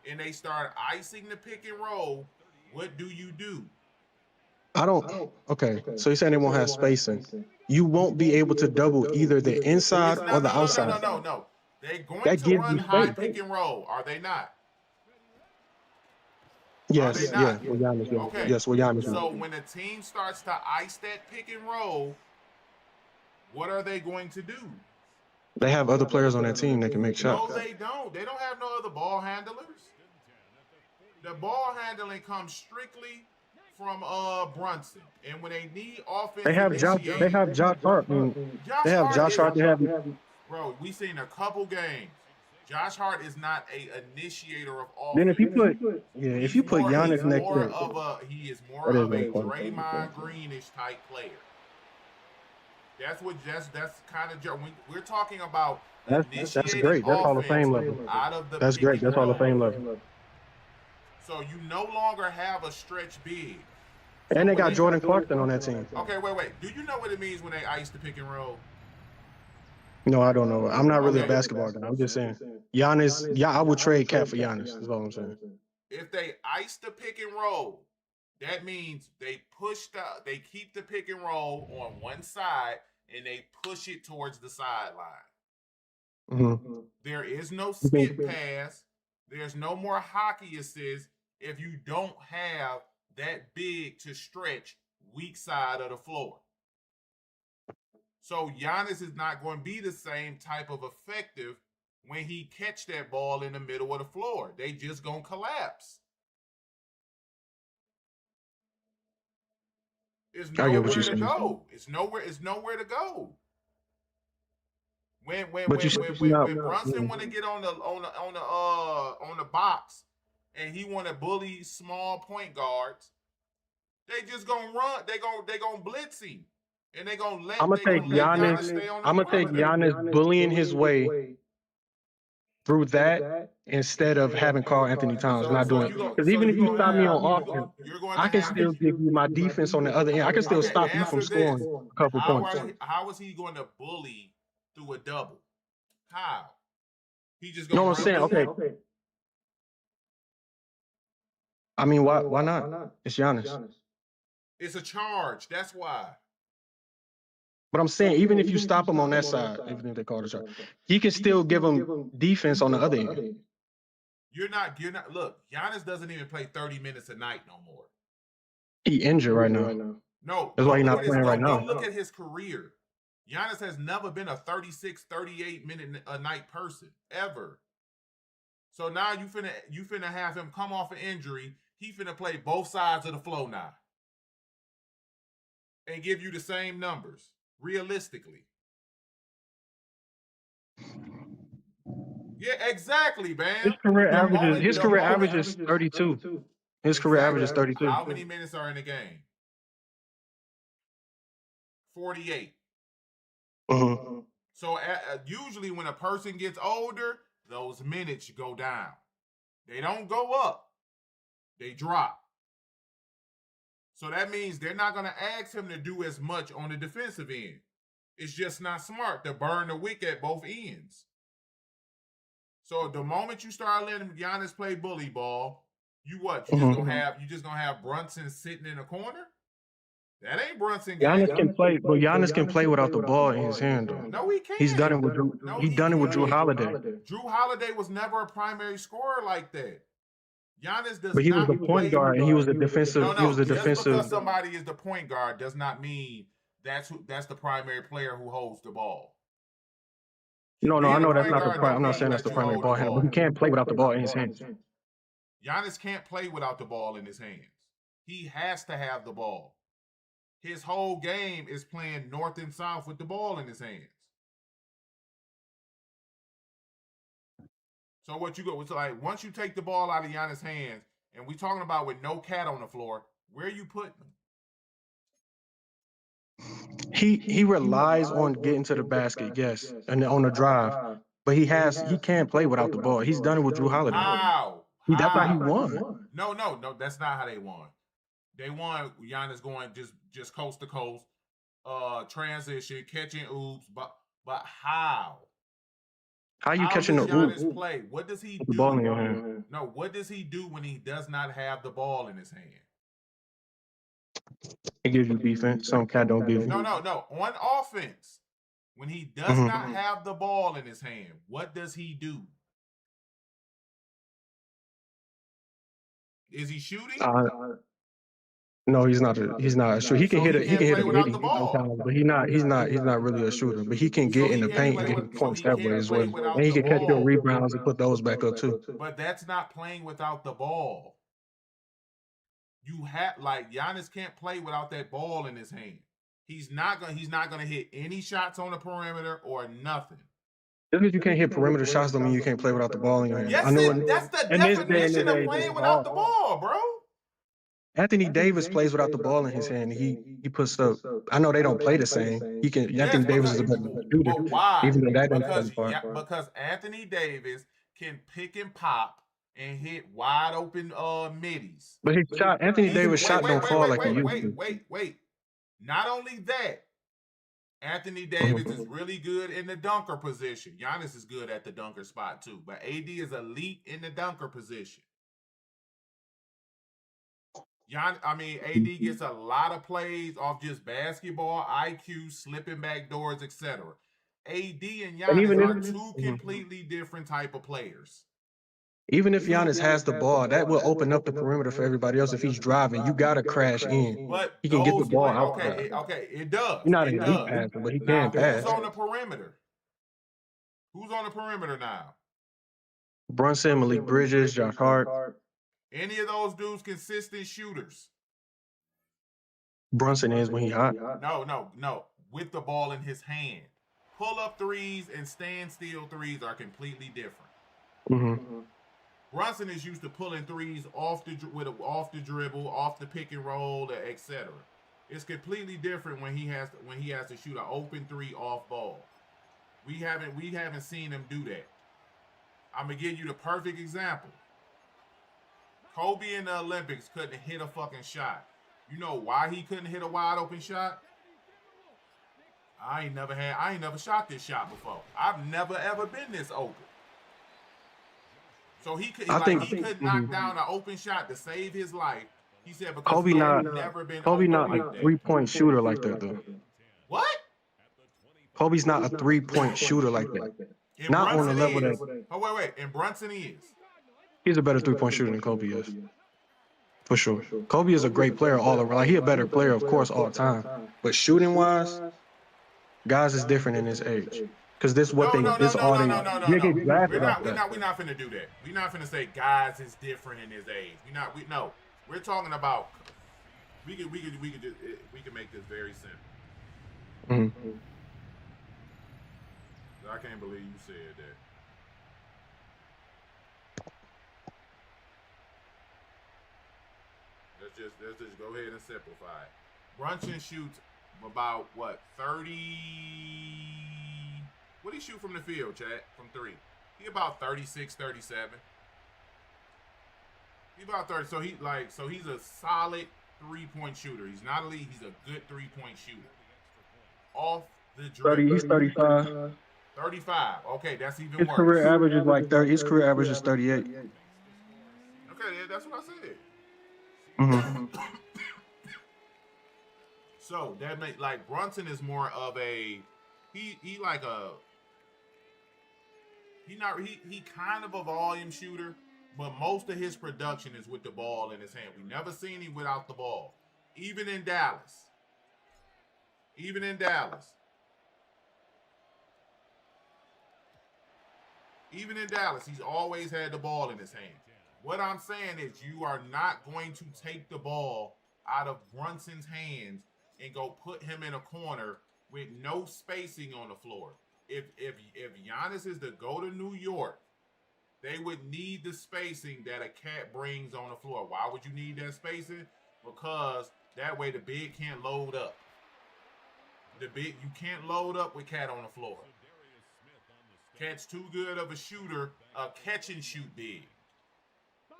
and they start icing the pick and roll, what do you do? Okay, so you're saying they won't have spacing. You won't be able to double either the inside or the outside. No. They're going to run high pick and roll, are they not? Yes, yeah. Okay. Yes, Giannis. So when a team starts to ice that pick and roll, what are they going to do? They have other players on that team that can make shots. No, they don't. They don't have no other ball handlers. The ball handling comes strictly from Brunson, and when they need offense, they have Josh Hart. They have Josh Hart. Bro, we seen a couple games. Josh Hart is not a initiator of offense. Then if you put Giannis next to he is more of a Draymond Greenish type player. That's kind of we're talking about. That's great. That's Hall of Fame level. That's great. That's Hall of Fame level. So you no longer have a stretch big. And they got Jordan Clarkson on that team. Okay, wait. Do you know what it means when they ice the pick and roll? No, I don't know. I'm not really a basketball guy. I'm just saying. Giannis, I would trade Cat for Giannis. That's all I'm saying. If they ice the pick and roll, that means they keep the pick and roll on one side and they push it towards the sideline. Mm-hmm. There is no skip pass. There's no more hockey assists if you don't have that big to stretch weak side of the floor. So Giannis is not going to be the same type of effective when he catch that ball in the middle of the floor. They just going to collapse. It's nowhere to go. It's nowhere to go. When Brunson want to get on the box and he want to bully small point guards, they just gonna run. They gonna blitz him, and they gonna let. I'm gonna take Giannis bullying his way through that instead of having Karl Anthony Towns not doing it. Because even if you stop me on offense, I can still give you my defense on the other end. I can still stop you from scoring a couple points. How is he going to bully through a double? How? He just going. No, I'm saying okay. I mean, why not? It's Giannis. It's a charge. That's why. But I'm saying, even if you stop him on that side, even if they call it a charge, he can still give him defense on the other end. You're not. Look, Giannis doesn't even play 30 minutes a night no more. He injured right now. No. That's why he's not playing right now. Look at his career. Giannis has never been a 36, 38 minute a night person ever. So now you finna have him come off an injury. He finna play both sides of the flow now. And give you the same numbers, realistically. Yeah, exactly, man. His career average is 32. His career average is 32. How many minutes are in the game? 48. Mm-hmm. So usually when a person gets older, those minutes go down. They don't go up. They drop. So that means they're not going to ask him to do as much on the defensive end. It's just not smart to burn the wick at both ends. So the moment you start letting Giannis play bully ball, you just gonna have Brunson sitting in a corner? That ain't Brunson game. Giannis can play, but Giannis can play without the ball in his hand, though. No, he can't. He's done it with Drew. He done it with Drew Holiday. Drew Holiday was never a primary scorer like that. Giannis does. But he was the point guard, and he was the defensive. No, he was the just defensive. because somebody is the point guard does not mean that's the primary player who holds the ball. No, I know that's not the prime. I'm not saying that's the primary ball handler, but he can't play without the ball in his hands. Giannis can't play without the ball in his hands. He has to have the ball. His whole game is playing north and south with the ball in his hands. So what you go, it's like once you take the ball out of Giannis' hands, and we talking about with no cat on the floor, where are you putting him? He relies on getting to the basket, yes, and on the drive. But he can't play without the ball. He's done it with Drew Holiday. How? That's how he won. No, that's not how they won. They won Giannis going just coast to coast, transition, catching oops, but how? How you catching the Giannis oop? play? What does he do? The ball in your hand. No, what does he do when he does not have the ball in his hand? He gives you defense. Some cat don't give you. No. On offense, when he does not have the ball in his hand, what does he do? Is he shooting? No, he's not. He's not a shooter. He can hit it. He can hit it without the ball. sometimes, but he's not really a shooter. But he can get in the paint and get points that way as well. And he can catch your rebounds and put those back up too. But that's not playing without the ball. Giannis can't play without that ball in his hand. He's not gonna hit any shots on the perimeter or nothing. Just because you can't hit perimeter shots don't mean you can't play without the ball in your hand. Yes, that's the definition of playing without the ball, bro. Anthony Davis plays without the ball in his hand. He puts up. I know they don't play the same. He can. Anthony Davis is a better shooter. But why? Even though that doesn't play part. Because Anthony Davis can pick and pop and hit wide open middies. But his shot, Anthony Davis' shot don't fall like he used to. Wait. Not only that, Anthony Davis is really good in the dunker position. Giannis is good at the dunker spot too. But AD is elite in the dunker position. AD gets a lot of plays off just basketball, IQ, slipping back doors, etc. AD and Giannis are two completely different type of players. Even if Giannis has the ball, that will open up the perimeter for everybody else. If he's driving, you gotta crash in. But he can get the ball out. Okay, it does. He's not an elite passer, but he can pass. Who's on the perimeter? Who's on the perimeter now? Brunson, Malik Bridges, Josh Hart. Any of those dudes consistent shooters? Brunson is when he hot. No. With the ball in his hand. Pull-up threes and stand-still threes are completely different. Brunson is used to pulling threes off the dribble, off the pick and roll, etc. It's completely different when he has to shoot an open three off ball. We haven't seen him do that. I'm gonna give you the perfect example. Kobe in the Olympics couldn't hit a fucking shot. You know why he couldn't hit a wide open shot? I ain't never shot this shot before. I've never ever been this open. So he could knock down an open shot to save his life. He said because Kobe never been not like a 3-point shooter like that though. What? Kobe's not a 3-point shooter like that. Not on the level that. Oh wait, and Brunson is. He's a better 3-point shooter than Kobe is. For sure. Kobe is a great player all around. Like, he a better player, of course, all the time. But shooting wise, guys is different in his age. Because this what they No. We're not finna do that. We're not finna say guys is different in his age. We're talking about we can make this very simple. I can't believe you said that. Let's just go ahead and simplify it. Brunson shoots about 30 What do he shoot from the field, Chad? From 3. He about 36, 37. He about 30. So he's a solid 3-point shooter. He's not elite. He's a good 3-point shooter. Off the dribble. 30. He's 35. 35. Okay, that's even His worse. career average is like 30. His career average is 38. Okay, yeah, that's what I said. Mm-hmm. So that make like Brunson is more of a he kind of a volume shooter, but most of his production is with the ball in his hand. We never seen him without the ball. Even in Dallas. He's always had the ball in his hand. What I'm saying is you are not going to take the ball out of Brunson's hands and go put him in a corner with no spacing on the floor. If Giannis is to go to New York, they would need the spacing that a cat brings on the floor. Why would you need that spacing? Because that way the big can't load up. You can't load up with cat on the floor. Cat's too good of a shooter, a catch and shoot big.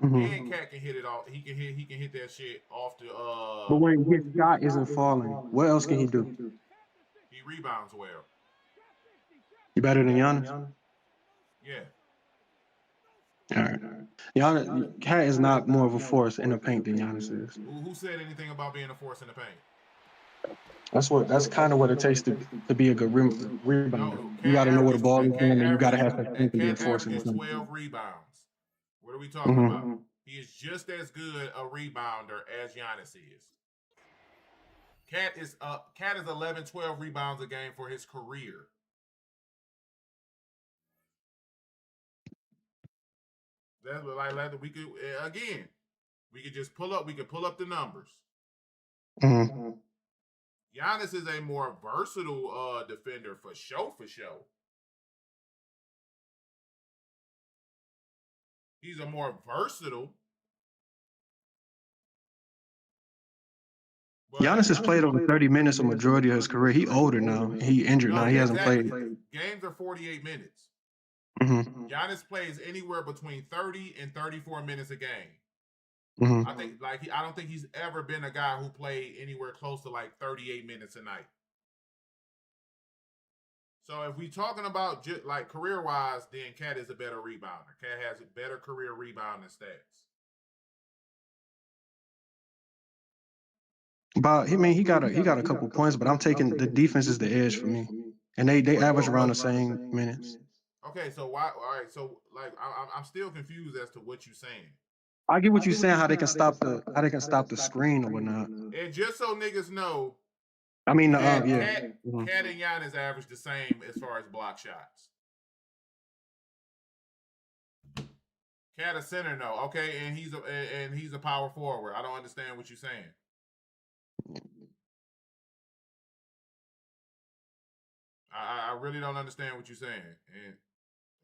Mm-hmm. And Cat can hit it off. He can hit that shit off the But when his shot isn't falling, what else can he do? He rebounds well. You better than Giannis? Yeah. All right. Giannis, Cat is not more of a force in the paint than Giannis is. Who said anything about being a force in the paint? That's kind of what it takes to be a good rebounder. No, You got to know where the ball is going, and you got to have that to be a Cat force in the averages paint. 12 rebounds. What are we talking about? He is just as good a rebounder as Giannis is. Cat is 11, 12 rebounds a game for his career. That's what we could just pull up the numbers. Mm-hmm. Giannis is a more versatile defender for show. He's a more versatile. Giannis has played over 30 minutes a majority of his career. He older now. He injured now. He hasn't played. Games are 48 minutes. Mm-hmm. Giannis plays anywhere between 30 and 34 minutes a game. Mm-hmm. I don't think he's ever been a guy who played anywhere close to like 38 minutes a night. So if we talking about just like career-wise, then Cat is a better rebounder. Cat has a better career rebounding stats. But he got a couple points, but I'm taking the defense is the edge for me, and they average around the same minutes. Okay, so why? All right, so like I'm still confused as to what you're saying. I get what you're saying. How they can stop the screen or whatnot. And just so niggas know, I mean, Cat Mm-hmm. and Giannis average the same as far as block shots. Cat a center, no, okay, and he's a power forward. I don't understand what you're saying. I really don't understand what you're saying. And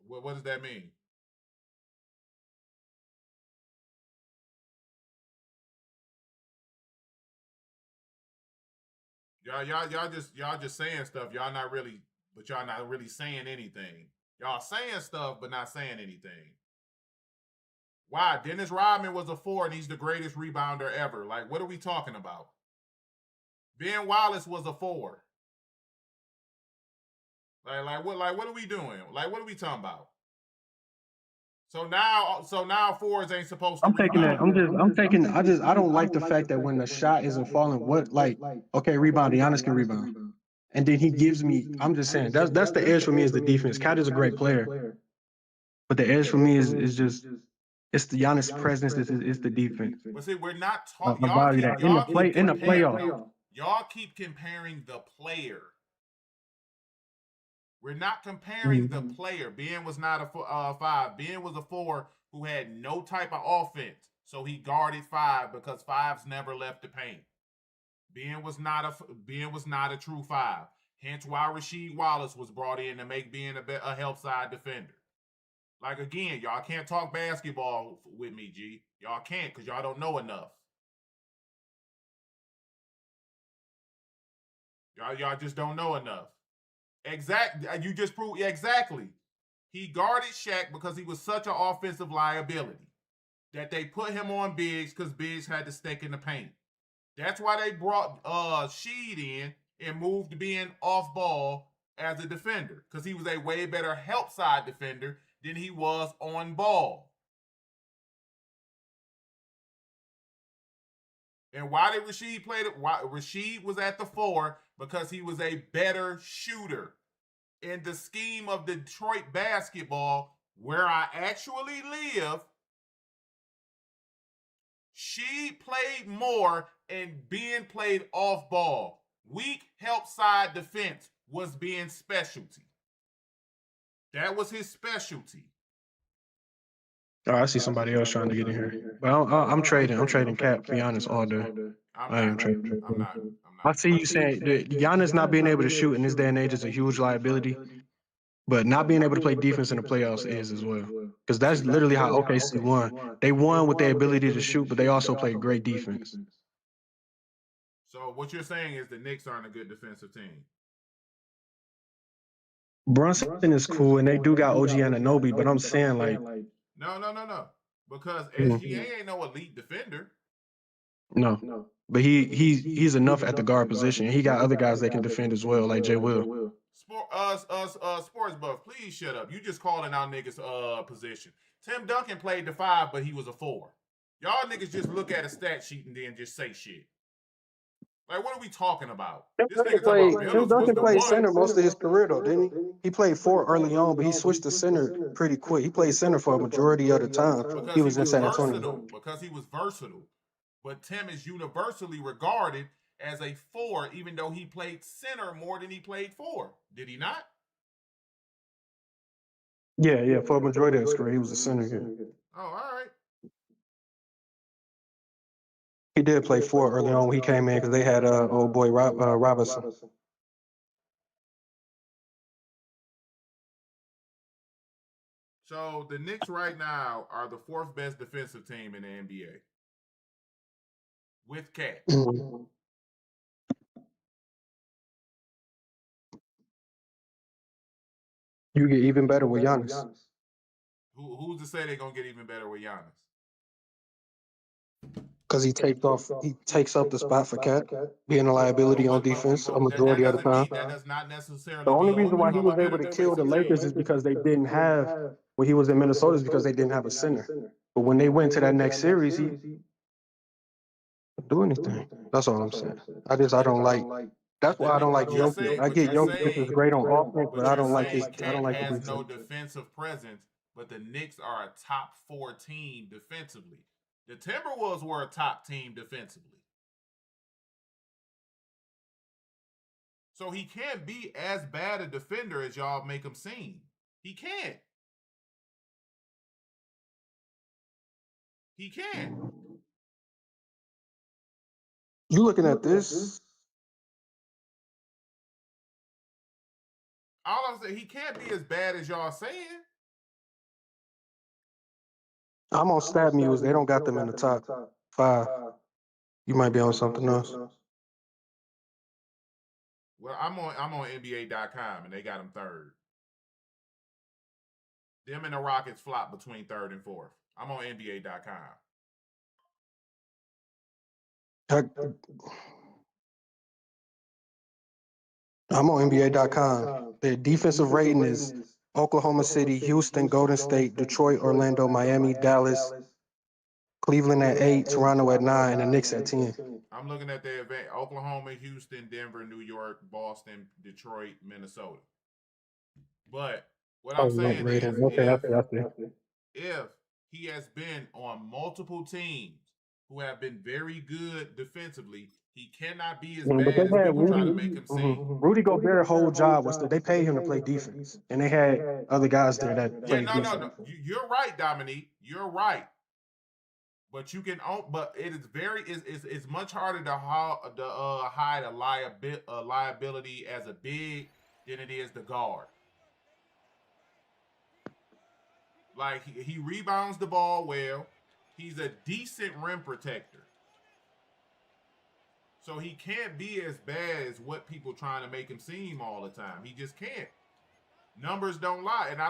what does that mean? Y'all just saying stuff. Y'all not really saying anything. Y'all saying stuff, but not saying anything. Why? Dennis Rodman was a 4 and he's the greatest rebounder ever. Like, what are we talking about? Ben Wallace was a 4. Like what are we doing? Like, what are we talking about? So now 4s ain't supposed to. I'm taking that. I don't like the fact that when the shot isn't falling, okay, rebound. Giannis can rebound, and then he gives me. I'm just saying that's the edge for me is the defense. Cat is a great player, but the edge for me is just it's the Giannis presence. Is the defense. But see, we're not talking. In the playoff. Y'all keep comparing the player. We're not comparing the player. Ben was not a 5. Ben was a 4 who had no type of offense. So he guarded 5 because 5s never left the paint. Ben was not a true 5. Hence why Rasheed Wallace was brought in to make Ben a help side defender. Like, again, y'all can't talk basketball with me, G. Y'all can't because y'all don't know enough. Y'all just don't know enough. Exactly. You just proved exactly. He guarded Shaq because he was such an offensive liability that they put him on Biggs because Biggs had to stake in the paint. That's why they brought Sheed in and moved to being off ball as a defender because he was a way better help side defender than he was on ball. And why did Rasheed play it? Why Rasheed was at the 4 because he was a better shooter. In the scheme of Detroit basketball, where I actually live, she played more and being played off ball. Weak help side defense was being specialty. That was his specialty. Oh, I see somebody else trying to get in here. But I'm trading. I'm trading Cap, to be honest, all day. I am trading. I'm not. I see you saying that Giannis not being able to shoot in this day and age is a huge liability, but not being able to play defense in the playoffs is as well. Because that's literally how OKC won. They won with their ability to shoot, but they also played great defense. So what you're saying is the Knicks aren't a good defensive team. Brunson is cool, and they do got OG Anunoby, but I'm saying like No. Because SGA ain't no elite defender. No. But he's enough at the guard position. He got other guys that can defend as well, like Jay Will. Sports buff, please shut up. You just calling out niggas position. Tim Duncan played the 5, but he was a 4. Y'all niggas just look at a stat sheet and then just say shit. Like, what are we talking about? Tim Duncan played center most of his career, though, didn't he? He played 4 early on, but he switched to center pretty quick. He played center for a majority of the time. He was in San Antonio. Because he was versatile. But Tim is universally regarded as a 4, even though he played center more than he played 4. Did he not? Yeah. For a majority of his career, he was a center. Yeah. Oh, all right. He did play 4 early on when he came in because they had old boy Robinson. So the Knicks right now are the 4th best defensive team in the NBA. With Cat. Mm-hmm. You get even better with Giannis. Who's to say they're gonna get even better with Giannis? Because he takes up the spot for Cat, being a liability on defense a majority of the time. That does not necessarily. The only reason why he was able to kill the Lakers is because they didn't have, when he was in Minnesota, is because they didn't have a center. But when they went to that next series, he didn't do anything. That's all I'm saying. I don't like. That's why I don't like Jokic. I get Jokic is great on offense, but I don't like his. I don't like the has no defensive presence, but the Knicks are a top 4 team defensively. The Timberwolves were a top team defensively. So he can't be as bad a defender as y'all make him seem. He can't. He can't. You looking at this? All I'm saying, he can't be as bad as y'all saying. I'm on Stat Muse. They don't got them in the top 5. You might be on something else. Well, I'm on NBA.com and they got them 3rd. Them and the Rockets flop between 3rd and 4th. I'm on NBA.com. I'm on NBA.com. Their defensive rating is Oklahoma City, Houston, Golden State, Detroit, Orlando, Miami, Dallas, Cleveland at 8, Toronto at 9, and the Knicks at 10. I'm looking at the event: Oklahoma, Houston, Denver, New York, Boston, Detroit, Minnesota. But what I'm saying is, if he has been on multiple teams who have been very good defensively, he cannot be as bad as people try to make him seem. Rudy Gobert's whole job was that they paid him to play defense, and they had other guys there that played defense. No. You're right, Dominique. You're right. But you can, but it is it's much harder to hide a liability as a big than it is the guard. Like he rebounds the ball well. He's a decent rim protector. So he can't be as bad as what people trying to make him seem all the time. He just can't. Numbers don't lie, and I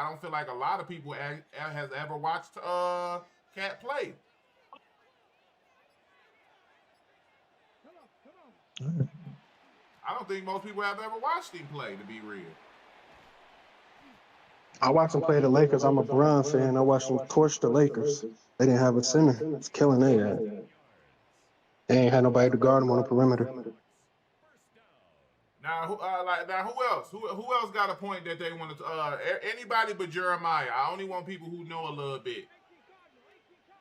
don't feel like a lot of people has ever watched Cat play. I don't think most people have ever watched him play, to be real. I watched him play the Lakers. I'm a Bron fan. I watched him torch the Lakers. They didn't have a center. It's killing their ass. They ain't had nobody to guard him on the perimeter. Now, who else? Who else got a point that they want to? Anybody but Jeremiah. I only want people who know a little bit.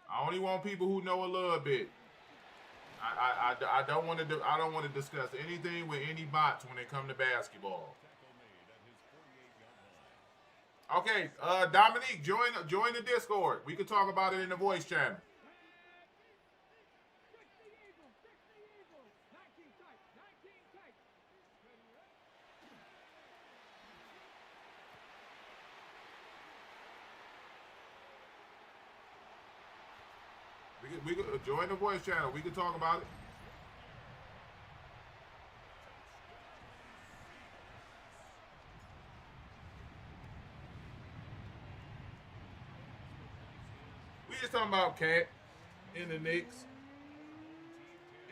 I don't want to. I don't want to discuss anything with any bots when it come to basketball. Okay, Dominique, join the Discord. We can talk about it in the voice channel. We can join the voice channel. We can talk about it. We just talking about Cat in the Knicks,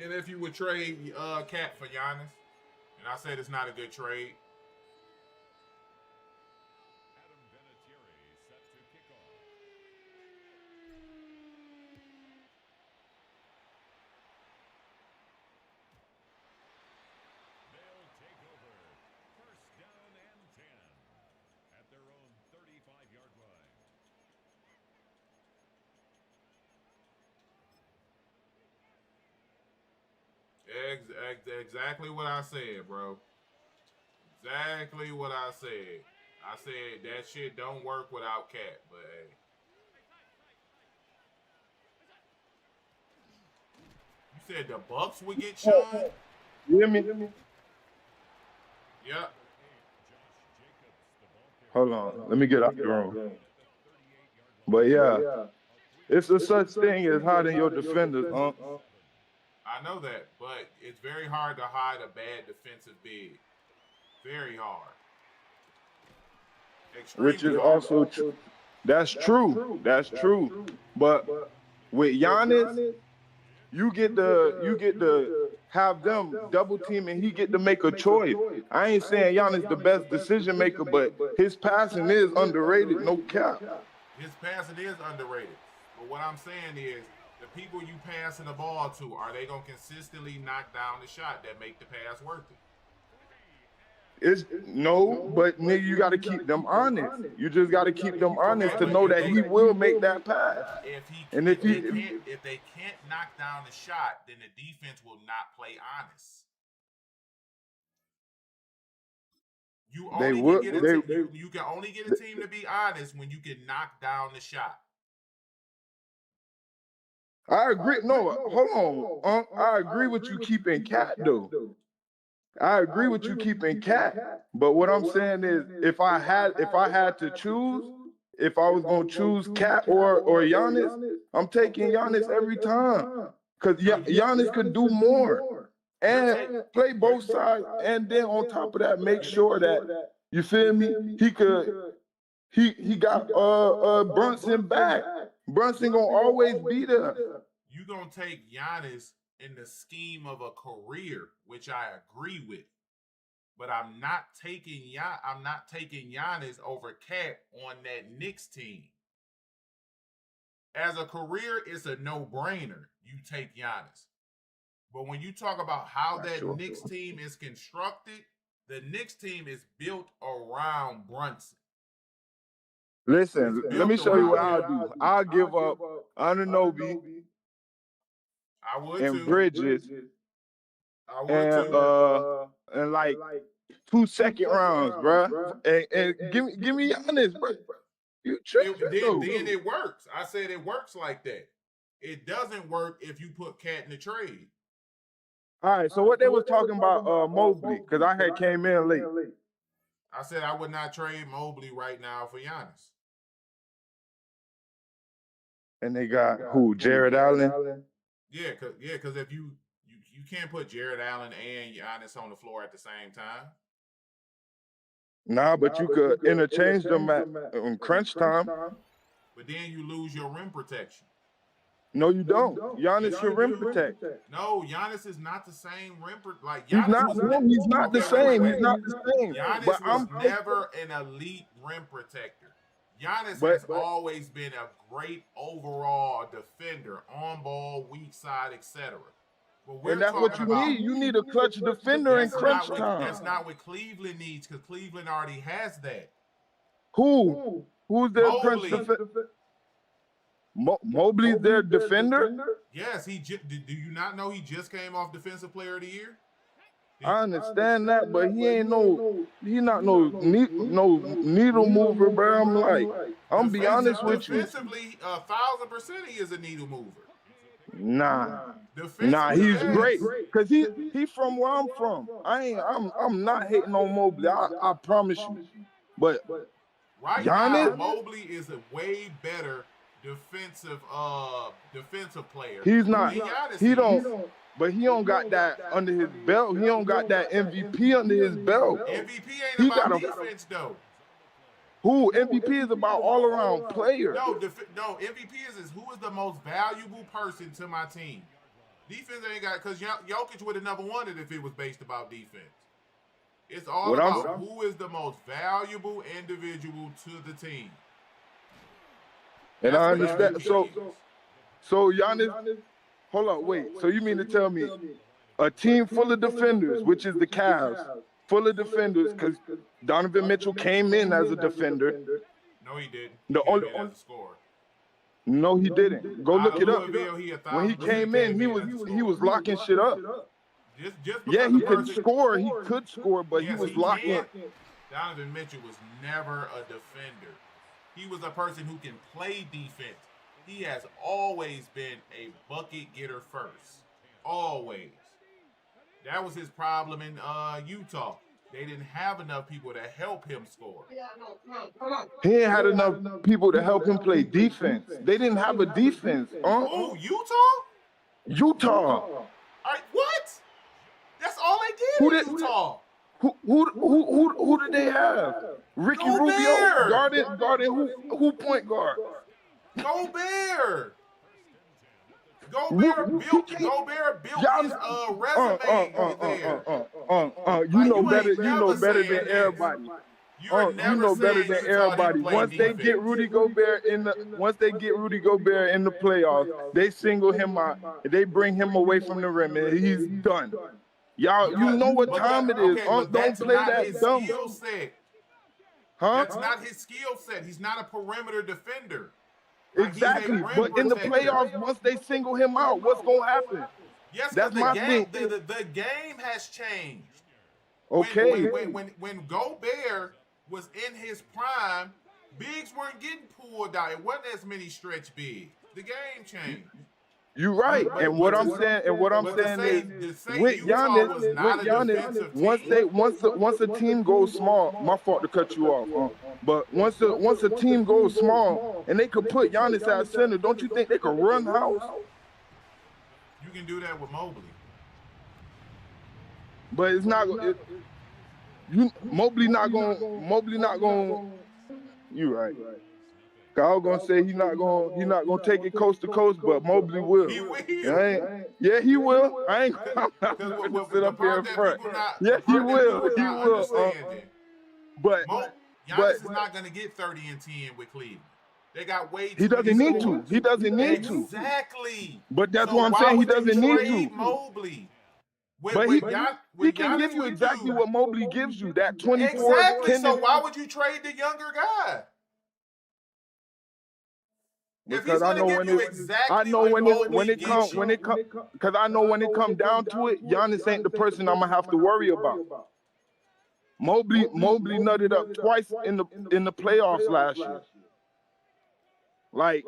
and if you would trade Cat for Giannis, and I said it's not a good trade. Exactly what I said, bro. Exactly what I said. I said that shit don't work without Cat, but hey. You said the Bucks would get Sean? You hear me? Yep. Hold on. Let me get out the room. But yeah, it's a such thing as hiding your defenders, huh? I know that, but it's very hard to hide a bad defensive big. Very hard. Extremely Which is hard. also true. That's true. That's true. But with Giannis, you get to have them double team and he get to make a choice. I ain't saying Giannis the best decision maker, but his passing is underrated, no cap. His passing is underrated. But what I'm saying is the people you passing the ball to, are they going to consistently knock down the shot that make the pass worth it? It's no, but nigga, you got to keep them honest. You just got to keep them honest to know that he will make that pass. If they can't knock down the shot, then the defense will not play honest. You can only get a team to be honest when you can knock down the shot. I agree. No, hold on. I agree with you keeping Cat though. I agree with you keeping Cat. But what I'm saying is, if I had to choose, if I was gonna choose Cat or Giannis, I'm taking Giannis every time. Cause Giannis could do more and play both sides, and then on top of that, make sure that you feel me. He got Brunson back. Brunson gonna always be there. You gonna take Giannis in the scheme of a career, which I agree with, but I'm not taking Giannis over Cat on that Knicks team. As a career, it's a no-brainer. You take Giannis. But when you talk about how that Knicks team is constructed, the Knicks team is built around Brunson. Listen, let me show you what I'll do. I'll give up Anunoby. I would and too. Bridges. I would too. And like 2 second rounds, bro. And give me Giannis, bro. You tripping, then it works. I said it works like that. It doesn't work if you put Cat in the trade. All right, so what they was talking about Mobley, because I had came in late. I said I would not trade Mobley right now for Giannis. And they got who? Jared Allen? Yeah, because if you can't put Jared Allen and Giannis on the floor at the same time. Nah, but you could interchange them at crunch time. But then you lose your rim protection. No, you don't. Giannis should rim protect. No, Giannis is not the same rim like He's Giannis not. was No, he's not the same. He's not the same. Giannis But was never an elite rim protector. Giannis has always been a great overall defender, on ball, weak side, etc. And that's what you need. You need a clutch defender in crunch time. That's not what Cleveland needs, because Cleveland already has that. Who? Who's their crunch defender? Mobley's their defender? Yes, do you not know he just came off Defensive Player of the Year? I understand that, but he not no needle mover, bro. I'm be honest with you. Defensively, 1,000% he is a needle mover. Nah, he's great because he from where I'm from. I'm not hating on Mobley. I promise you. But right Giannis, now, Mobley is a way better defensive player. He's not. He don't. But he don't got that under his belt. He don't got that MVP under his belt. MVP ain't about defense though. Who? MVP is about all around player. No, MVP is who is the most valuable person to my team. Defense ain't got, because Jokic would have never won it if it was based about defense. It's all about who is the most valuable individual to the team. And I understand. So Giannis, hold on, wait. So you mean to tell me a team full of defenders, which is the Cavs, full of defenders, because Donovan Mitchell came in as a defender. No, he didn't. The only as a scorer. No, he didn't. Go look it up. When he came in, he was locking shit up. Yeah, he could score. He could score, but he was locking. Donovan Mitchell was never a defender. He was a person who can play defense. He has always been a bucket getter first. Always. That was his problem in Utah. They didn't have enough people to help him score. He ain't had enough people to help him play defense. They didn't have a defense. Oh, Utah? Utah. What? That's all they did in Utah. Who did they have? Ricky Rubio, guarding who point guard? Gobert built his resume there. You know better than everybody. You know better than everybody. Once they get Rudy Gobert in the playoffs, they single him out. They bring him away from the rim, and he's done. Y'all, you know what time it is. Don't play that dumb. That's not his skill set. He's not a perimeter defender. Exactly, but in the playoffs, once they single him out, what's gonna happen? Yes, that's my thing. The game has changed. Okay. When Gobert was in his prime, bigs weren't getting pulled out. It wasn't as many stretch bigs. The game changed. You're right, and what I'm saying is, with Giannis, once a team goes small, my fault to cut you off, but once a team goes small and they could put Giannis at center, don't you think they could run the house? You can do that with Mobley, but it's not. Mobley not going. You're right. I was gonna say he's not gonna take it coast to coast, but Mobley will. He will. Yeah, he will. I'm not gonna sit up here in front. Yeah, he will. He will. But Giannis is not gonna get 30 and 10 with Cleveland. They got way too. He doesn't need to. He doesn't need to. Exactly. But that's what I'm saying. He doesn't need to. Mobley. But he can give you exactly what Mobley gives you. That 24. Exactly. So why would you trade the younger guy? Because I know when it come down to it, Giannis ain't the person I'm gonna have to worry about. Mobley nutted up twice in the playoffs last year. Like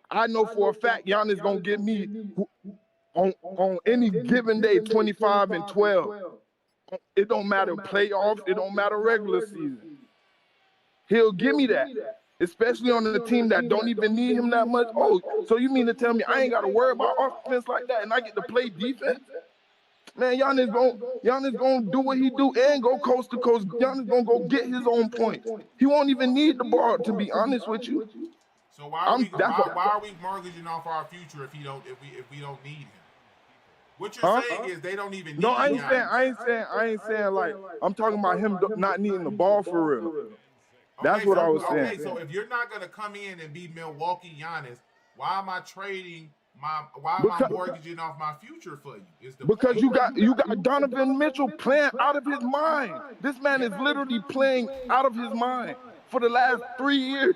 I know for a fact Giannis gonna give me on any given day 25 and 12. It don't matter playoffs, it don't matter regular season. He'll give me that. Especially on the team that don't even need him that much. Oh, so you mean to tell me I ain't got to worry about offense like that and I get to play defense? Man, Giannis gonna do what he do and go coast to coast. Giannis gonna go get his own points. He won't even need the ball, to be honest with you. So why are we mortgaging off our future if we don't need him? What you're saying is they don't even need No, I ain't Giannis. saying like I'm talking about him not needing the ball for real. That's what I was saying. Okay, so if you're not gonna come in and be Milwaukee Giannis, why am I mortgaging off my future for you? Is the because point. you got Donovan Mitchell playing out of his mind. This man is literally playing out of his mind for the last 3 years.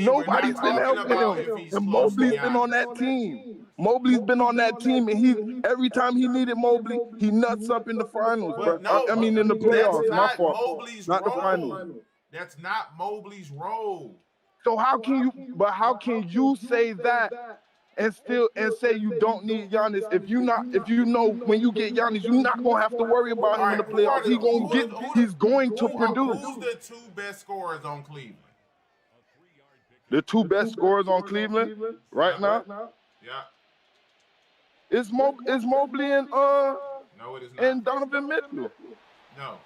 Nobody's been helping him. And Mobley's been on that team. Mobley's been on that team, and every time he needed Mobley, he nuts up in the finals, bro. I mean, in the playoffs. My fault. Mobley's not role. The finals. That's not Mobley's role. So how can you say that and say you don't need Giannis if you know when you get Giannis, you're not gonna have to worry about him in the playoffs. He's going to produce. Who's the two best scorers on Cleveland? The two best scorers on Cleveland right now? Yeah. It's Mobley and no, it is not. And Donovan Mitchell. No.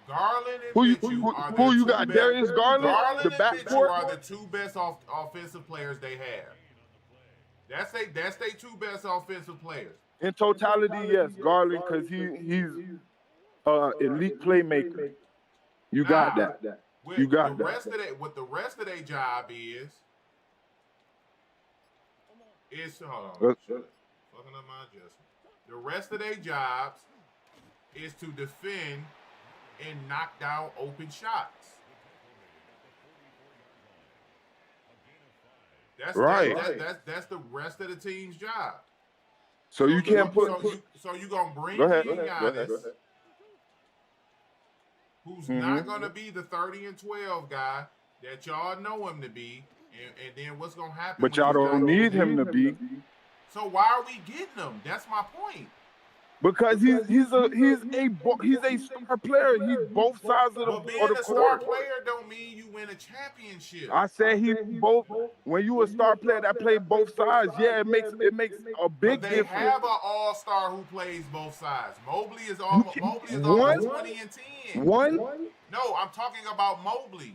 Garland and Mitchell are the who you two got? best. Darius Garland, Garland the and Mitchell backcourt are the two best offensive players they have. That's they two best offensive players. In totality, yes, Garland, because he's elite playmaker. You got that. You got that. What the rest of their job is hold on. Fucking up my adjustment. The rest of their jobs is to defend and knock down open shots. That's right. That's the rest of the team's job. So you can't put. So you gonna bring in Giannis, who's not gonna be the 30 and 12 guy that y'all know him to be, and then what's gonna happen? But y'all don't need him to be. So why are we getting him? That's my point. Because he's a star player. He's both sides of the court. But being a star player don't mean you win a championship. I said he both. When you a star player that play both sides, yeah, it makes a big difference. difference. They have an all-star who plays both sides. Mobley is almost 20 and 10. One? No, I'm talking about Mobley.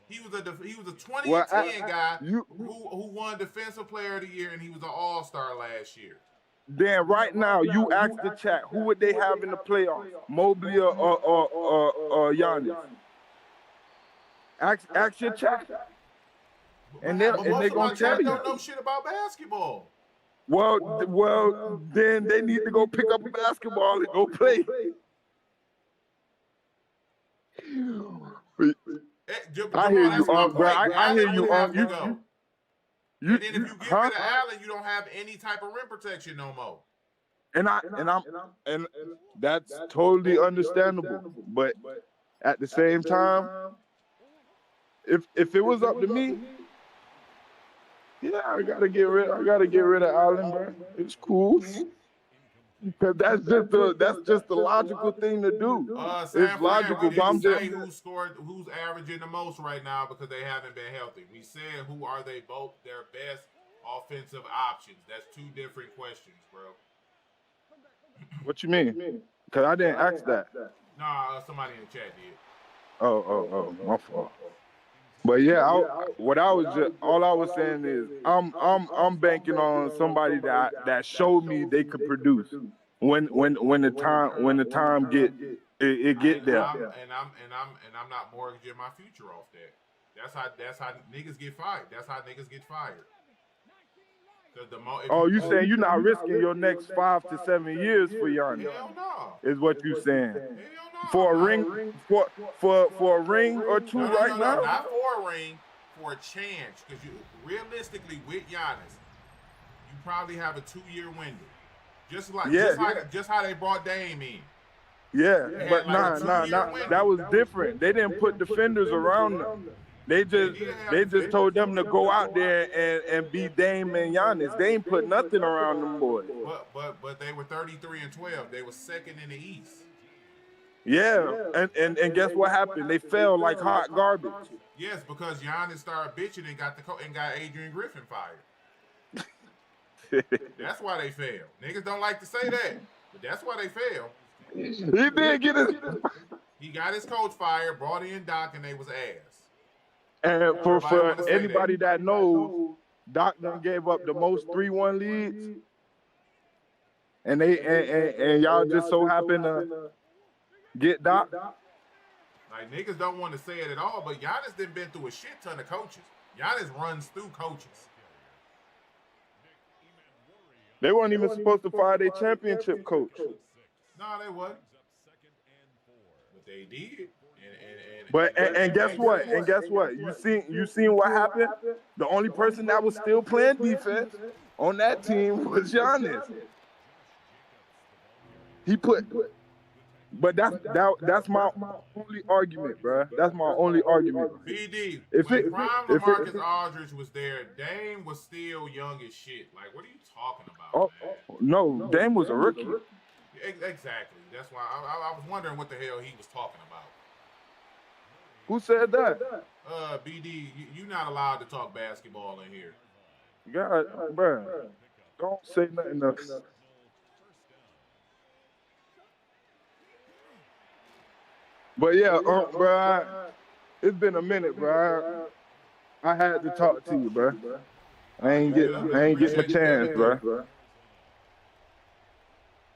He was a 20 and 10 guy who won Defensive Player of the Year, and he was an all-star last year. Then right now, you ask the chat, who would they have in the playoffs? Mobley or Giannis? Ask your chat. And they're gonna tell you. Don't know shit about basketball. Well, then they need to go pick up a basketball and go play. I hear you, bro. I hear you, And then if you get rid of Allen, you don't have any type of rim protection no more. And that's totally understandable. But at the same time, if it was up to me, yeah, I gotta get rid of Allen, bro. It's cool. Because that's just the logical thing to do. It's logical, but I'm just who's averaging the most right now because they haven't been healthy. We said who are they both their best offensive options. That's two different questions, bro. What you mean? Because I didn't ask that. Nah, somebody in the chat did. Oh, my fault. But yeah, all I was saying is I'm banking on somebody that showed me they could produce when the time get there. I'm not mortgaging my future off that. That's how niggas get fired. That's how niggas get fired. You saying you're not risking your next 5 to 7 years for Giannis? Hell no. Is what you saying? Hell no. For a ring, for a ring or two no, right now? Not for a ring, for a chance. Because you realistically with Giannis, you probably have a 2-year window. Just how they brought Dame in. Yeah, but nah. That was different. They didn't put defenders around them. They just told them to go out there and be Dame and Giannis. They ain't put nothing around them boys. But they were 33 and 12. They were second in the East. Yeah, and guess what happened? They fell like hot garbage. Yes, because Giannis started bitching and got Adrian Griffin fired. That's why they fail. Niggas don't like to say that, but that's why they fail. He did get his. He got his coach fired, brought in Doc, and they was ass. And Everybody for wanna say anybody that knows, Doc done gave up the most 3-1 leads, and and y'all just so happen to get Doc. Like, niggas don't want to say it at all, but Giannis done been through a shit ton of coaches. Giannis runs through coaches. They weren't even supposed to fire their championship coach. No, they wasn't. But they did. And guess what? And guess what? You seen what happened? The only person that was still playing defense on that team was Giannis. But that's my only argument, bro. That's my only argument. BD, when prime LaMarcus Aldridge was there, Dame was still young as shit. Like, what are you talking about, man? No, Dame was a rookie. Exactly. That's why I was wondering what the hell he was talking about. Who said that? BD, you're not allowed to talk basketball in here. God, bro, don't say nothing else. But yeah, bro, it's been a minute, bro. I had to talk to you, bro. I ain't get my chance, bro.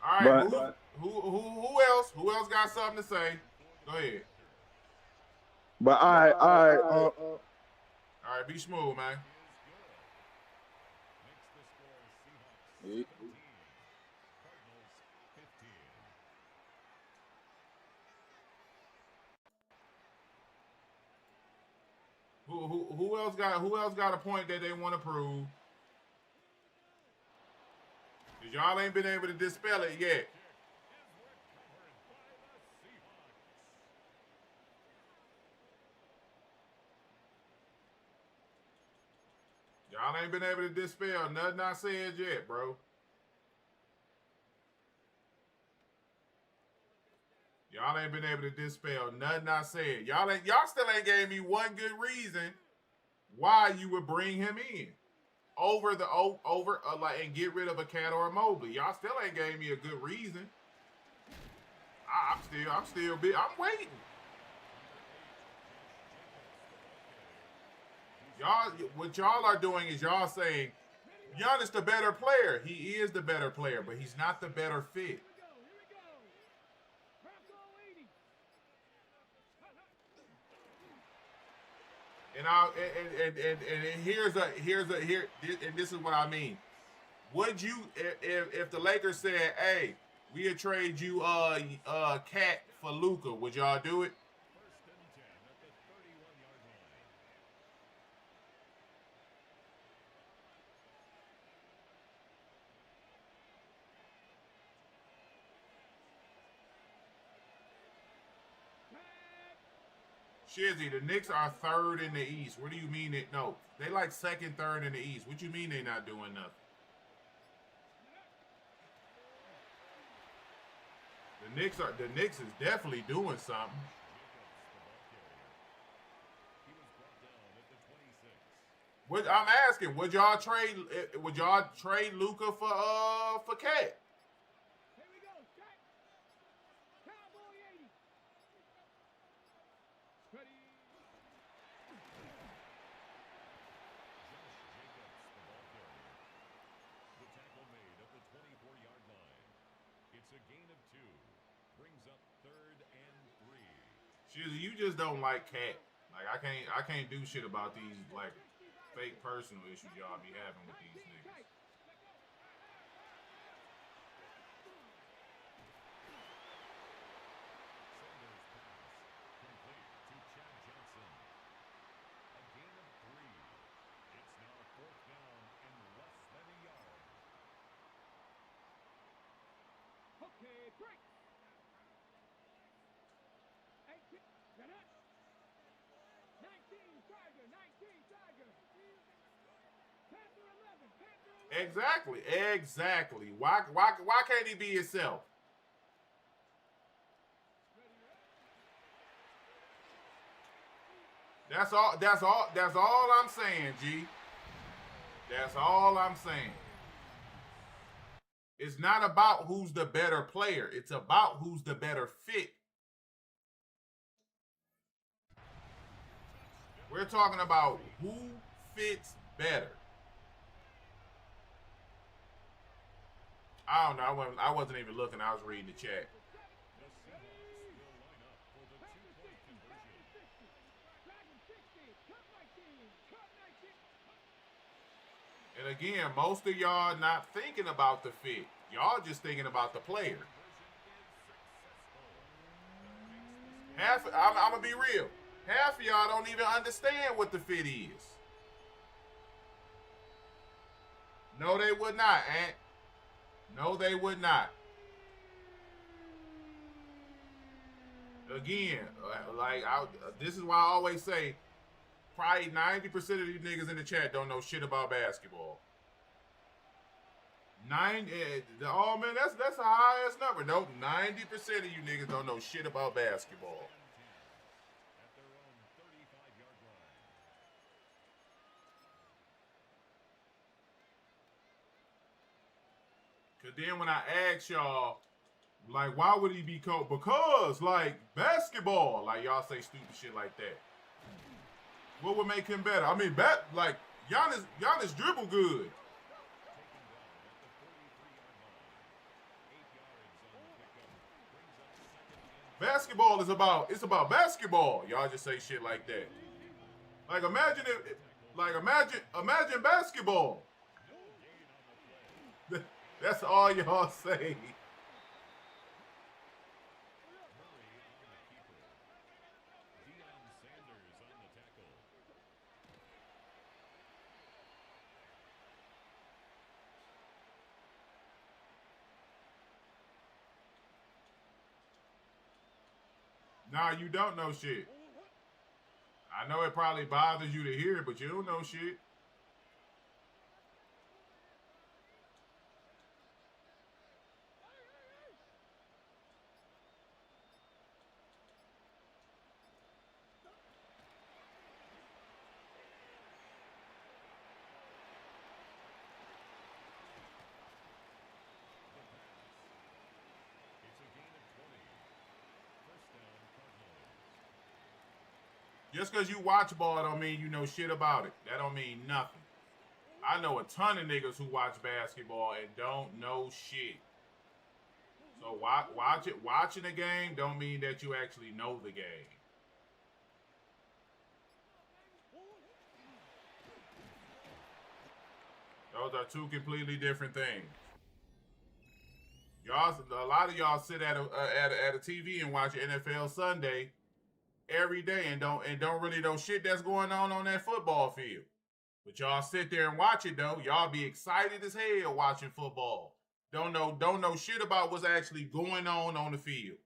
All right, but, who else? Who else got something to say? Go ahead. But all right, be smooth, man. Who else got a point that they want to prove? Cause y'all ain't been able to dispel it yet. Y'all ain't been able to dispel nothing I said yet, bro. Y'all ain't been able to dispel nothing I said. Y'all still ain't gave me one good reason why you would bring him in over and get rid of a Cat or a Mobley. Y'all still ain't gave me a good reason. I'm waiting. What y'all are doing is y'all saying Giannis the better player. He is the better player, but he's not the better fit. And this is what I mean. Would you, if the Lakers said, "Hey, we'll trade you Cat for Luka," would y'all do it? Shizzy, the Knicks are third in the East. What do you mean it? No, they like second, third in the East. What you mean they not doing nothing? The Knicks is definitely doing something. What I'm asking, would y'all trade Luka for Cat? You just don't like Cat. Like I can't do shit about these like fake personal issues y'all be having with these niggas. Okay, break. 19 Tiger, 19 Tiger. Panther 11, Panther 11. Exactly. Why can't he be himself? That's all I'm saying, G. That's all I'm saying. It's not about who's the better player. It's about who's the better fit. We're talking about who fits better. I don't know. I wasn't even looking. I was reading the chat. And again, most of y'all not thinking about the fit. Y'all just thinking about the player. I'm going to be real. Half of y'all don't even understand what the fit is. No, they would not, Ant. No, they would not. Again, this is why I always say, probably 90% of these niggas in the chat don't know shit about basketball. Man, that's a high ass number. Nope, 90% of you niggas don't know shit about basketball. Cause then when I ask y'all, like, why would he be cold? Because, like, basketball. Like, y'all say stupid shit like that. What would make him better? I mean, like, Giannis dribble good. Basketball is about basketball. Y'all just say shit like that. Like, imagine basketball. That's all y'all say. Nah, you don't know shit. I know it probably bothers you to hear it, but you don't know shit. Just because you watch ball don't mean you know shit about it. That don't mean nothing. I know a ton of niggas who watch basketball and don't know shit. So watching the game don't mean that you actually know the game. Those are two completely different things. A lot of y'all sit at a TV and watch NFL Sunday every day and don't really know shit that's going on that football field. But y'all sit there and watch it though. Y'all be excited as hell watching football. Don't know shit about what's actually going on the field.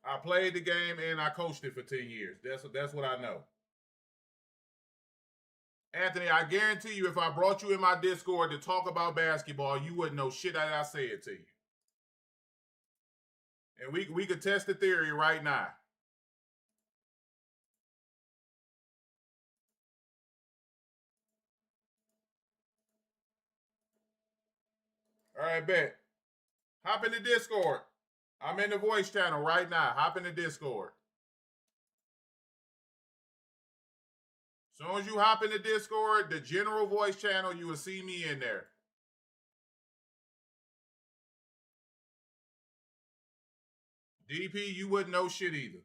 I played the game and I coached it for 10 years. That's what I know. Anthony, I guarantee you if I brought you in my Discord to talk about basketball, you wouldn't know shit that I said to you. And we could test the theory right now. All right, bet. Hop in the Discord. I'm in the voice channel right now. Hop in the Discord. As soon as you hop in the Discord, the general voice channel, you will see me in there. DP, you wouldn't know shit either.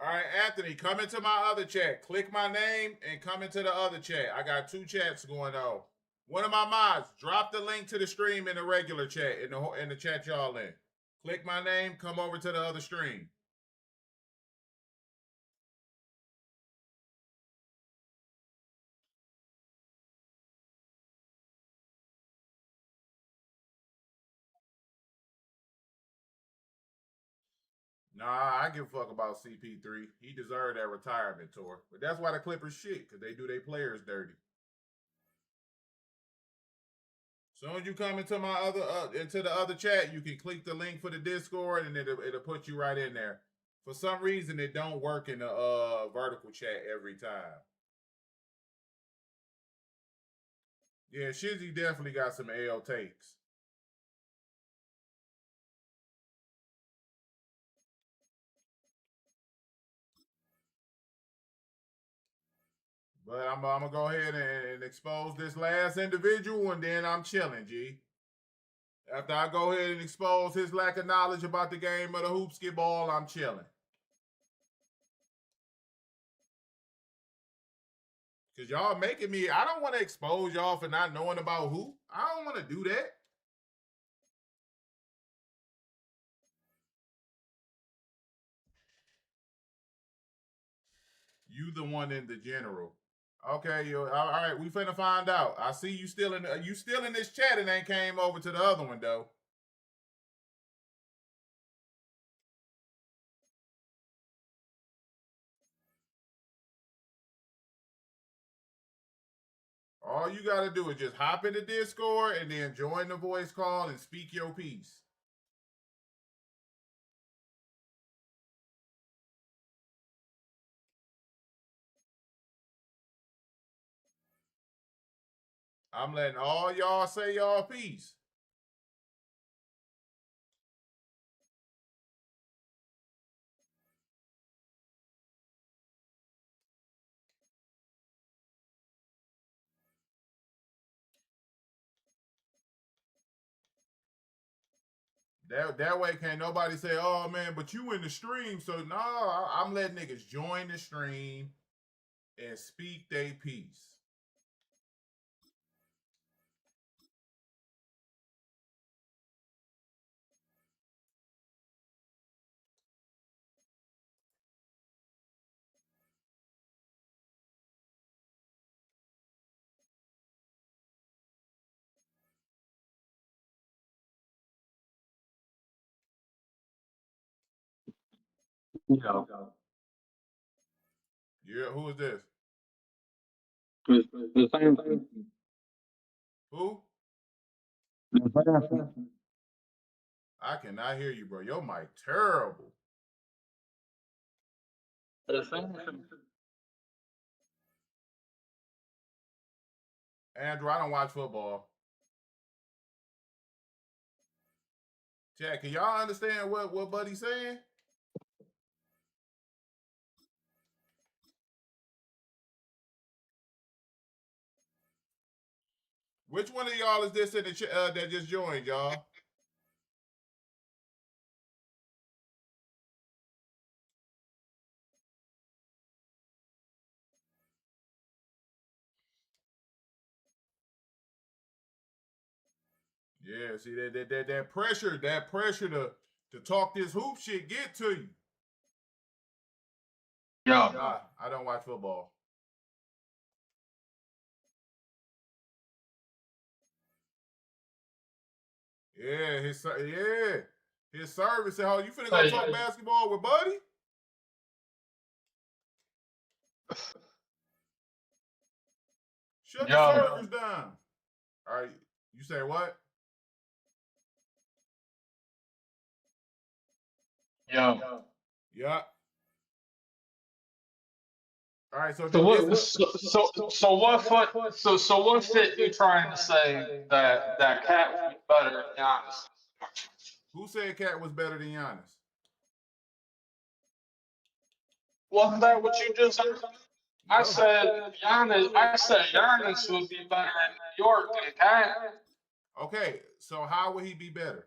All right, Anthony, come into my other chat. Click my name and come into the other chat. I got two chats going on. One of my mods, drop the link to the stream in the regular chat, in the chat y'all in. Click my name, come over to the other stream. Nah, I give a fuck about CP3. He deserved that retirement tour. But that's why the Clippers shit, because they do their players dirty. Soon as you come into my into the other chat, you can click the link for the Discord and it'll put you right in there. For some reason, it don't work in the vertical chat every time. Yeah, Shizzy definitely got some L takes. But I'm going to go ahead and expose this last individual, and then I'm chilling, G. After I go ahead and expose his lack of knowledge about the game of the hoopski ball, I'm chilling. Because y'all making me, I don't want to expose y'all for not knowing about hoop. I don't want to do that. You the one in the general. Okay, all right, we finna find out. I see you still in this chat and ain't came over to the other one though. All you gotta do is just hop in the Discord and then join the voice call and speak your piece. I'm letting all y'all say y'all piece. That way can't nobody say, oh man, but you in the stream. So no, I'm letting niggas join the stream and speak their piece. Yeah. Yeah, who is this? It's the same thing. Who? The same thing. I cannot hear you, bro. Your mic terrible. The same thing. Andrew, I don't watch football. Chad, can y'all understand what Buddy's saying? Which one of y'all is this in the that just joined, y'all? Yeah, see that pressure to talk this hoop shit get to you. Yeah. Nah, I don't watch football. Yeah, his service said, "Oh, you finna go talk basketball with Buddy?" Shut the servers down. All right, you say what? Yeah. Yeah. All right, so what fit you trying to say that Cat would be better than Giannis? who said Cat was better than Giannis? Wasn't that what you just said? No. I said Giannis would be better in New York than Cat. Okay, so how would he be better?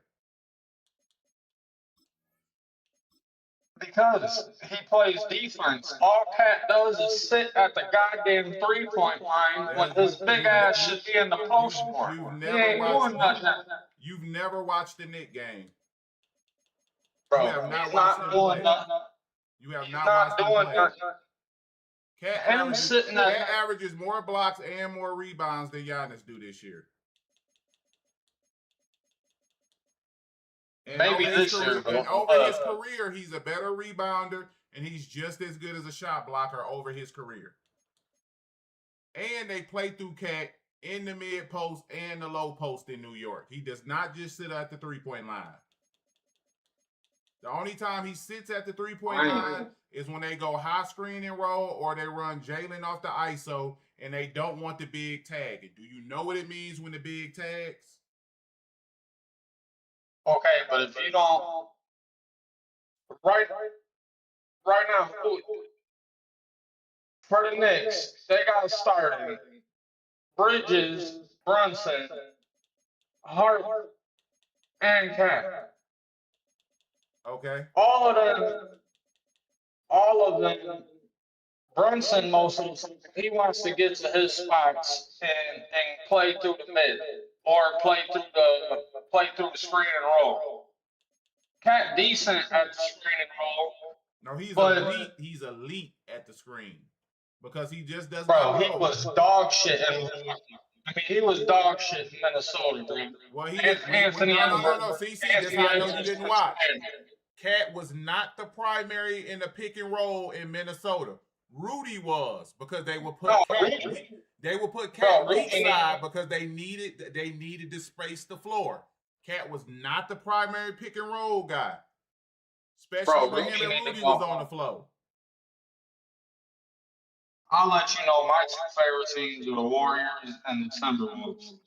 Because he plays defense. All Cat does is sit at the goddamn 3-point line when his big ass should be in the post more. He ain't doing nothing. You've never watched the Knicks game. Bro, You have not he's watched not them doing play. nothing. You have He's not not watched them doing play. nothing. Cat averages more blocks and more rebounds than Giannis do this year. And Maybe over his this year, career, and though. over his career, he's a better rebounder, and he's just as good as a shot blocker over his career. And they play through Cat in the mid post and the low post in New York. He does not just sit at the 3-point line. The only time he sits at the 3-point line is when they go high screen and roll or they run Jalen off the ISO and they don't want the big tag. And do you know what it means when the big tags? Okay, but if you don't, right now, for the Knicks, they got started Bridges, Brunson, Hart, and Cat. Okay. All of them. Brunson most of the time, he wants to get to his spots and play through the mid or play through the screen and roll. Cat decent at the screen and roll. No, he's elite. He's elite at the screen because he just does not he roll. was dog shit. He was dog shit in Minnesota, bro. Well, he Anthony. No. See, that's how I know you didn't watch. Cat was not the primary in the pick and roll in Minnesota. Rudy was because they would put Cat weak side because they needed to space the floor. Cat was not the primary pick and roll guy, especially when him and Rudy was on the floor. I'll let you know my two favorite teams are the Warriors and the Timberwolves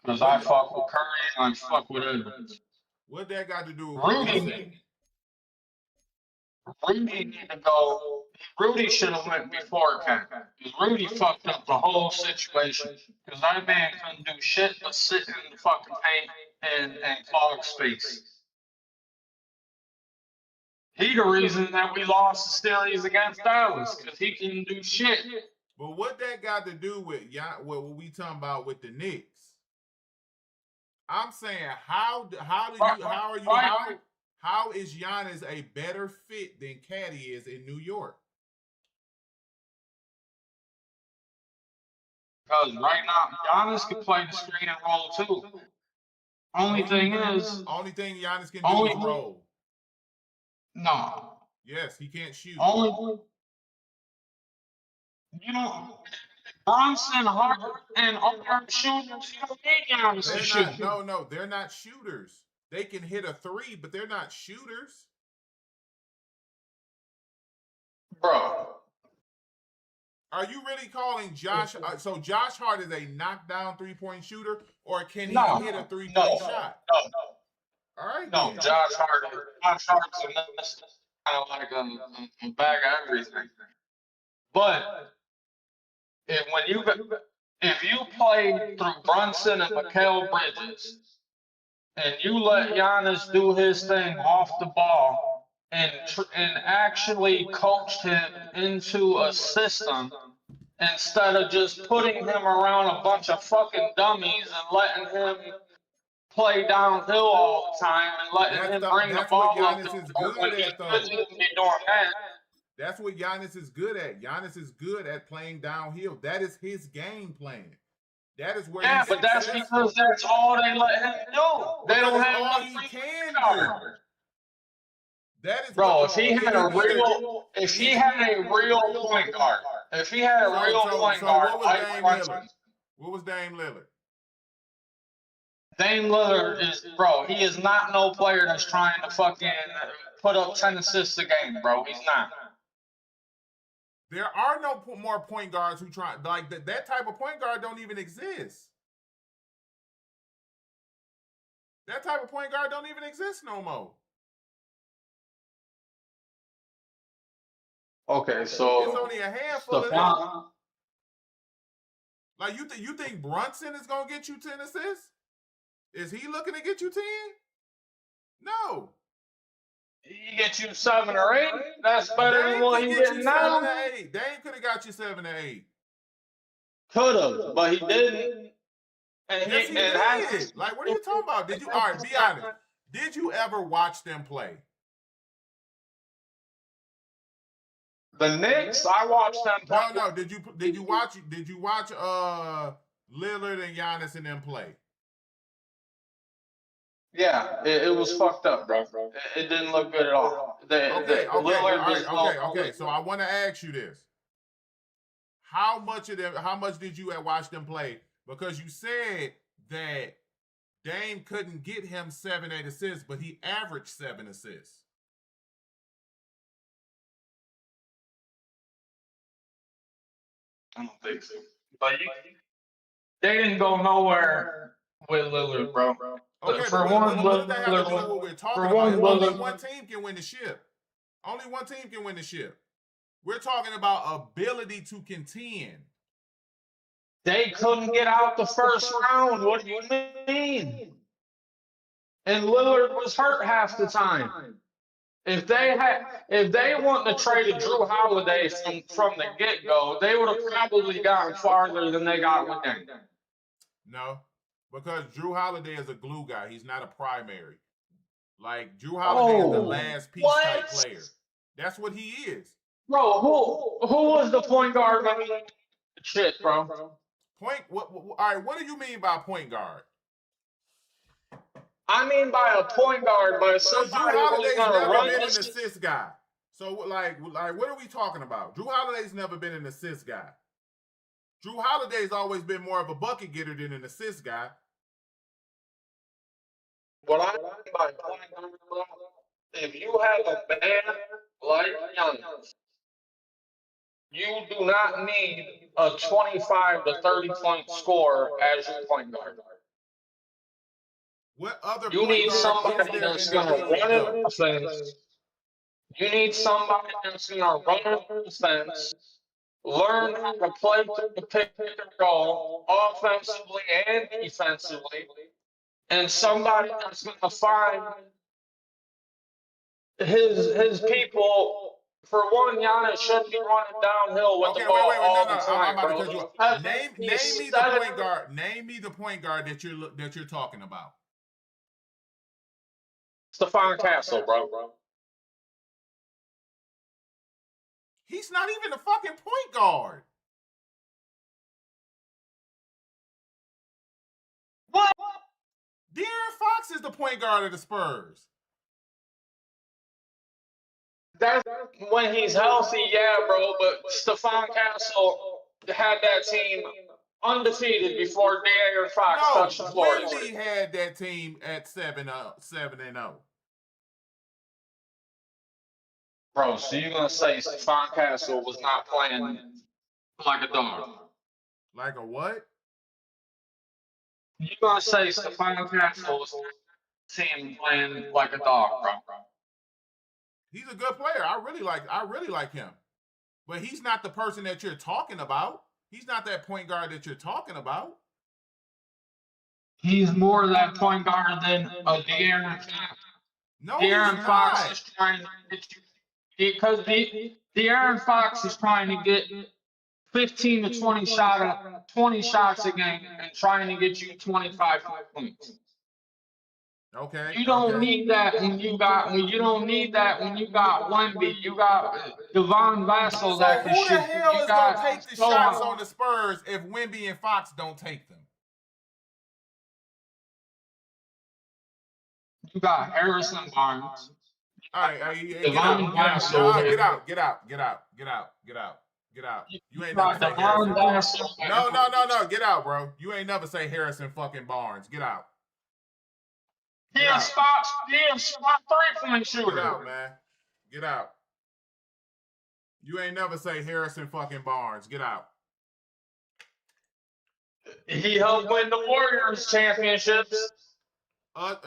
because I fuck with Curry and I fuck with Edwards. What that got to do with Rudy? Rudy need to go. Rudy should have went before Cat. Rudy fucked up the whole situation because that man couldn't do shit but sit in the fucking paint and clog space. He the reason that we lost the series against Dallas because he couldn't do shit. But what that got to do with what we talking about with the Knicks? I'm saying how is Giannis a better fit than Cat is in New York? Because right now, Giannis can play the screen and roll too. Only thing Giannis can do is roll. No. Yes, he can't shoot. Brunson, Hart, and other shooters, you don't need Giannis to shoot. No, they're not shooters. They can hit a three, but they're not shooters. Bro. Are you really calling Josh? So Josh Hart is a knockdown 3-point shooter, or can he hit a 3-point shot? No. All right. No, then. Josh Hart's a mess, kind of like a bag of everything. But if you play through Brunson and Mikal Bridges, and you let Giannis do his thing off the ball and actually coached him into a system instead of just putting him around a bunch of fucking dummies and letting him play downhill all the time and letting him bring the ball up. That's what Giannis is good at, though. That's what Giannis is good at. Giannis is good at playing downhill. That is his game plan. That is where he's but that's because that's all they let him do. They don't have all he can do. That is, bro. If he had a real point guard, what was Dame Lillard? Dame Lillard is, bro. He is not no player that's trying to fucking put up 10 assists a game, bro. He's not. There are no more point guards who try like that type of point guard don't even exist. That type of point guard don't even exist no more. Okay, so it's only a handful of them. Like you think Brunson is gonna get you 10 assists? Is he looking to get you 10? No. He get you 7 or 8. That's better than what he's getting now. Dame could have got you 7 or 8. Could have, but he didn't. And yes, he did. Like, what are you talking about? Did you? All right, be honest. Did you ever watch them play? The Knicks, I watched them play. No. Did you watch Lillard and Giannis and them play? Yeah, it was fucked up, bro. It didn't look good at all. Okay, all Lillard right, was no. okay. So I want to ask you this: how much of them? How much did you watch them play? Because you said that Dame couldn't get him 7-8 assists, but he averaged 7 assists. I don't think so. But they didn't go nowhere with Lillard, bro. Okay, For but one, what does that have to do with Lillard. what we're For talking one, about? Only Lillard. one team can win the ship. Only one team can win the ship. We're talking about ability to contend. They couldn't get out the first round. What do you mean? And Lillard was hurt half the time. If they wanted to trade Drew Holiday from the get go, they would have probably gotten farther than they got with Dame. No, because Drew Holiday is a glue guy. He's not a primary. Like Drew Holiday is the last piece type player. That's what he is. Bro, who was the point guard? Shit, bro. All right, what do you mean by point guard? I mean by a point guard, by somebody Drew Holiday's gonna never run been this. an assist guy. So like, what are we talking about? Drew Holiday's never been an assist guy. Drew Holiday's always been more of a bucket getter than an assist guy. What I mean by point guard, bro, if you have a man like Giannis, you do not need a 25 to 30 point scorer as your point guard. What other You point need guard somebody is there that's in the going to league, run though? an offense. You need somebody that's going to run an offense, learn how to play through the pick and roll offensively and defensively, and somebody that's going to find his people. For one, Giannis shouldn't be running downhill with the ball all the time, I'm about bro. to cut you off. Name me the point guard. Name me the point guard that you're talking about. Stephon Castle, bro. He's not even a fucking point guard. What? De'Aaron Fox is the point guard of the Spurs. That's when he's healthy, yeah, bro. But Stephon Castle had that team undefeated before De'Aaron Fox touched the floor. Wemby had that team at 7-0. Bro, so you're gonna say Stephon Castle was not playing like a dog? Like a what? You're gonna say Stephon Castle was team playing like a dog, bro? He's a good player. I really like him. But he's not the person that you're talking about. He's not that point guard that you're talking about. He's more that point guard than a De'Aaron Fox. No, De'Aaron Fox is trying to get you because De'Aaron Fox is trying to get 15 to 20 shots a game and trying to get you 25 points. Okay. You don't need that when you got Wemby, you got Devon Vassell that can shoot. So who the hell is gonna take the shots on the Spurs if Wemby and Fox don't take them? You got Harrison Barnes. All right, get out. You ain't never say Harrison. No. Get out, bro. You ain't never say Harrison fucking Barnes. Get out. He is spot 3-point shooter. Get out, man. Get out. You ain't never say Harrison fucking Barnes. Get out. He helped win the Warriors championships.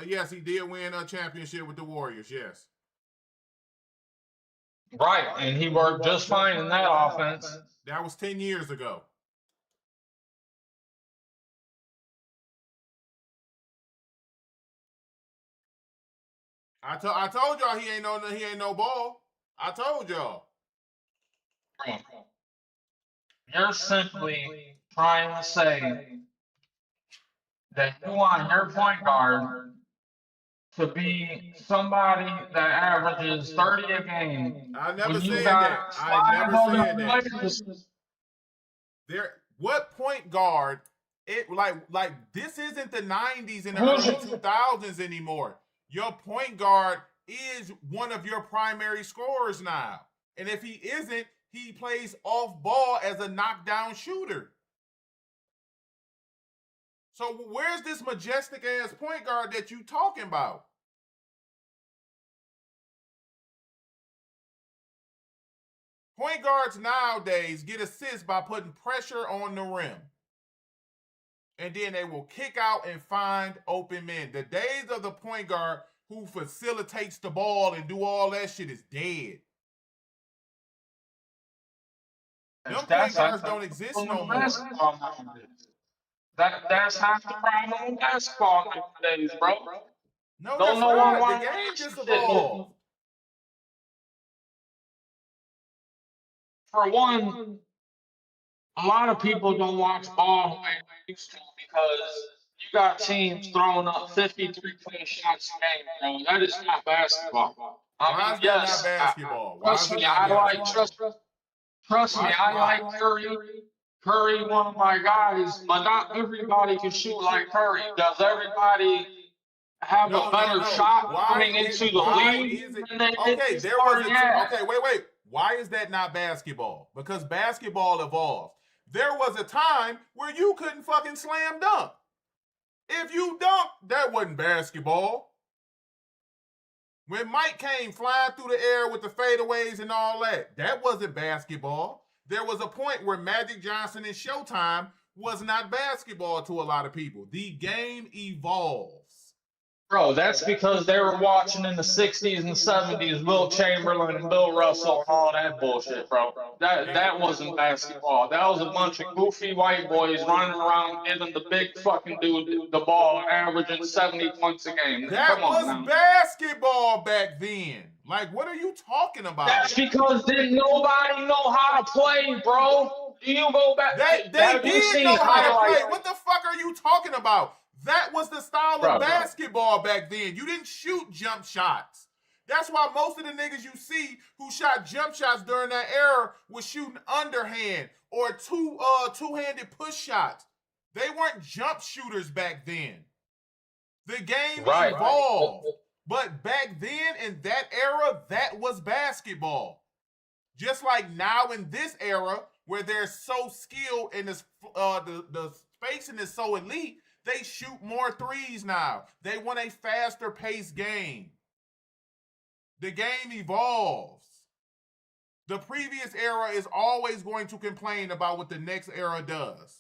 Yes, he did win a championship with the Warriors. Yes. Right, and he worked just fine in that offense. That was 10 years ago. I told y'all he ain't no ball. I told y'all. You're simply trying to say that you want your point guard to be somebody that averages 30 a game. I never said that. What point guard It like this isn't the 90s and the Who's early 2000s anymore. Your point guard is one of your primary scorers now. And if he isn't, he plays off ball as a knockdown shooter. So where's this majestic ass point guard that you talking about? Point guards nowadays get assists by putting pressure on the rim. And then they will kick out and find open men. The days of the point guard who facilitates the ball and do all that shit is dead. Them point guards don't exist no more. That's half the problem with basketball nowadays, bro. No, Don't that's know one not. The want game just shit. evolved. For one, a lot of people don't watch ball the way they used to because you got teams throwing up 53-point shots a game, bro. That is not basketball. Why is that not basketball? Why is it not basketball? Trust me, I like Curry. Curry, one of my guys, but not everybody can shoot like Curry. Does everybody have a better shot coming into the league? Okay, there was okay, wait. Why is that not basketball? Because basketball evolved. There was a time where you couldn't fucking slam dunk. If you dunked, that wasn't basketball. When Mike came flying through the air with the fadeaways and all that, that wasn't basketball. There was a point where Magic Johnson and Showtime was not basketball to a lot of people. The game evolves. Bro, that's because they were watching in the 60s and 70s Wilt Chamberlain and Bill Russell and all that bullshit, bro. That wasn't basketball. That was a bunch of goofy white boys running around giving the big fucking dude the ball and averaging 70 points a game. That was basketball back then. Like, what are you talking about? That's because didn't nobody know how to play, bro. Do you go back? They did know how to play. What the fuck are you talking about? That was the style of basketball back then. You didn't shoot jump shots. That's why most of the niggas you see who shot jump shots during that era was shooting underhand or two-handed push shots. They weren't jump shooters back then. The game evolved. But back then, in that era, that was basketball. Just like now in this era, where they're so skilled and the spacing is so elite, they shoot more threes now. They want a faster paced game. The game evolves. The previous era is always going to complain about what the next era does.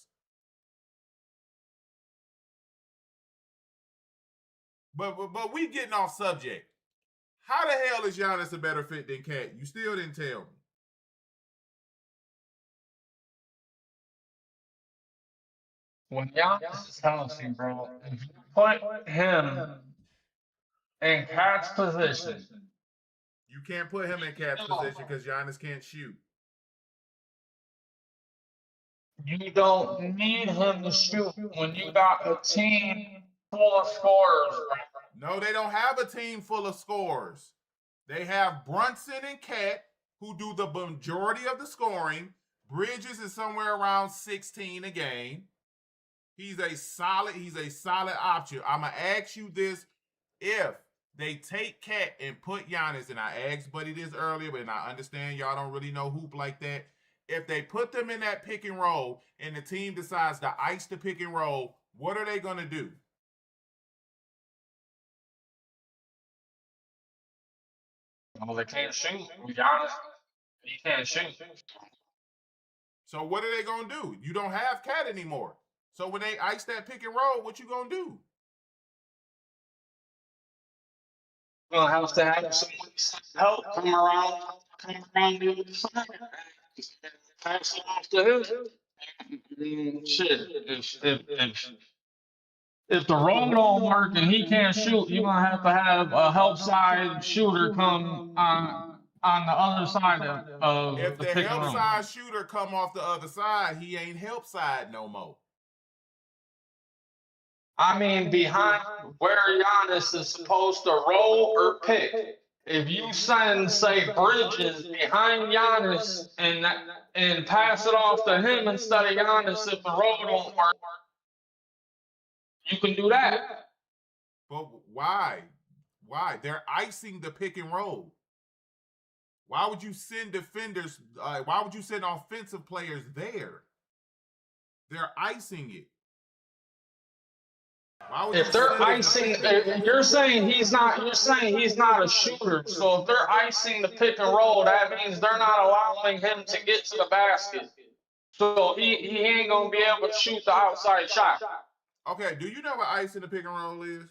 But we getting off subject. How the hell is Giannis a better fit than Cat? You still didn't tell me. When Giannis is healthy, bro, if you put him in Cat's position. You can't put him in Cat's position because Giannis can't shoot. You don't need him to shoot when you got a team full of scorers, bro. No, they don't have a team full of scorers. They have Brunson and Cat, who do the majority of the scoring. Bridges is somewhere around 16 a game. He's a solid option. I'm going to ask you this. If they take Cat and put Giannis, and I asked Buddy this earlier, but I understand y'all don't really know hoop like that. If they put them in that pick and roll and the team decides to ice the pick and roll, what are they going to do? Well, they can't shoot. Giannis, he can't shoot. So what are they going to do? You don't have Cat anymore. So when they ice that pick and roll, what you going to do? You're going to have some help come around the other side. Pass it off to him. Shit. If the roll don't work and he can't shoot, you're going to have a help side shooter come on the other side of if the the pick help and roll. side shooter come off the other side, he ain't help side no more. I mean, behind where Giannis is supposed to roll or pick. If you send, say, Bridges behind Giannis and pass it off to him instead of Giannis, if the roll don't work, You can do that. But why? Why? They're icing the pick and roll. Why would you send defenders? Why would you send offensive players there? They're icing it. Why would If you they're send icing, you're saying he's not. You're saying he's not a shooter. So if they're icing the pick and roll, that means they're not allowing him to get to the basket. So he ain't gonna be able to shoot the outside shot. Okay, do you know what icing the pick and roll is?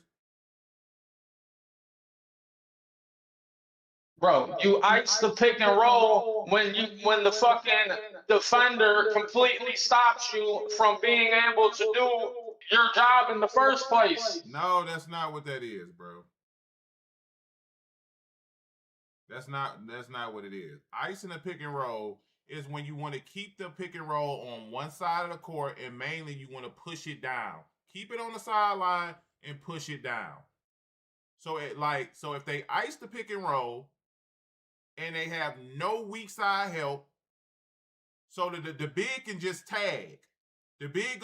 Bro, you ice the pick and roll when the fucking defender completely stops you from being able to do your job in the first place. No, that's not what that is, bro. That's not what it is. Icing the pick and roll is when you want to keep the pick and roll on one side of the court, and mainly you want to push it down. Keep it on the sideline and push it down. So if they ice the pick and roll and they have no weak side help, so that the big can just tag. The big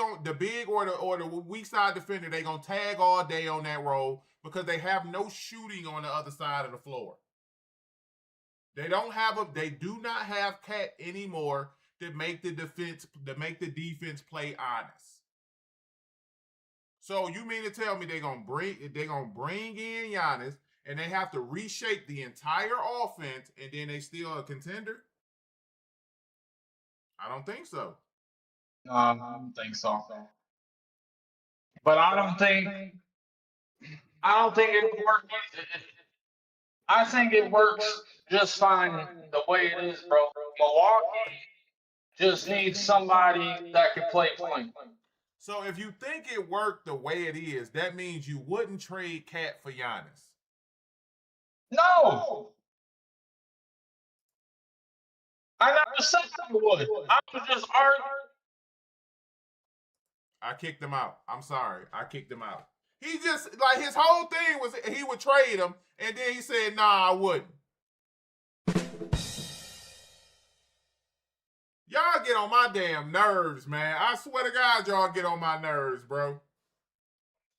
or the weak side defender, they gonna tag all day on that roll because they have no shooting on the other side of the floor. They do not have Cat anymore to make the defense play honest. So you mean to tell me they're gonna bring in Giannis and they have to reshape the entire offense and then they still a contender? I don't think so. No, I don't think so. But I don't think it would work. I think it works just fine the way it is, bro. Milwaukee just needs somebody that can play point. So if you think it worked the way it is, that means you wouldn't trade Cat for Giannis. No. I never said I would. I was just arguing. I kicked him out. I'm sorry. I kicked him out. He just, like, his whole thing was he would trade him, and then he said, nah, I wouldn't. Y'all get on my damn nerves, man. I swear to God, y'all get on my nerves, bro.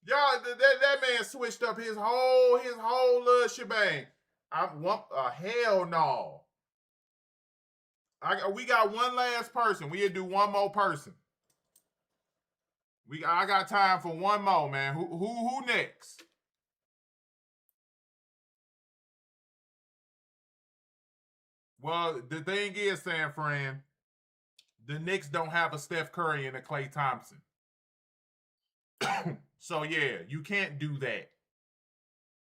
Y'all, that man switched up his whole little shebang. Hell no. We got one last person. We'll do one more person. I got time for one more, man. Who next? Well, the thing is, San Fran, the Knicks don't have a Steph Curry and a Klay Thompson. So yeah, you can't do that.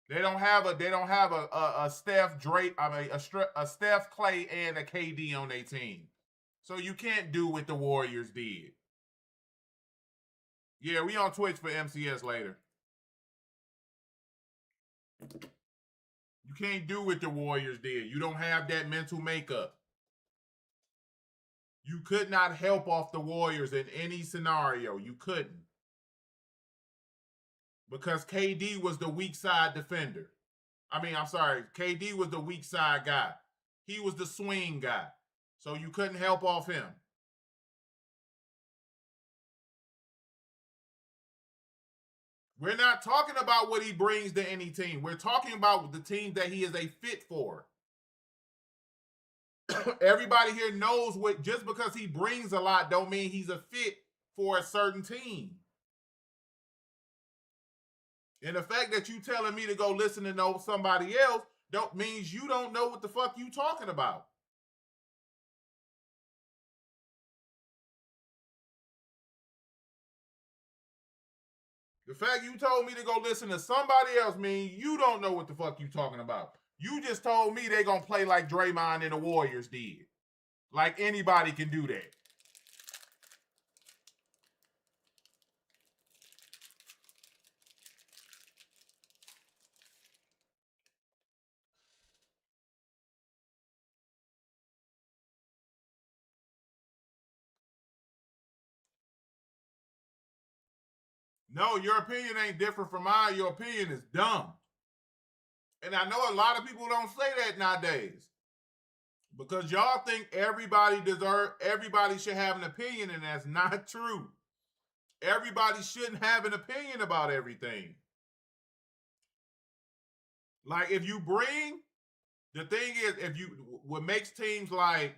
They don't have a Steph Drake, a Steph Klay and a KD on their team. So you can't do what the Warriors did. Yeah, we on Twitch for MCS later. You can't do what the Warriors did. You don't have that mental makeup. You could not help off the Warriors in any scenario. You couldn't. Because KD was the weak side defender. KD was the weak side guy. He was the swing guy. So you couldn't help off him. We're not talking about what he brings to any team. We're talking about the team that he is a fit for. Everybody here knows just because he brings a lot don't mean he's a fit for a certain team. And the fact that you telling me to go listen to know somebody else means you don't know what the fuck you talking about. The fact you told me to go listen to somebody else means you don't know what the fuck you talking about. You just told me they gonna play like Draymond and the Warriors did. Like anybody can do that. No, your opinion ain't different from mine. Your opinion is dumb. And I know a lot of people don't say that nowadays. Because y'all think everybody should have an opinion, and that's not true. everybody shouldn't have an opinion about everything. Like, if you bring, the thing is, what makes teams like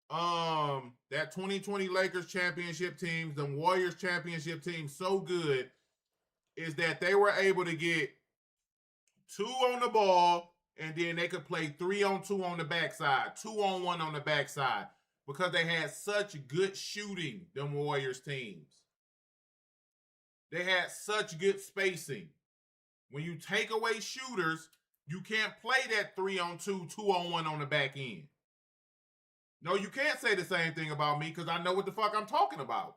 that 2020 Lakers championship teams, the Warriors championship teams so good is that they were able to get 2 on the ball, and then they could play 3-on-2 on the backside, 2-on-1 on the backside, because they had such good shooting, them Warriors teams. They had such good spacing. When you take away shooters, you can't play that 3-on-2, 2-on-1 on the back end. No, you can't say the same thing about me because I know what the fuck I'm talking about.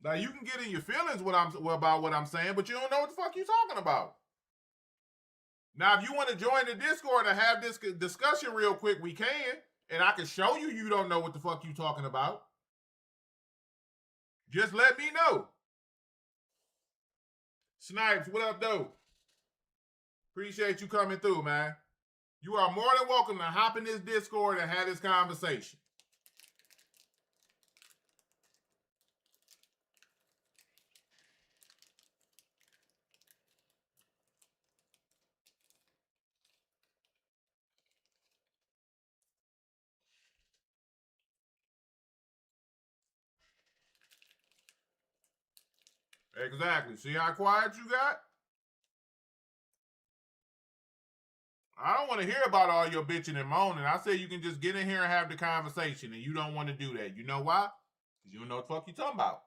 Now, you can get in your feelings about what I'm saying, but you don't know what the fuck you're talking about. Now, if you want to join the Discord and have this discussion real quick, we can. And I can show you don't know what the fuck you're talking about. Just let me know. Snipes, what up, though? Appreciate you coming through, man. You are more than welcome to hop in this Discord and have this conversation. Exactly. See how quiet you got? I don't want to hear about all your bitching and moaning. I say you can just get in here and have the conversation, and you don't want to do that. You know why? Because you don't know what the fuck you talking about.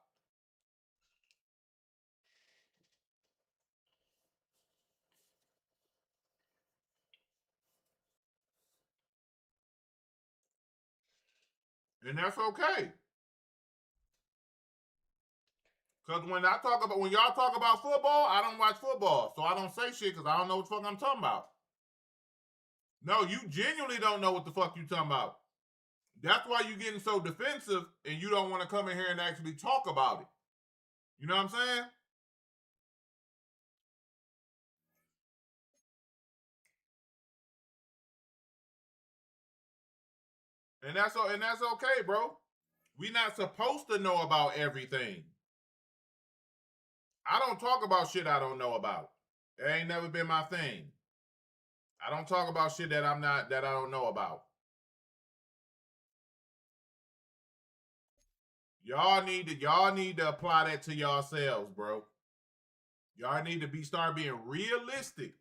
And that's okay. Because when y'all talk about football, I don't watch football. So I don't say shit because I don't know what the fuck I'm talking about. No, you genuinely don't know what the fuck you talking about. That's why you getting so defensive and you don't want to come in here and actually talk about it. You know what I'm saying? And that's okay, bro. We not supposed to know about everything. I don't talk about shit I don't know about. It ain't never been my thing. I don't talk about shit that I don't know about. Y'all need to apply that to yourselves, bro. Y'all need to start being realistic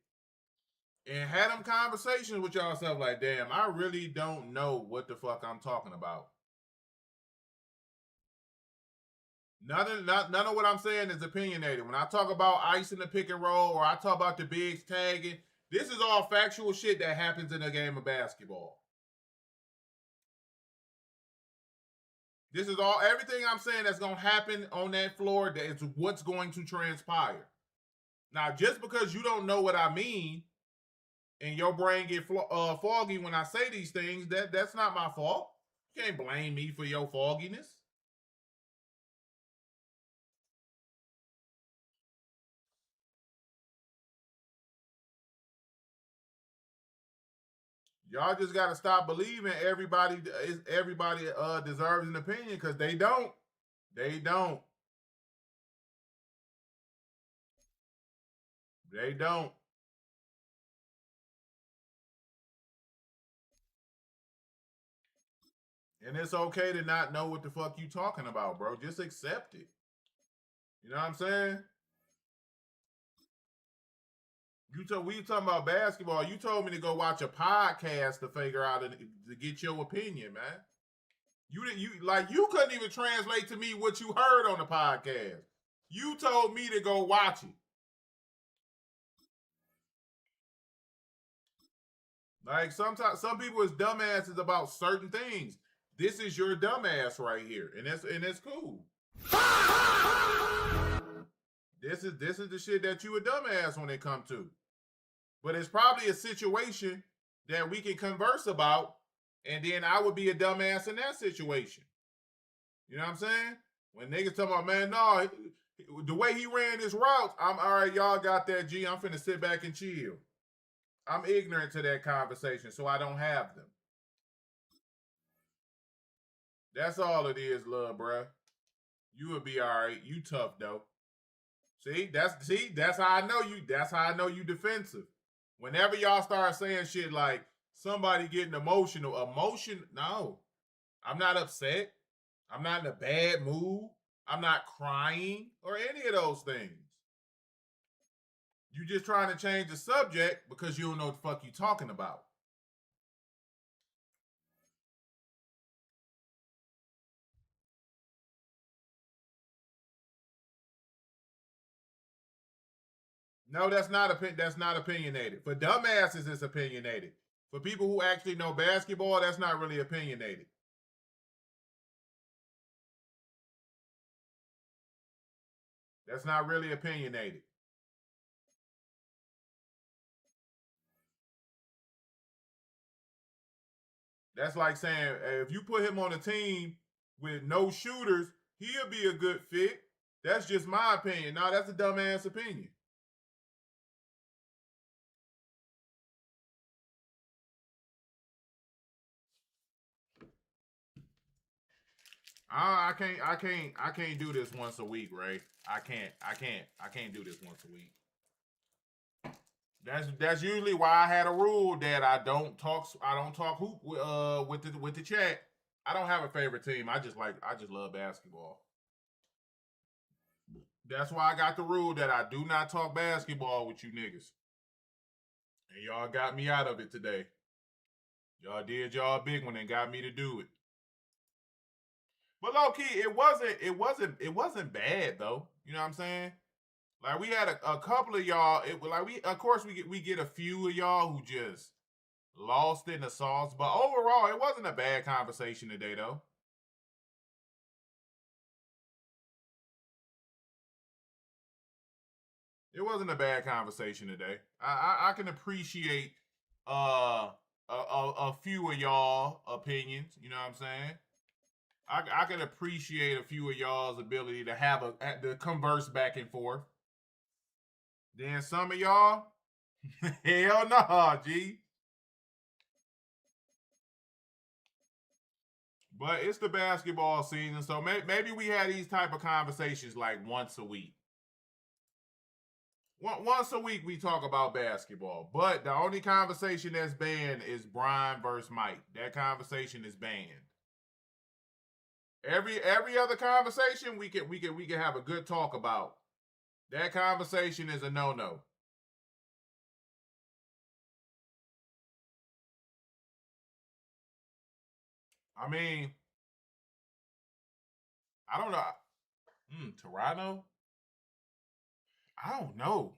and have them conversations with yourself like, damn, I really don't know what the fuck I'm talking about. None of what I'm saying is opinionated. When I talk about ice in the pick and roll or I talk about the bigs tagging, this is all factual shit that happens in a game of basketball. This is all, everything I'm saying that's going to happen on that floor, that is what's going to transpire. Now, just because you don't know what I mean and your brain get foggy when I say these things, that's not my fault. You can't blame me for your fogginess. Y'all just got to stop believing everybody deserves an opinion because they don't. They don't. They don't. And it's okay to not know what the fuck you talking about, bro. Just accept it. You know what I'm saying? We talking about basketball. You told me to go watch a podcast to figure out to get your opinion, man. You couldn't even translate to me what you heard on the podcast. You told me to go watch it. Like sometimes some people is dumbasses about certain things. This is your dumbass right here, and it's cool. This is the shit that you a dumbass when it comes to. But it's probably a situation that we can converse about, and then I would be a dumbass in that situation. You know what I'm saying? When niggas talking about, man, no, the way he ran his routes, I'm all right, y'all got that, G. I'm finna sit back and chill. I'm ignorant to that conversation, so I don't have them. That's all it is, love, bruh. You will be all right. You tough though. See, that's how I know you. That's how I know you defensive. Whenever y'all start saying shit like somebody getting emotional, no. I'm not upset. I'm not in a bad mood. I'm not crying or any of those things. You just trying to change the subject because you don't know what the fuck you talking about. No, that's not opinionated. For dumbasses, it's opinionated. For people who actually know basketball, that's not really opinionated. That's not really opinionated. That's like saying if you put him on a team with no shooters, he'll be a good fit. That's just my opinion. No, that's a dumbass opinion. I can't do this once a week, Ray. I can't do this once a week. That's usually why I had a rule that I don't talk hoop with the chat. I don't have a favorite team. I just love basketball. That's why I got the rule that I do not talk basketball with you niggas. And y'all got me out of it today. Y'all did y'all big one and got me to do it. But low key, it wasn't bad though. You know what I'm saying? Like we had a couple of y'all. We get a few of y'all who just lost in the sauce. But overall, it wasn't a bad conversation today though. It wasn't a bad conversation today. I can appreciate a few of y'all opinions. You know what I'm saying? I can appreciate a few of y'all's ability to have to converse back and forth. Then some of y'all, hell no, G. But it's the basketball season, so maybe we had these type of conversations like once a week. Once a week we talk about basketball, but the only conversation that's banned is Brian versus Mike. That conversation is banned. Every other conversation we can have a good talk about. That conversation is a no-no. I mean, I don't know. Toronto? I don't know.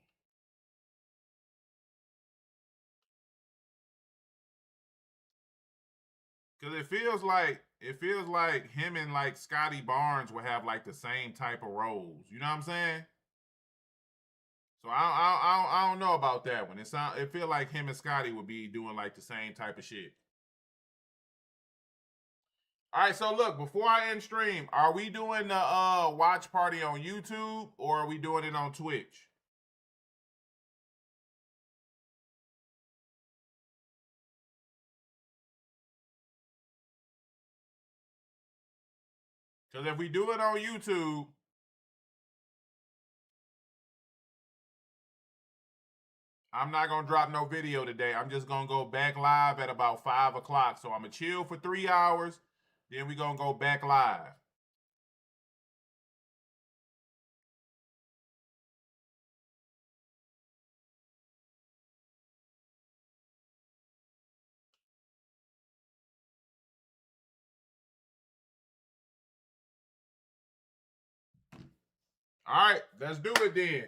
Cause it feels like him and like Scotty Barnes would have like the same type of roles. You know what I'm saying? So I don't know about that one. It feel like him and Scotty would be doing like the same type of shit. All right, so look, before I end stream, are we doing the watch party on YouTube or are we doing it on Twitch? Because if we do it on YouTube, I'm not going to drop no video today. I'm just going to go back live at about 5 o'clock. So I'm going to chill for 3 hours. Then we're going to go back live. All right, let's do it then.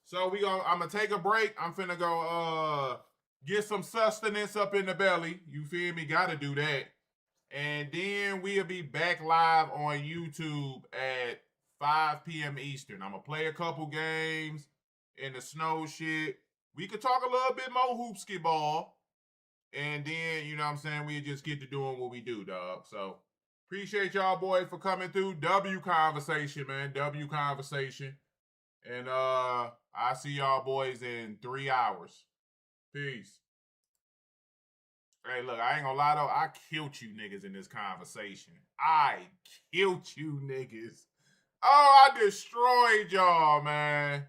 So I'm gonna take a break. I'm finna go get some sustenance up in the belly. You feel me? Gotta do that. And then we'll be back live on YouTube at 5 p.m. Eastern. I'm gonna play a couple games in the snow shit. We could talk a little bit more hoopski ball. And then, you know what I'm saying, we just get to doing what we do, dog. So appreciate y'all boys for coming through. W conversation, man. W conversation. And I see y'all boys in 3 hours. Peace. Hey, look, I ain't gonna lie though. I killed you niggas in this conversation. I killed you niggas. Oh, I destroyed y'all, man.